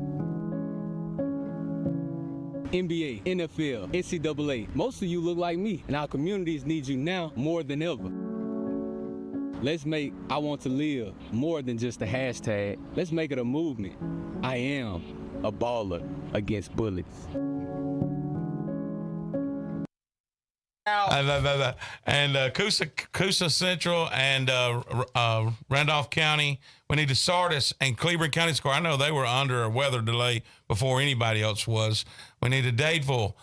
NBA, NFL, NCAA, most of you look like me, and our communities need you now more than ever. Let's make I want to live more than just a hashtag. Let's make it a movement. I am a baller against bullets. And Coosa Central and Randolph County, we need to Sardis and Cleveland County score. I know they were under a weather delay before anybody else was. We need the Dadeville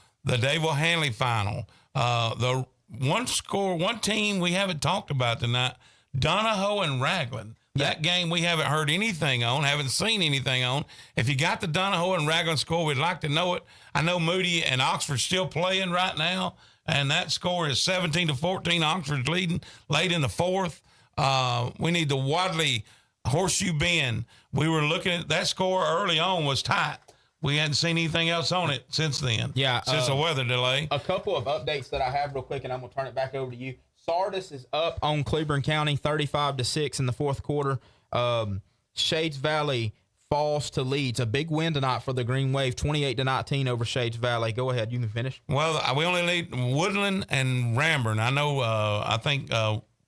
Hanley final. The one team we haven't talked about tonight, Donahoe and Raglan. That game we haven't heard anything on, haven't seen anything on. If you got the Donahoe and Raglan score, we'd like to know it. I know Moody and Oxford still playing right now. and that score is 17-14. Oxford's leading late in the fourth. We need the Wadley Horseshoe Bend. We were looking at that score early on was tight. We hadn't seen anything else on it since then. Yeah. Since the weather delay. A couple of updates that I have real quick, and I'm going to turn it back over to you. Sardis is up on Cleburne County 35-6 in the fourth quarter. Shades Valley falls to Leeds. A big win tonight for the Green Wave, 28-19 over Shades Valley. Go ahead. You can finish. Well, we only need Woodland and Ramburn. I know, I think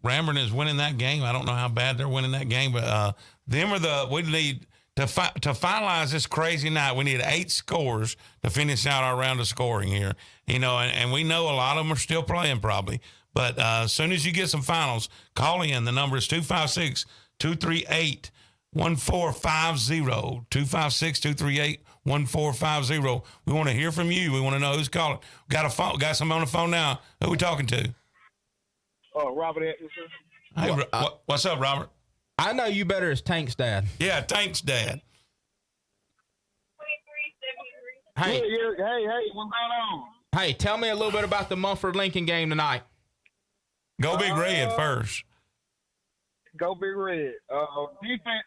Ramburn is winning that game. I don't know how bad they're winning that game, but them are we need to finalize this crazy night. We need 8 scores to finish out our round of scoring here. You know, and we know a lot of them are still playing probably. But as soon as you get some finals, call in. The number is 256-238-1450. 256-238-1450. We want to hear from you. We want to know who's calling. Got somebody on the phone now. Who are we talking to? Robert Atkinson. Hey, what's up, Robert? I know you better as Tank's dad. Yeah, Tank's dad. Hey, what's going on? Hey, tell me a little bit about the Mumford-Lincoln game tonight. Go Big Red first. Go Big Red. Defense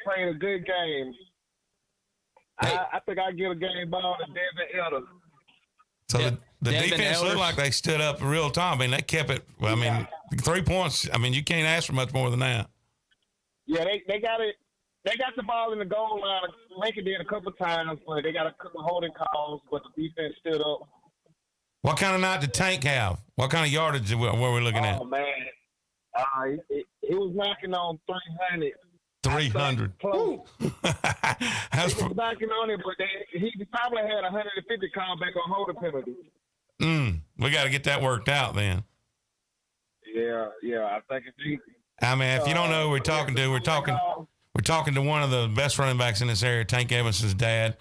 playing a good game. I think I get a game ball to Devin Elder. So the defense looked like they stood up real time. I mean, they kept it. Well, I mean, 3 points. I mean, you can't ask for much more than that. Yeah, they got it. They got the ball in the goal line. Lincoln did a couple times, but they got a couple holding calls. But the defense stood up. What kind of night did Tank have? What kind of yardage were we looking at? Oh man, he was knocking on 300. 300. Close. He was knocking on it, but he probably had 150 called back on holding penalties. We got to get that worked out then. Yeah, I think it's easy. I mean, if you don't know who we're talking to, we're talking to one of the best running backs in this area, Tank Evans's dad.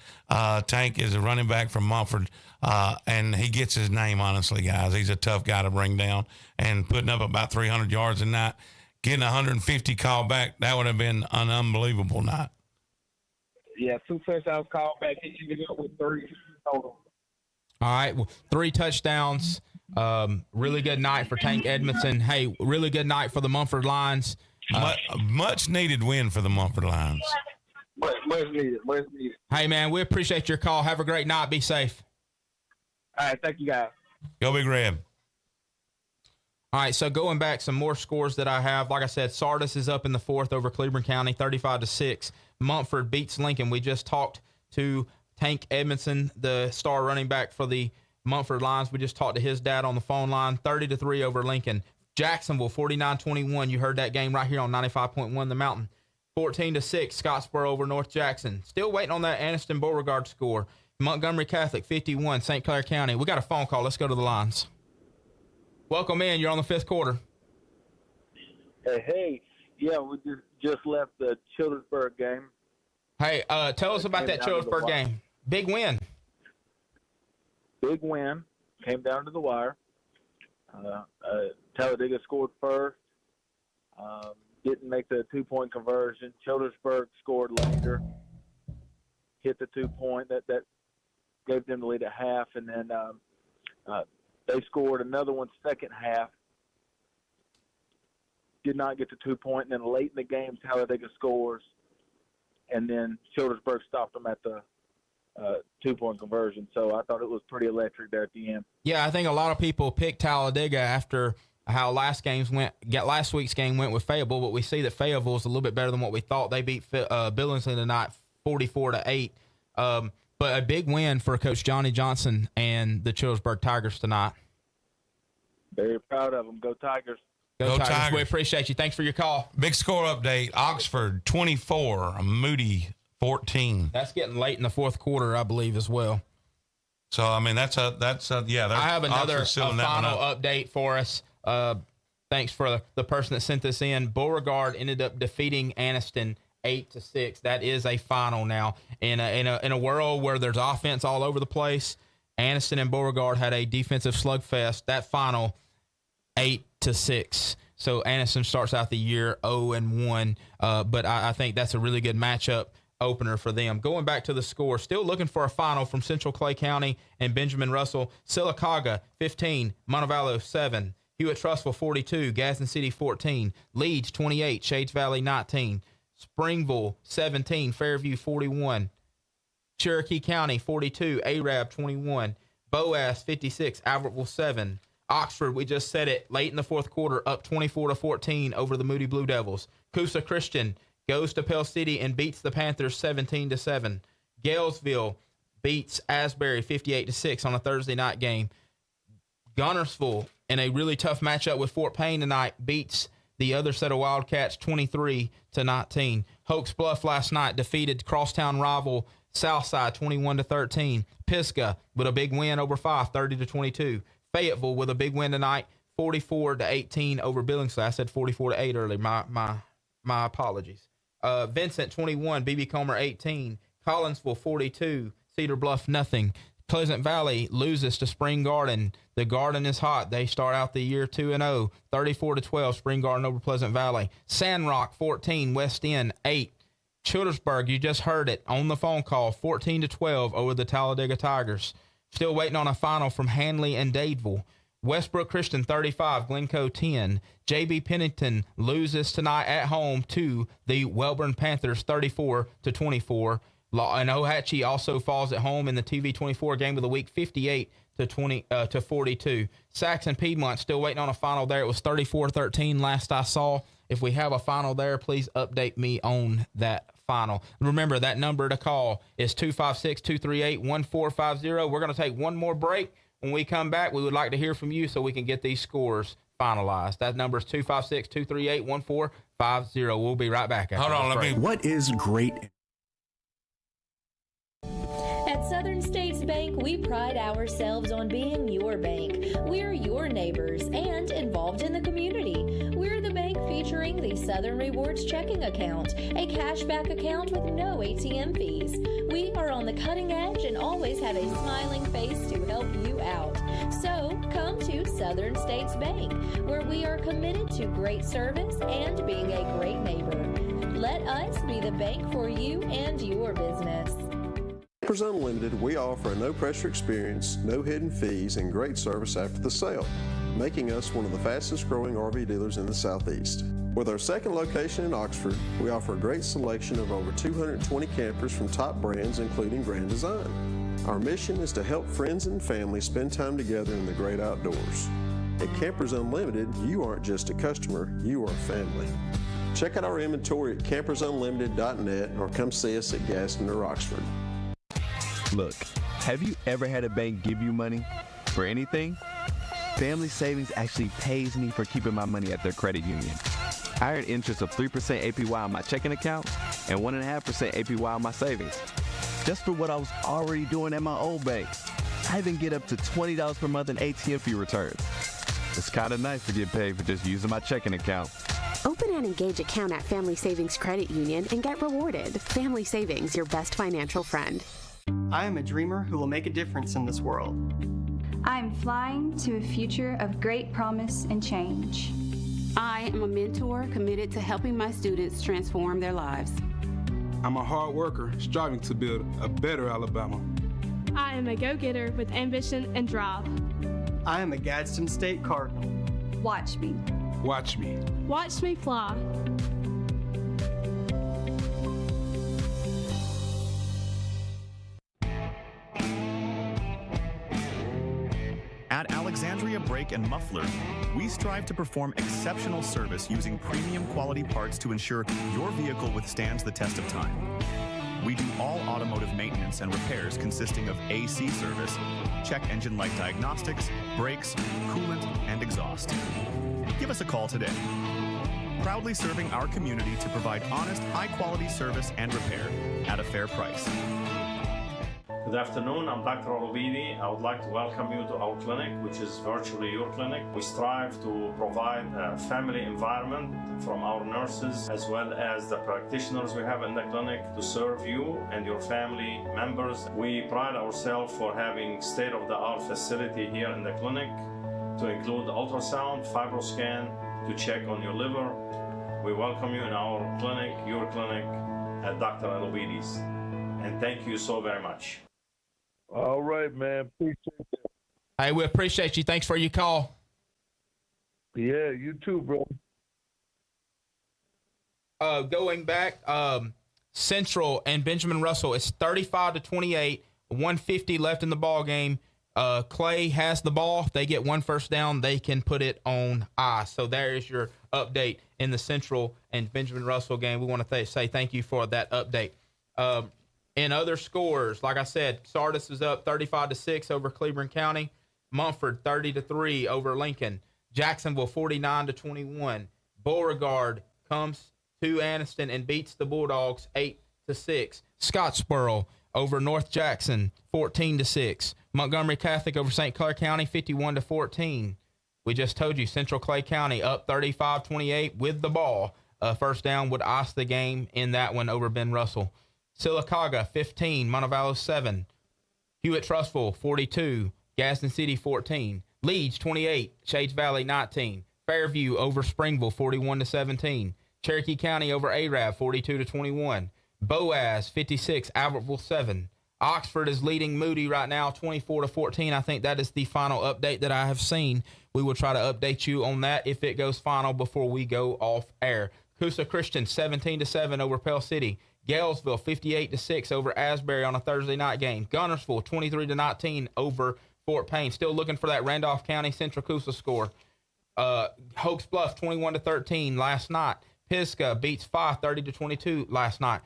Tank is a running back from Mumford, and he gets his name, honestly, guys. He's a tough guy to bring down, and putting up about 300 yards a night, getting 150 called back, that would have been an unbelievable night. Yeah, 2 touchdowns called back. He ended up with 3 total. All right, well, 3 touchdowns. Really good night for Tank Edmondson. Hey, really good night for the Mumford Lions. Much needed win for the Mumford Lions. Much needed. Hey, man, we appreciate your call. Have a great night. Be safe. All right, thank you, guys. Go Big Red. All right, so going back, some more scores that I have. Like I said, Sardis is up in the fourth over Cleburne County, 35-6. Mumford beats Lincoln. We just talked to Tank Edmondson, the star running back for the Mumford Lions. We just talked to his dad on the phone line, 30-3 over Lincoln. Jacksonville, 49-21. You heard that game right here on 95.1 The Mountain. 14-6, Scottsboro over North Jackson. Still waiting on that Anniston Beauregard score. Montgomery Catholic, 51, St. Clair County. We got a phone call. Let's go to the lines. Welcome in. You're on the fifth quarter. Hey. Yeah, we just left the Childersburg game. Hey, tell us about that Childersburg game. Big win. Big win. Came down to the wire. Talladega scored first. Didn't make the 2-point conversion. Childersburg scored later. Hit the 2-point. That gave them the lead at half, and then they scored another one second half. Did not get the 2-point, and then late in the game, Talladega scores, and then Childersburg stopped them at the 2-point conversion. So I thought it was pretty electric there at the end. Yeah, I think a lot of people picked Talladega after how last week's game went with Fayetteville, but we see that Fayetteville is a little bit better than what we thought. They beat Billingsley tonight 44-8. But a big win for Coach Johnny Johnson and the Childersburg Tigers tonight. Very proud of them. Go Tigers. Go Tigers. We appreciate you. Thanks for your call. Big score update. Oxford 24, Moody 14. That's getting late in the fourth quarter, I believe, as well. So, I mean, that's a yeah. I have another final update for us. Thanks for the person that sent this in. Beauregard ended up defeating Anniston 8-6. That is a final now. In a world where there's offense all over the place, Anniston and Beauregard had a defensive slugfest. That final 8-6. So Anniston starts out the year 0-1. But I think that's a really good matchup. opener for them. Going back to the score, still looking for a final from Central Clay County and Benjamin Russell. Sylacauga 15, Montevallo 7, Hewitt Trussville 42, Gadsden City 14, Leeds 28, Shades Valley 19, Springville 17, Fairview 41, Cherokee County 42, Arab 21, Boaz 56, Albertville 7. Oxford, we just said it, late in the fourth quarter, up 24-14 over the Moody Blue Devils. Coosa Christian goes to Pell City and beats the Panthers 17-7. Galesville beats Asbury 58-6 on a Thursday night game. Gunnersville, in a really tough matchup with Fort Payne tonight, beats the other set of Wildcats 23-19. Hoax Bluff last night defeated crosstown rival Southside 21-13. Pisgah with a big win over Fife 30-22. Fayetteville with a big win tonight 44-18 over Billingsley. I said 44-8 earlier. My apologies. Vincent 21, BB Comer 18, Collinsville 42, Cedar Bluff nothing. Pleasant Valley loses to Spring Garden. The Garden is hot. They start out the year 2-0, 34-12, Spring Garden over Pleasant Valley. Sandrock 14, West End 8. Childersburg, you just heard it on the phone call, 14-12 over the Talladega Tigers. Still waiting on a final from Hanley and Dadeville. Westbrook Christian 35, Glencoe 10. J.B. Pennington loses tonight at home to the Welborn Panthers 34-24. And Ohatchee also falls at home in the TV24 game of the week 58-42. Saxon Piedmont still waiting on a final there. It was 34-13 last I saw. If we have a final there, please update me on that final. Remember, that number to call is 256-238-1450. We're going to take one more break. When we come back, we would like to hear from you so we can get these scores finalized. That number is 256-238-1450. We'll be right back. Hold on, what is great? At Southern States Bank, we pride ourselves on being your bank. We're your neighbors and involved in the community. We're the bank featuring the Southern Rewards checking account, a cashback account with no ATM fees. We are on the cutting edge and always have a smiling face to help you out. So come to Southern States Bank, where we are committed to great service and being a great neighbor. Let us be the bank for you and your business. Campers Unlimited, we offer a no-pressure experience, no hidden fees, and great service after the sale, making us one of the fastest-growing RV dealers in the Southeast. With our second location in Oxford, we offer a great selection of over 220 campers from top brands, including Grand Design. Our mission is to help friends and family spend time together in the great outdoors. At Campers Unlimited, you aren't just a customer, you are family. Check out our inventory at campersunlimited.net or come see us at Gadsden or Oxford. Look, have you ever had a bank give you money for anything? Family Savings actually pays me for keeping my money at their credit union. I earn interest of 3% APY on my checking account and 1.5% APY on my savings, just for what I was already doing at my old bank. I even get up to $20 per month in ATM fee returns. It's kind of nice to get paid for just using my checking account. Open an Engage account at Family Savings Credit Union and get rewarded. Family Savings, your best financial friend. I am a dreamer who will make a difference in this world. I'm flying to a future of great promise and change. I am a mentor committed to helping my students transform their lives. I'm a hard worker striving to build a better Alabama. I am a go-getter with ambition and drive. I am a Gadsden State Cardinal. Watch me. Watch me. Watch me fly. At Alexandria Brake and Muffler, we strive to perform exceptional service using premium quality parts to ensure your vehicle withstands the test of time. We do all automotive maintenance and repairs consisting of AC service, check engine light diagnostics, brakes, coolant, and exhaust. Give us a call today. Proudly serving our community to provide honest, high-quality service and repair at a fair price. Good afternoon, I'm Dr. Olubidi. I would like to welcome you to our clinic, which is virtually your clinic. We strive to provide a family environment from our nurses as well as the practitioners we have in the clinic to serve you and your family members. We pride ourselves for having state-of-the-art facility here in the clinic to include ultrasound, fibroscan, to check on your liver. We welcome you in our clinic, your clinic, at Dr. Alovides. And thank you so very much. All right, man. Appreciate it. Hey, we appreciate you. Thanks for your call. Yeah, you too, bro. Going back, Central and Benjamin Russell, it's 35-28, 150 left in the ball game. Clay has the ball. If they get one first down, they can put it on ice. So there is your update in the Central and Benjamin Russell game. We want to say thank you for that update. In other scores, like I said, Sardis is up 35-6 over Cleveland County. Mumford 30-3 over Lincoln. Jacksonville 49-21. Beauregard comes to Anniston and beats the Bulldogs 8-6. Scottsboro over North Jackson 14-6. Montgomery Catholic over St. Clair County 51-14. We just told you Central Clay County up 35-28 with the ball. First down would ice the game in that one over Ben Russell. Sylacauga 15, Montevallo 7. Hewitt-Trussville 42, Gadsden City 14. Leeds 28, Shades Valley 19. Fairview over Springville 41-17. Cherokee County over Arab 42-21. Boaz 56, Albertville 7. Oxford is leading Moody right now 24-14. I think that is the final update that I have seen. We will try to update you on that if it goes final before we go off air. Coosa Christian 17-7 over Pell City. Galesville 58-6 over Asbury on a Thursday night game. Gunnersville 23-19 over Fort Payne. Still looking for that Randolph County Central Coosa score. Hoax Bluff 21-13 last night. Pisgah beats Fife 30-22 last night.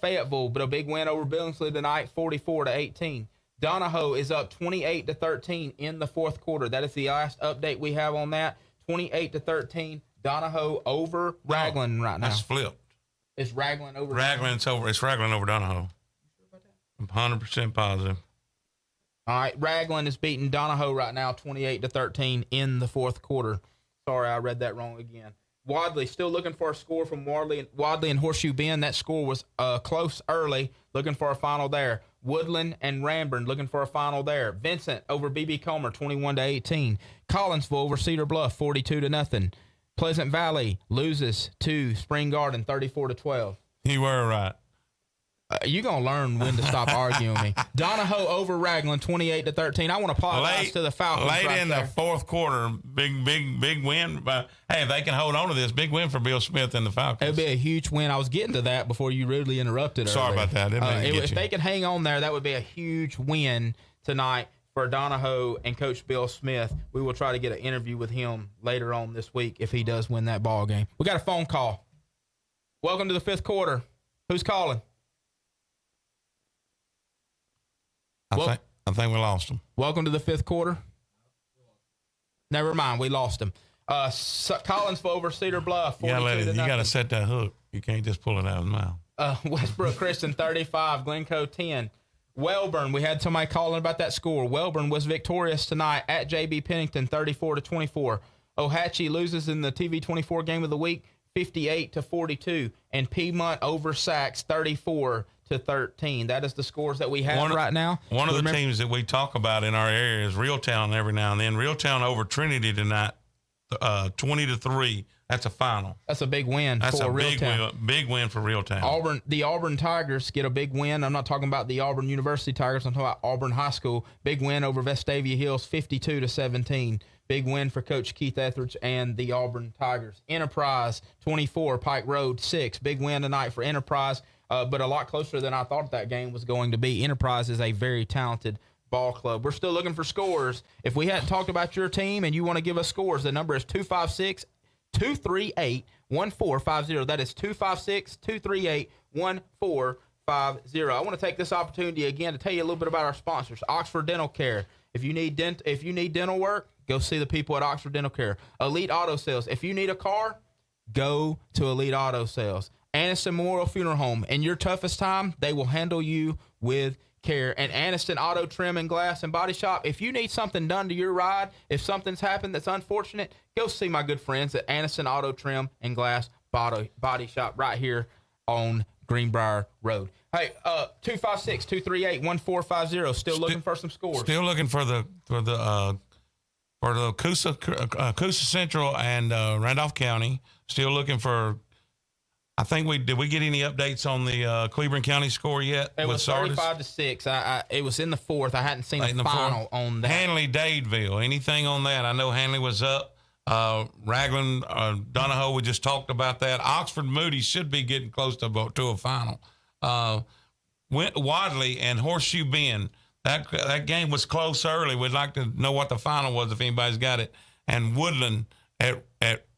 Fayetteville, but a big win over Billingsley tonight, 44-18. Donahoe is up 28-13 in the fourth quarter. That is the last update we have on that. 28-13. Donahoe over Raglan right now. That's flipped. It's Raglan over. Raglan's over. It's Raglan over Donahoe. I'm 100% positive. All right, Raglan is beating Donahoe right now, 28-13 in the fourth quarter. Sorry, I read that wrong again. Wadley still looking for a score from Wadley and Horseshoe Bend. That score was close early. Looking for a final there. Woodland and Ranburn looking for a final there. Vincent over B.B. Comer, 21-18. Collinsville over Cedar Bluff, 42-0. Pleasant Valley loses to Spring Garden, 34-12. You were right. You're going to learn when to stop arguing with me. Donahoe over Raglan, 28-13. I want to apologize to the Falcons. Late in the fourth quarter, big win. Hey, if they can hold on to this, big win for Bill Smith and the Falcons. It would be a huge win. I was getting to that before you rudely interrupted earlier. Sorry about that. If they can hang on there, that would be a huge win tonight for Donahoe and Coach Bill Smith. We will try to get an interview with him later on this week if he does win that ball game. We got a phone call. Welcome to the fifth quarter. Who's calling? I think we lost him. Welcome to the fifth quarter. Never mind, we lost him. Collinsville over Cedar Bluff. You got to set that hook. You can't just pull it out of the mouth. Westbrook Christian 35, Glencoe 10. Welburn, we had somebody calling about that score. Welburn was victorious tonight at J.B. Pennington, 34-24. Ohatchee loses in the TV24 game of the week, 58-42. And Piedmont over Sachs, 34-13. That is the scores that we have right now. One of the teams that we talk about in our area is Reeltown every now and then. Reeltown over Trinity tonight, 20-3. That's a final. That's a big win for Reeltown. Big win for Reeltown. The Auburn Tigers get a big win. I'm not talking about the Auburn University Tigers. I'm talking about Auburn High School. Big win over Vestavia Hills, 52-17. Big win for Coach Keith Etheridge and the Auburn Tigers. Enterprise, 24, Pike Road, 6. Big win tonight for Enterprise, but a lot closer than I thought that game was going to be. Enterprise is a very talented ball club. We're still looking for scores. If we hadn't talked about your team and you want to give us scores, the number is 256-238-1450. That is 256-238-1450. I want to take this opportunity again to tell you a little bit about our sponsors. Oxford Dental Care. If you need dental work, go see the people at Oxford Dental Care. Elite Auto Sales. If you need a car, go to Elite Auto Sales. Anniston Memorial Funeral Home. In your toughest time, they will handle you with care. And Anniston Auto Trim and Glass and Body Shop. If you need something done to your ride, if something's happened that's unfortunate, go see my good friends at Anniston Auto Trim and Glass Body Shop right here on Greenbrier Road. Hey, 256-238-1450. Still looking for some scores. Still looking for the Coosa Central and Randolph County. Still looking for I think did we get any updates on the Cleveland County score yet? It was 35-6. It was in the fourth. I hadn't seen the final on that. Hanley Dadeville. Anything on that? I know Hanley was up. Ragland, Donahoe, we just talked about that. Oxford Moody should be getting close to a final. Wadley and Horseshoe Bend. That game was close early. We'd like to know what the final was if anybody's got it. And Woodland at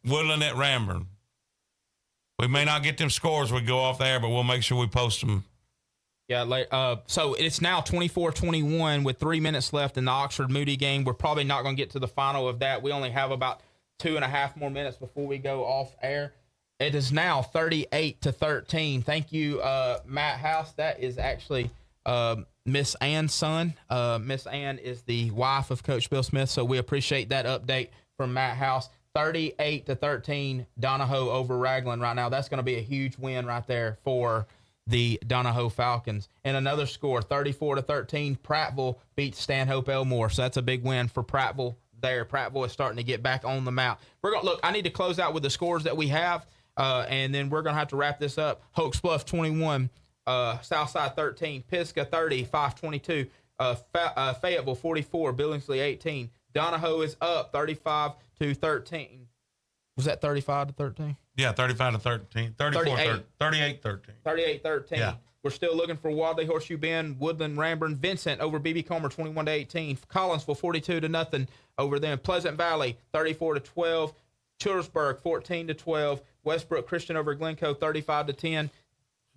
Ramburn. We may not get them scores. We go off there, but we'll make sure we post them. Yeah, so it's now 24-21 with 3 minutes left in the Oxford Moody game. We're probably not going to get to the final of that. We only have about 2.5 more minutes before we go off air. It is now 38-13. Thank you, Matt House. That is actually Miss Ann's son. Miss Ann is the wife of Coach Bill Smith, so we appreciate that update from Matt House. 38-13, Donahoe over Ragland right now. That's going to be a huge win right there for the Donahoe Falcons. And another score, 34-13, Prattville beats Stanhope Elmore. So that's a big win for Prattville there. Prattville is starting to get back on the map. Look, I need to close out with the scores that we have, and then we're going to have to wrap this up. Hoax Bluff 21, Southside 13, Pisgah 30, 522, Fayetteville 44, Billingsley 18. Donahoe is up 35-13. Was that 35-13? Yeah, 35-13. 38-13. 38-13. Yeah. We're still looking for Wadley, Horseshoe Bend, Woodland, Ramburn, Vincent over BB Comer 21-18. Collinsville 42-0 over them. Pleasant Valley 34-12. Childersburg 14-12. Westbrook Christian over Glencoe 35-10.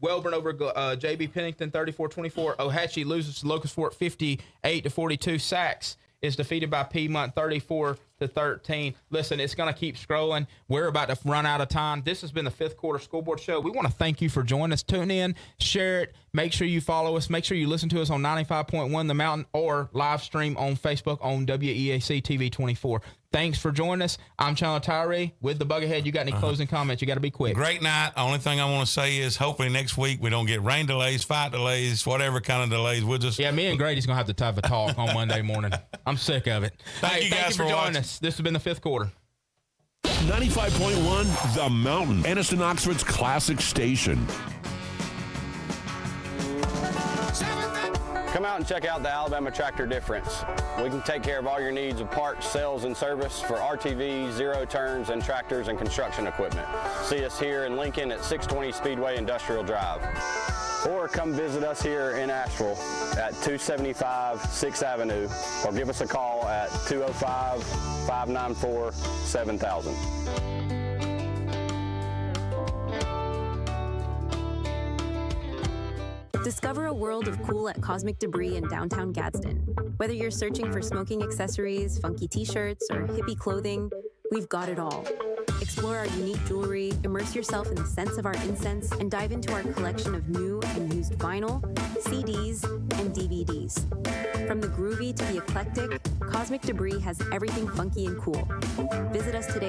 Welborn over JB Pennington 34-24. Ohatchee loses to Locust Fort 58-42. Sachs is defeated by Piedmont 34-13. Listen, it's going to keep scrolling. We're about to run out of time. This has been the Fifth Quarter School Board Show. We want to thank you for joining us. Tune in, share it. Make sure you follow us. Make sure you listen to us on 95.1 The Mountain or live stream on Facebook on WEAC TV 24. Thanks for joining us. I'm Chandler Tyree with the Buggerhead. You got any closing comments? You got to be quick. Great night. Only thing I want to say is hopefully next week we don't get rain delays, fight delays, whatever kind of delays. We'll just me and Grady's gonna have to have a talk on Monday morning. I'm sick of it. Thank you guys for joining watching. us. This has been the Fifth Quarter. 95.1 The Mountain, Anniston Oxford's classic station. Come out and check out the Alabama Tractor Difference. We can take care of all your needs of parts, sales, and service for RTVs, zero turns, and tractors and construction equipment. See us here in Lincoln at 620 Speedway Industrial Drive. Or come visit us here in Asheville at 275 6th Avenue, or give us a call at 205-594-7000. Discover a world of cool at Cosmic Debris in downtown Gadsden. Whether you're searching for smoking accessories, funky t-shirts, or hippie clothing, we've got it all. Explore our unique jewelry, immerse yourself in the scents of our incense, and dive into our collection of new and used vinyl, CDs, and DVDs. From the groovy to the eclectic, Cosmic Debris has everything funky and cool. Visit us today